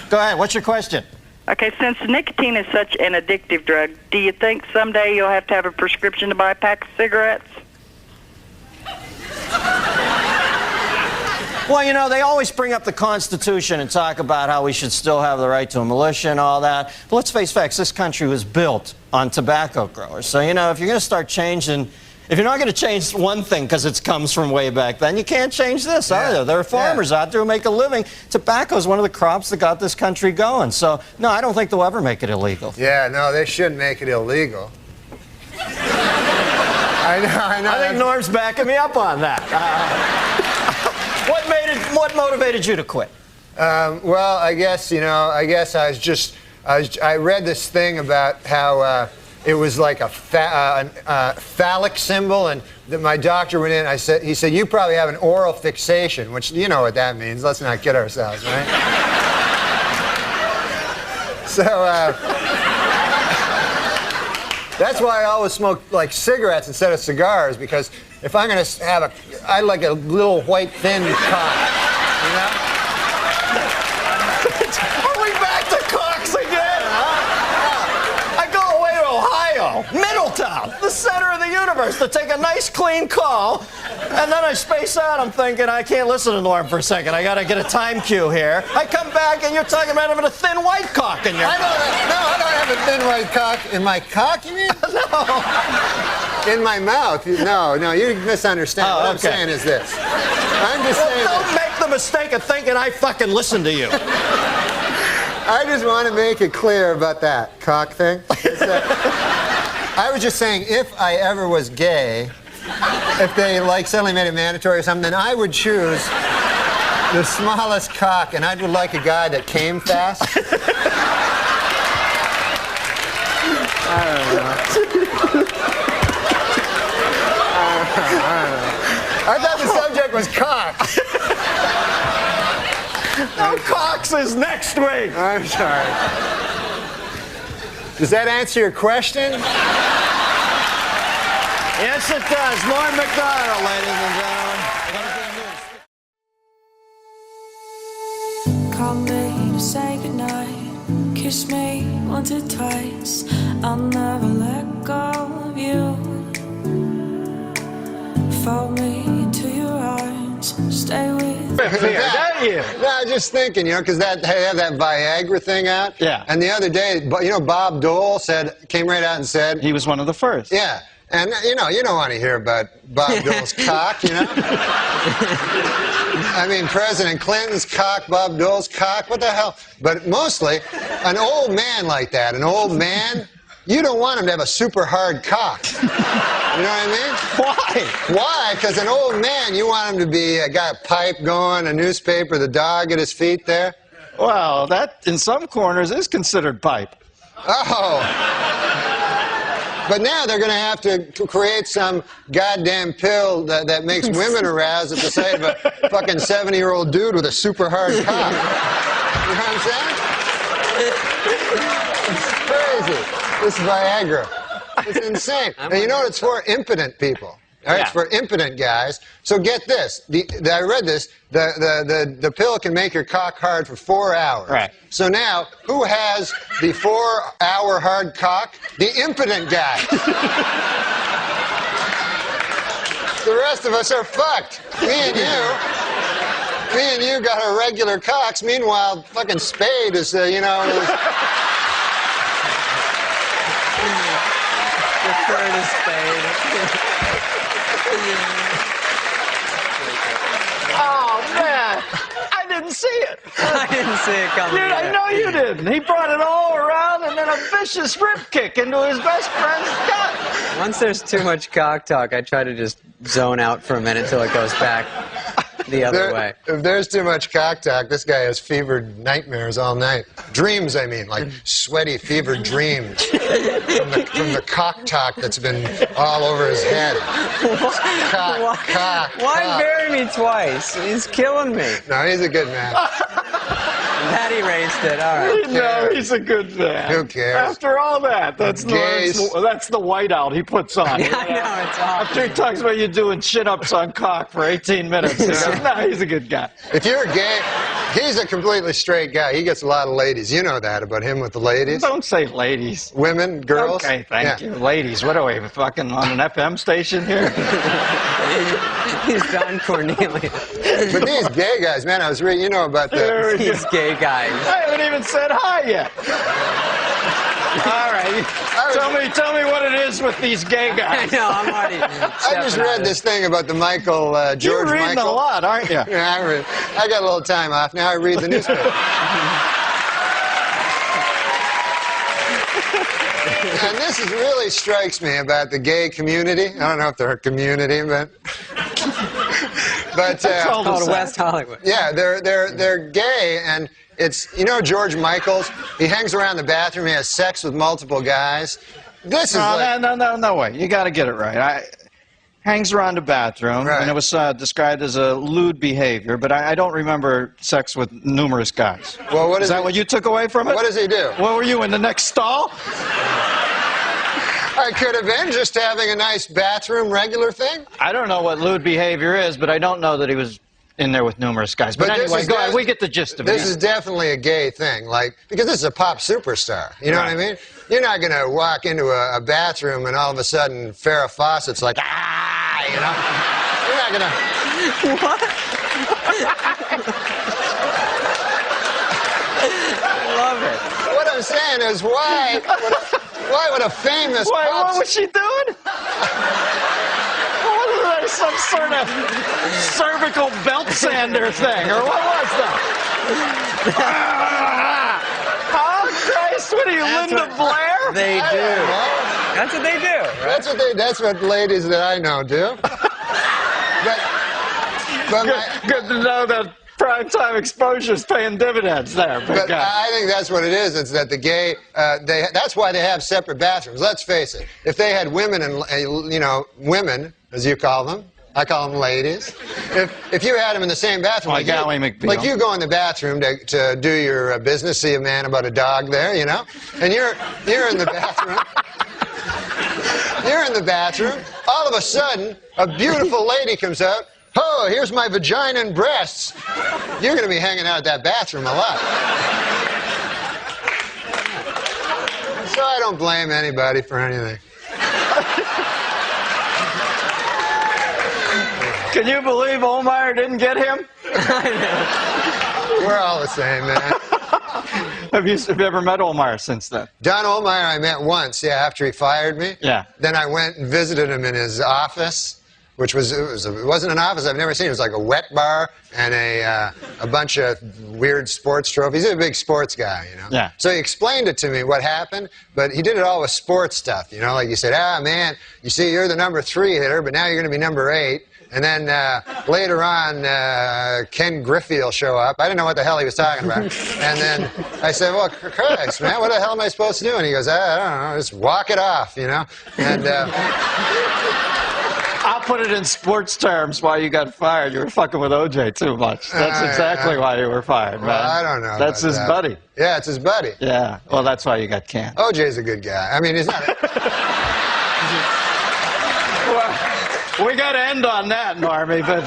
go ahead. What's your question? Okay, since nicotine is such an addictive drug, do you think someday you'll have to have a prescription to buy a pack of cigarettes? Well, you know, they always bring up the Constitution and talk about how we should still have the right to a militia and all that. But let's face facts, this country was built on tobacco growers. So, you know, if you're going to start changing, if you're not going to change one thing because it comes from way back then, you can't change this either. There are farmers out there who make a living. Tobacco is one of the crops that got this country going. So, no, I don't think they'll ever make it illegal. Yeah, no, they shouldn't make it illegal. I know. I think Norm's backing me up on that. What motivated you to quit? Well, I guess, you know, I read this thing about how it was like a phallic symbol, and that my doctor went in. He said, you probably have an oral fixation, which you know what that means. Let's not kid ourselves, right? So that's why I always smoke like cigarettes instead of cigars, because if I'm gonna have I like a little white thin cock, you know? Are we back to cocks again? I go away to Ohio, Middletown, the center of the universe, to take a nice clean call, and then I space out. I'm thinking, I can't listen to Norm for a second. I gotta get a time cue here. I come back and you're talking about having a thin white cock in your I don't have a thin white cock in my cock, you mean? No. In my mouth. No, you misunderstand. What I'm saying is this. I'm just saying don't make the mistake of thinking I fucking listen to you. I just want to make it clear about that cock thing. I was just saying, if I ever was gay, if they like suddenly made it mandatory or something, then I would choose the smallest cock, and I would like a guy that came fast. I don't know. I thought the subject was cock. No, cocks is next week. I'm sorry. Does that answer your question? Yes, it does. Norm MacDonald, ladies and gentlemen. Call me to say goodnight. Kiss me once or twice. I'll never let go of you. Fold me into your arms. Stay with me. No, I was just thinking, you know, because they have that Viagra thing out. Yeah. And the other day, you know, Bob Dole came right out and said he was one of the first. Yeah. And, you know, you don't want to hear about Bob Dole's cock, you know? I mean, President Clinton's cock, Bob Dole's cock, what the hell? But mostly, an old man like that, an old man, you don't want him to have a super hard cock. You know what I mean? Why? Why? Because an old man, you want him to be got a pipe going, a newspaper, the dog at his feet there. Well, that, in some corners, is considered pipe. Oh. But now they're going to have to create some goddamn pill that makes women aroused at the sight of a fucking 70-year-old dude with a super hard cock. You know what I'm saying? It's crazy. This is Viagra. It's insane. And you know what it's for? Impotent people. All right, it's for impotent guys. So get this. I read this. The pill can make your cock hard for 4 hours. Right. So now, who has the 4-hour hard cock? The impotent guy. The rest of us are fucked. Me and you got our regular cocks. Meanwhile, fucking Spade is, Refer to Spade. Oh, man. I didn't see it. I didn't see it coming. Dude, I know you didn't. He brought it all around and then a vicious rib kick into his best friend's gut. Once there's too much cock talk, I try to just zone out for a minute till it goes back the other way. If there's too much cock talk, this guy has fevered nightmares all night. Dreams, I mean, like sweaty, fevered dreams from the cock talk that's been all over his head. Why bury me twice? He's killing me. No, he's a good man. That erased it. All right. No, he's a good man. Who cares? After all that, that's the whiteout he puts on. Yeah, I know, it's awesome. After he talks about you doing chin-ups on cock for 18 minutes, he says, no, he's a good guy. If you're gay, he's a completely straight guy. He gets a lot of ladies. You know that about him with the ladies. Don't say ladies. Women, girls. Okay, thank you. Ladies, what are we, fucking on an FM station here? He's Don Cornelius. But these gay guys, man, I was reading, you know about these gay guys. I haven't even said hi yet. All right. Tell me what it is with these gay guys. I know, I'm already. I just read this thing about the George You're reading Michael. a lot, aren't you? Yeah, I got a little time off. Now I read the newspaper. And this really strikes me about the gay community. I don't know if they're a community, but called West Hollywood. Yeah, they're gay, and it's, you know, George Michaels. He hangs around the bathroom. He has sex with multiple guys. This is no way. You got to get it right. Hangs around the bathroom, and it was described as a lewd behavior, but I don't remember sex with numerous guys. Well, is that what you took away from it? What does he do? What were you, in the next stall? I could have been just having a nice bathroom regular thing. I don't know what lewd behavior is, but I don't know that he was in there with numerous guys. But anyway, go ahead. We get the gist of it. This is definitely a gay thing, because this is a pop superstar. You know what I mean? You're not going to walk into a bathroom and all of a sudden Farrah Fawcett's like, ah, you know? You're not going to... What? I love it. What I'm saying is, why would a famous what was she doing? Some sort of cervical belt sander thing, or what was that? Oh, Christ, what are you, Linda Blair? They do. That's what they do. Right? That's what ladies that I know do. Good to know that primetime exposure is paying dividends there. But I think that's what it is. It's that the gay, that's why they have separate bathrooms. Let's face it. If they had women and, women, as you call them, I call them ladies. If you had them in the same bathroom, like you go in the bathroom to do your business, see a man about a dog there, you know, and you're in the bathroom. You're in the bathroom. All of a sudden, a beautiful lady comes out. Oh, here's my vagina and breasts. You're going to be hanging out at that bathroom a lot. So I don't blame anybody for anything. Can you believe Olmeyer didn't get him? We're all the same, man. Have you ever met Olmeyer since then? Don Olmeyer I met once, after he fired me. Yeah. Then I went and visited him in his office, which it wasn't an office I've never seen. It was like a wet bar and a bunch of weird sports trophies. He's a big sports guy, you know. Yeah. So he explained it to me what happened, but he did it all with sports stuff, you know. Like he said, man, you see, you're the number 3 hitter, but now you're going to be number 8. And then later on, Ken Griffey will show up. I didn't know what the hell he was talking about. And then I said, well, Christ, man, what the hell am I supposed to do? And he goes, I don't know, just walk it off, you know. And I'll put it in sports terms why you got fired. You were fucking with OJ too much. That's exactly why you were fired, man. Well, I don't know. That's his buddy. Yeah, it's his buddy. Yeah, well, that's why you got canned. OJ's a good guy. I mean, he's not... Well, we got to end on that, Normie, but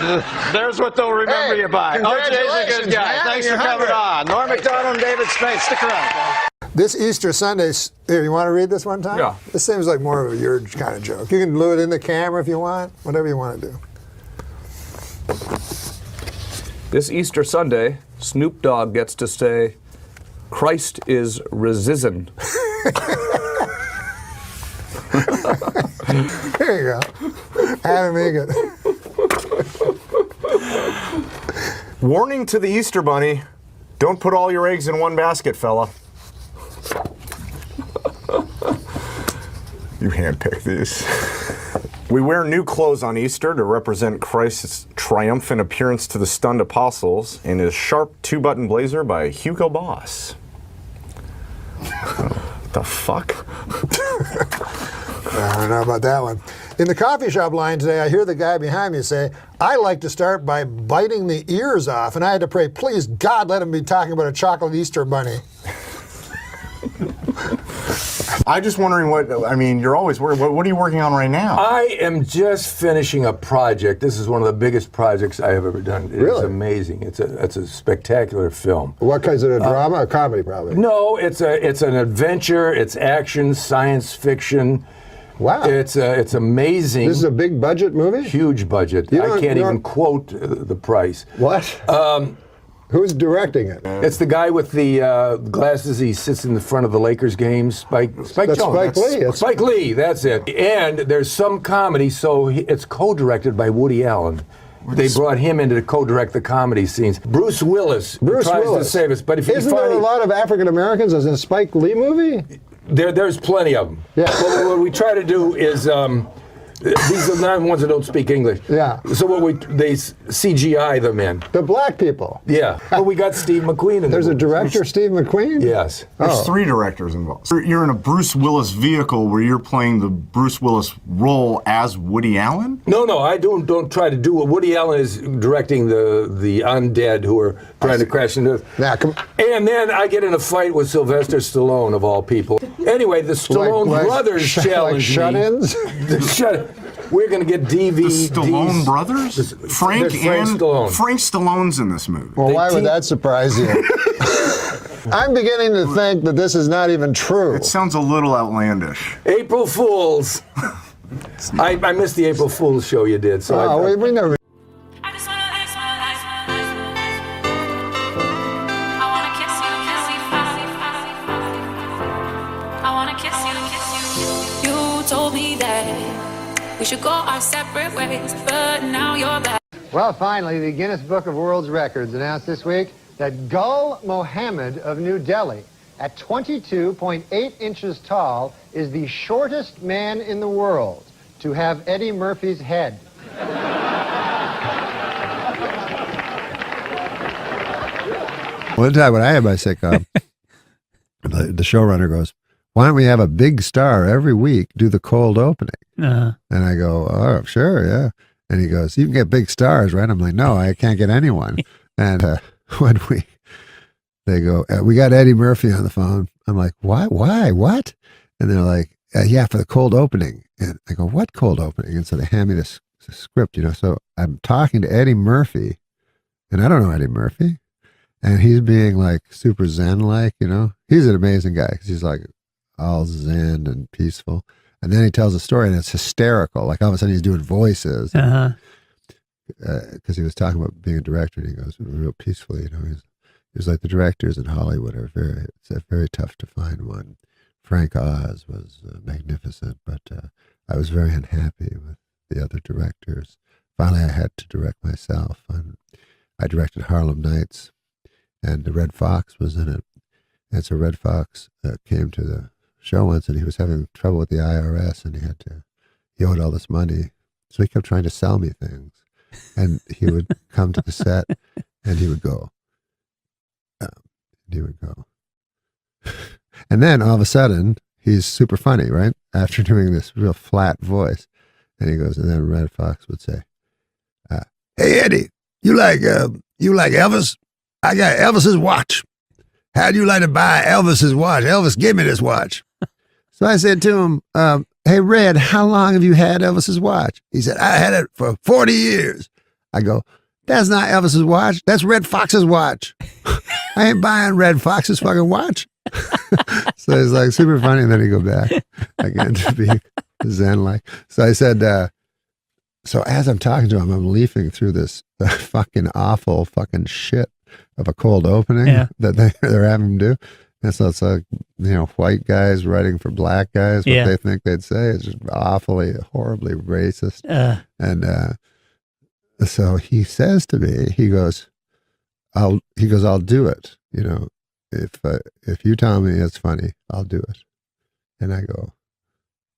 there's what they'll remember you by. OJ's a good congratulations, guy. man, Thanks for you're coming 100. on. Norm MacDonald and David Spade, stick around. This Easter Sunday, here, you want to read this one time? Yeah. This seems like more of a your kind of joke. You can do it in the camera if you want, whatever you want to do. This Easter Sunday, Snoop Dogg gets to say, Christ is risen. There you go. Adam Egan. Warning to the Easter Bunny, don't put all your eggs in one basket, fella. You handpick these. We wear new clothes on Easter to represent Christ's triumphant appearance to the stunned apostles in his sharp two-button blazer by Hugo Boss. What the fuck? I don't know about that one. In the coffee shop line today, I hear the guy behind me say, I like to start by biting the ears off. And I had to pray, please, God, let him be talking about a chocolate Easter bunny. I'm just wondering you're always worried. What are you working on right now? I am just finishing a project. This is one of the biggest projects I have ever done. It's Really? amazing. It's a spectacular film. What kinds of drama? A comedy, probably. No, it's an adventure. It's action, science fiction. Wow. It's amazing. This is a big budget movie? Huge budget. I can't even quote the price. What? Who's directing it? It's the guy with the glasses. He sits in the front of the Lakers games. Spike Jones. Spike Lee. Spike Lee, that's it. And there's some comedy, so it's co-directed by Woody Allen. They brought him in to co-direct the comedy scenes. Bruce Willis tries to save us, but if Isn't there a lot of African Americans as in a Spike Lee movie? There's plenty of them. Yeah. But what we try to do is these are not ones that don't speak English. Yeah. So they CGI them in. The black people. Yeah. But we got Steve McQueen in There's a director, Steve McQueen? Yes. There's 3 directors involved. You're in a Bruce Willis vehicle where you're playing the Bruce Willis role as Woody Allen? No, I don't try to do it. Woody Allen is directing the undead who are trying to crash into Earth. Yeah, and then I get in a fight with Sylvester Stallone, of all people. Anyway, the Stallone brothers challenge shut-ins? We're going to get DVDs. The Stallone brothers? Frank Stallone. Frank Stallone's in this movie. Well, why would that surprise you? I'm beginning to think that this is not even true. It sounds a little outlandish. April Fools. I missed the April Fools show you did. So we never. We should go our separate ways, but now you're back. Well, finally, the Guinness Book of World Records announced this week that Gul Mohammed of New Delhi, at 22.8 inches tall, is the shortest man in the world to have Eddie Murphy's head. One time when I had my sitcom, the showrunner goes, why don't we have a big star every week do the cold opening? And I go, oh, sure, yeah. And he goes, you can get big stars, right? I'm like, no, I can't get anyone. And they go, we got Eddie Murphy on the phone. I'm like, why, what? And they're like, yeah, for the cold opening. And I go, what cold opening? And so they hand me this script, so I'm talking to Eddie Murphy, and I don't know Eddie Murphy. And he's being like super zen-like, He's an amazing guy because he's like, all zen and peaceful, and then he tells a story and it's hysterical. Like all of a sudden he's doing voices because he was talking about being a director, and he goes real peacefully. He's like, the directors in Hollywood are very tough to find one. Frank Oz was magnificent, but I was very unhappy with the other directors. Finally, I had to direct myself, and I directed Harlem Nights, and the Red Fox was in it. And so Red Fox came to the show once, and he was having trouble with the IRS, and he owed all this money, so he kept trying to sell me things, and he would come to the set, and he would go, and then all of a sudden he's super funny, right? After doing this real flat voice, and he goes, and then Red Fox would say, "Hey Eddie, you like Elvis? I got Elvis's watch. How'd you like to buy Elvis's watch? Elvis, give me this watch." So I said to him, hey, Red, how long have you had Elvis's watch? He said, I had it for 40 years. I go, that's not Elvis's watch. That's Red Fox's watch. I ain't buying Red Fox's fucking watch. So it's like super funny. And then he go back again to being zen-like. So I said, so as I'm talking to him, I'm leafing through this fucking awful fucking shit of a cold opening that they're having him do. And so it's like, white guys writing for black guys, what they think they'd say. It's just awfully, horribly racist. And so he says to me, he goes, I'll do it. If you tell me it's funny, I'll do it. And I go,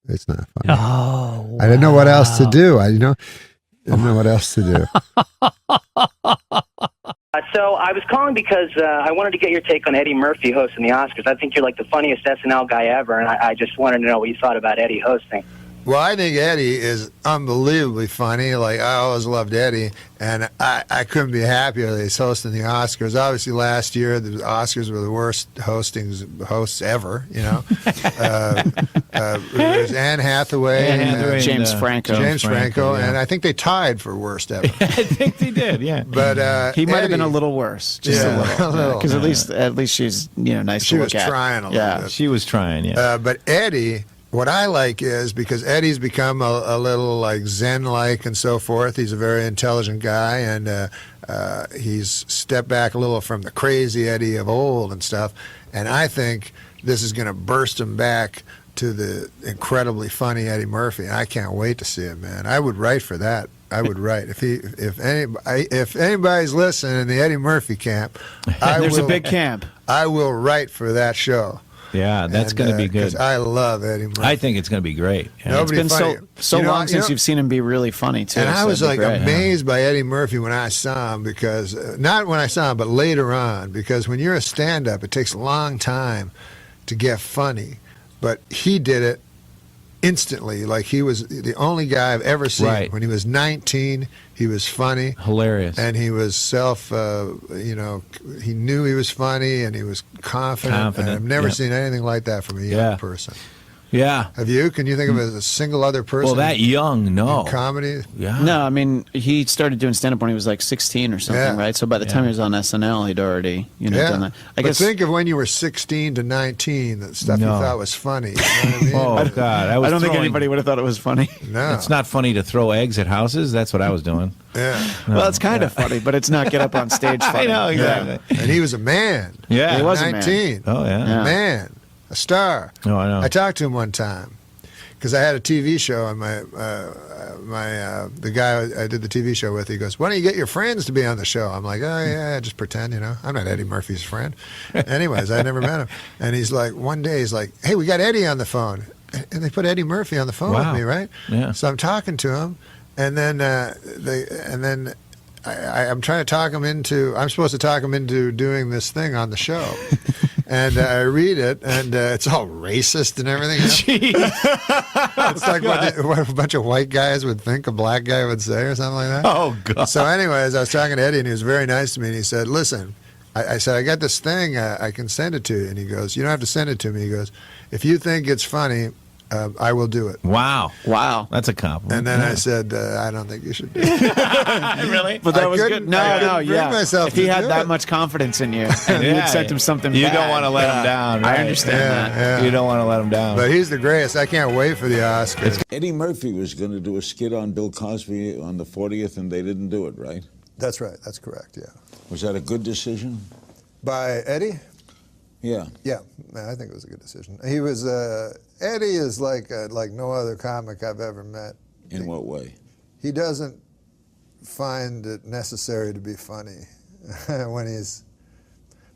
it's not funny. Oh, wow. I didn't know what else to do. I didn't know what else to do. So I was calling because I wanted to get your take on Eddie Murphy hosting the Oscars. I think you're like the funniest SNL guy ever, and I just wanted to know what you thought about Eddie hosting. Well, I think Eddie is unbelievably funny. Like, I always loved Eddie, and I couldn't be happier that he's hosting the Oscars. Obviously, last year, the Oscars were the worst hosts ever, There's Anne Hathaway. And James Franco. James Franco, yeah. and I think they tied for worst ever. I think they did, yeah. But he might have Eddie, been a little worse, just a little. Because at least she's nice she to was look at. trying a little bit. She was trying, yeah. But Eddie, what I like is because Eddie's become a little like Zen-like and so forth. He's a very intelligent guy, and he's stepped back a little from the crazy Eddie of old and stuff. And I think this is going to burst him back to the incredibly funny Eddie Murphy. I can't wait to see it, man. I would write for that. I would write if anybody's listening in the Eddie Murphy camp. There's a big camp. I will write for that show. Yeah, that's going to be good. 'Cause I love Eddie Murphy. I think it's going to be great. Yeah. It's been so long since you've seen him be really funny, too. And I was like amazed by Eddie Murphy when I saw him, because not when I saw him, but later on, because when you're a stand-up, it takes a long time to get funny. But he did it instantly. Like, he was the only guy I've ever seen. Right. When he was 19, he was funny. Hilarious. And he was he knew he was funny, and he was confident. And I've never seen anything like that from a young person. Yeah. Have you? Can you think of a single other person? Well, that young, no. In comedy? Yeah. No, I mean, he started doing stand-up when he was like 16 or something, right? So by the time he was on SNL, he'd already, done that. I guess. Think of when you were 16 to 19, that stuff you thought was funny. You know what I mean? Oh, God. I don't think anybody would have thought it was funny. No. It's not funny to throw eggs at houses. That's what I was doing. Yeah. Well, it's kind of funny, but it's not get up on stage funny. I know, exactly. Yeah. And he was a man. Yeah. He was 19. a man. Oh, yeah. A man. A star. Oh, I know. I talked to him one time, because I had a TV show, and the guy I did the TV show with, he goes, "Why don't you get your friends to be on the show?" I'm like, "Oh yeah, just pretend, I'm not Eddie Murphy's friend." Anyways, I never met him, and he's like, one day he's like, "Hey, we got Eddie on the phone," and they put Eddie Murphy on the phone with me, right? Yeah. So I'm talking to him, and then I'm trying to talk him into. I'm supposed to talk him into doing this thing on the show. And I read it, and it's all racist and everything. It's like what a bunch of white guys would think a black guy would say or something like that. Oh, God. So anyways, I was talking to Eddie, and he was very nice to me, and he said, "Listen," I said, "I got this thing, I can send it to you." And he goes, "You don't have to send it to me." He goes, "If you think it's funny, I will do it." Wow. That's a compliment. And then I said, "I don't think you should do it." Really? But that was good. No, yeah. If he had that much confidence in you, and you had sent him something You bad, don't want to let him down. Right? I understand that. Yeah. You don't want to let him down. But he's the greatest. I can't wait for the Oscars. Eddie Murphy was going to do a skit on Bill Cosby on the 40th, and they didn't do it, right? That's right. That's correct, yeah. Was that a good decision? By Eddie? Yeah. Yeah, I think it was a good decision. He was, Eddie is like no other comic I've ever met. In what way? He doesn't find it necessary to be funny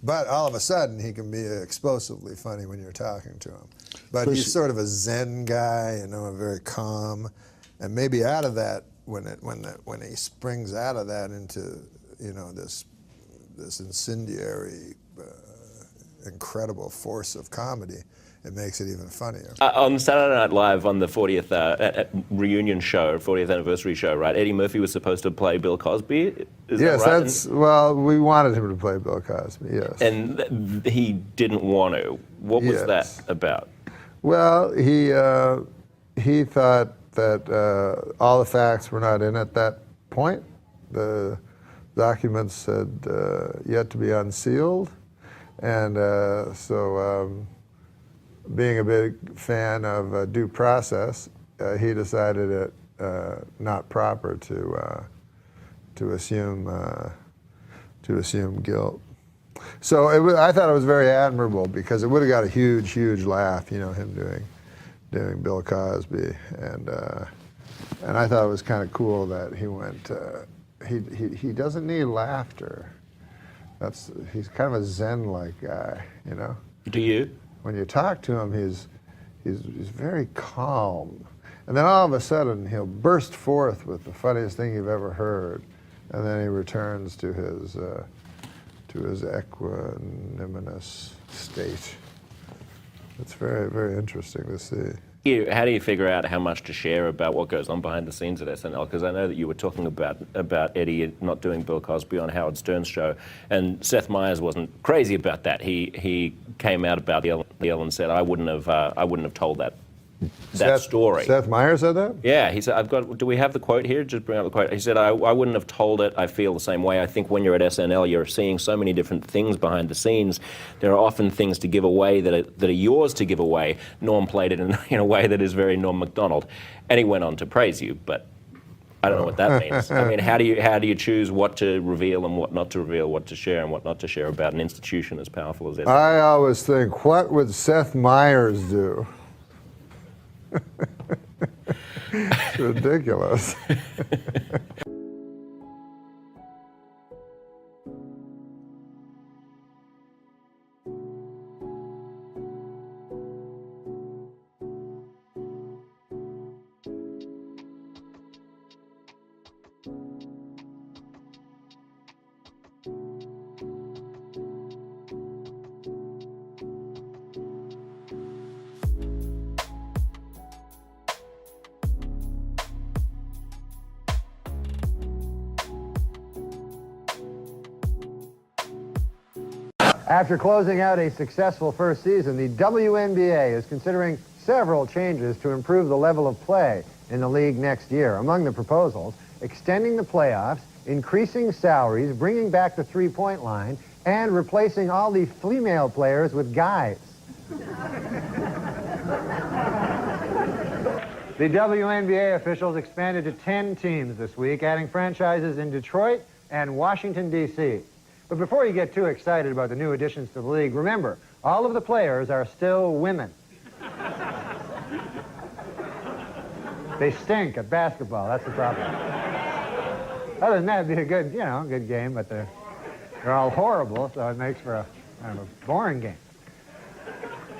but all of a sudden he can be explosively funny when you're talking to him. But he's sort of a Zen guy, very calm, and maybe out of that, when he springs out of that into, this incendiary, incredible force of comedy, it makes it even funnier. On Saturday Night Live, on the 40th reunion show, 40th anniversary show, right? Eddie Murphy was supposed to play Bill Cosby. Is Yes, that right? well, we wanted him to play Bill Cosby, yes. And he didn't want to. What was that about? Well, he he thought that all the facts were not in at that point. The documents had yet to be unsealed, and so being a big fan of due process, he decided it not proper to assume guilt. So I thought it was very admirable because it would have got a huge laugh, him doing Bill Cosby, and I thought it was kind of cool that he went. He doesn't need laughter. He's kind of a Zen-like guy, Do you? When you talk to him, he's very calm, and then all of a sudden he'll burst forth with the funniest thing you've ever heard, and then he returns to his equanimous state. It's very, very interesting to see. How do you figure out how much to share about what goes on behind the scenes at SNL? Because I know that you were talking about Eddie not doing Bill Cosby on Howard Stern's show, and Seth Meyers wasn't crazy about that. He came out about the Ellen and said, I wouldn't have told that story. Seth Meyers said that? Yeah, he said, do we have the quote here? Just bring up the quote. He said, I wouldn't have told it. I feel the same way. I think when you're at SNL, you're seeing so many different things behind the scenes. There are often things to give away that are yours to give away. Norm played it in a way that is very Norm MacDonald. And he went on to praise you, but I don't know what that means. I mean, how do you choose what to reveal and what not to reveal, what to share and what not to share about an institution as powerful as SNL? I always think, what would Seth Meyers do? It's ridiculous. After closing out a successful first season, the WNBA is considering several changes to improve the level of play in the league next year. Among the proposals, extending the playoffs, increasing salaries, bringing back the three-point line, and replacing all the female players with guys. The WNBA officials expanded to 10 teams this week, adding franchises in Detroit and Washington, D.C. But before you get too excited about the new additions to the league, remember, all of the players are still women. They stink at basketball, that's the problem. Other than that, it'd be a good, good game, but they're all horrible, so it makes for a kind of a boring game.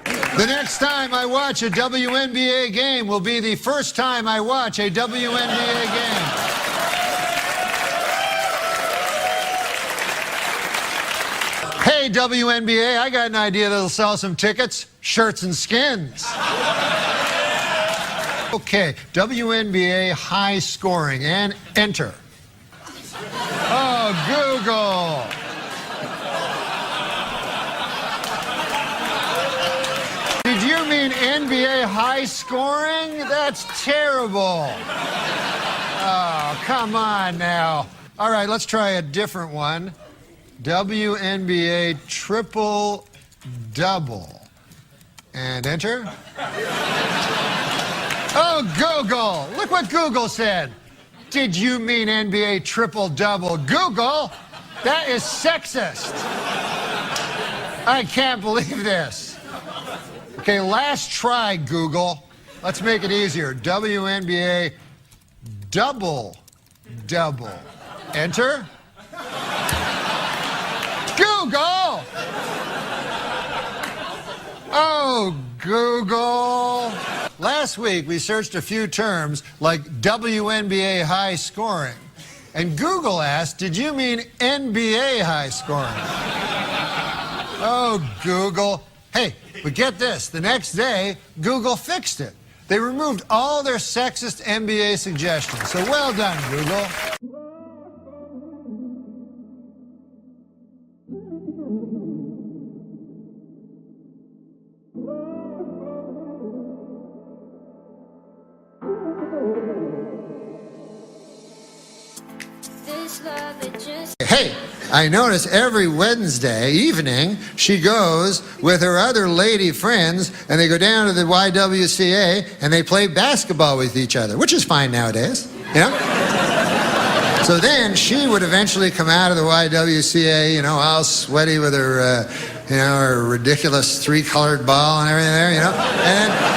The next time I watch a WNBA game will be the first time I watch a WNBA game. Hey, WNBA, I got an idea that'll sell some tickets. Shirts and skins. Okay, WNBA high scoring, and enter. Oh, Google. Did you mean NBA high scoring? That's terrible. Oh, come on now. All right, let's try a different one. WNBA triple double. And enter. Oh, Google. Look what Google said. Did you mean NBA triple double? Google, that is sexist. I can't believe this. Okay, last try, Google. Let's make it easier. WNBA double double. Enter. Google! Oh, Google. Last week, we searched a few terms like WNBA high scoring. And Google asked, did you mean NBA high scoring? Oh, Google. Hey, but get this. The next day, Google fixed it. They removed all their sexist NBA suggestions. So well done, Google. Hey, I notice every Wednesday evening she goes with her other lady friends and they go down to the YWCA and they play basketball with each other, which is fine nowadays, you know? So then she would eventually come out of the YWCA, you know, all sweaty with her, you know, her ridiculous three-colored ball and everything there, you know? And then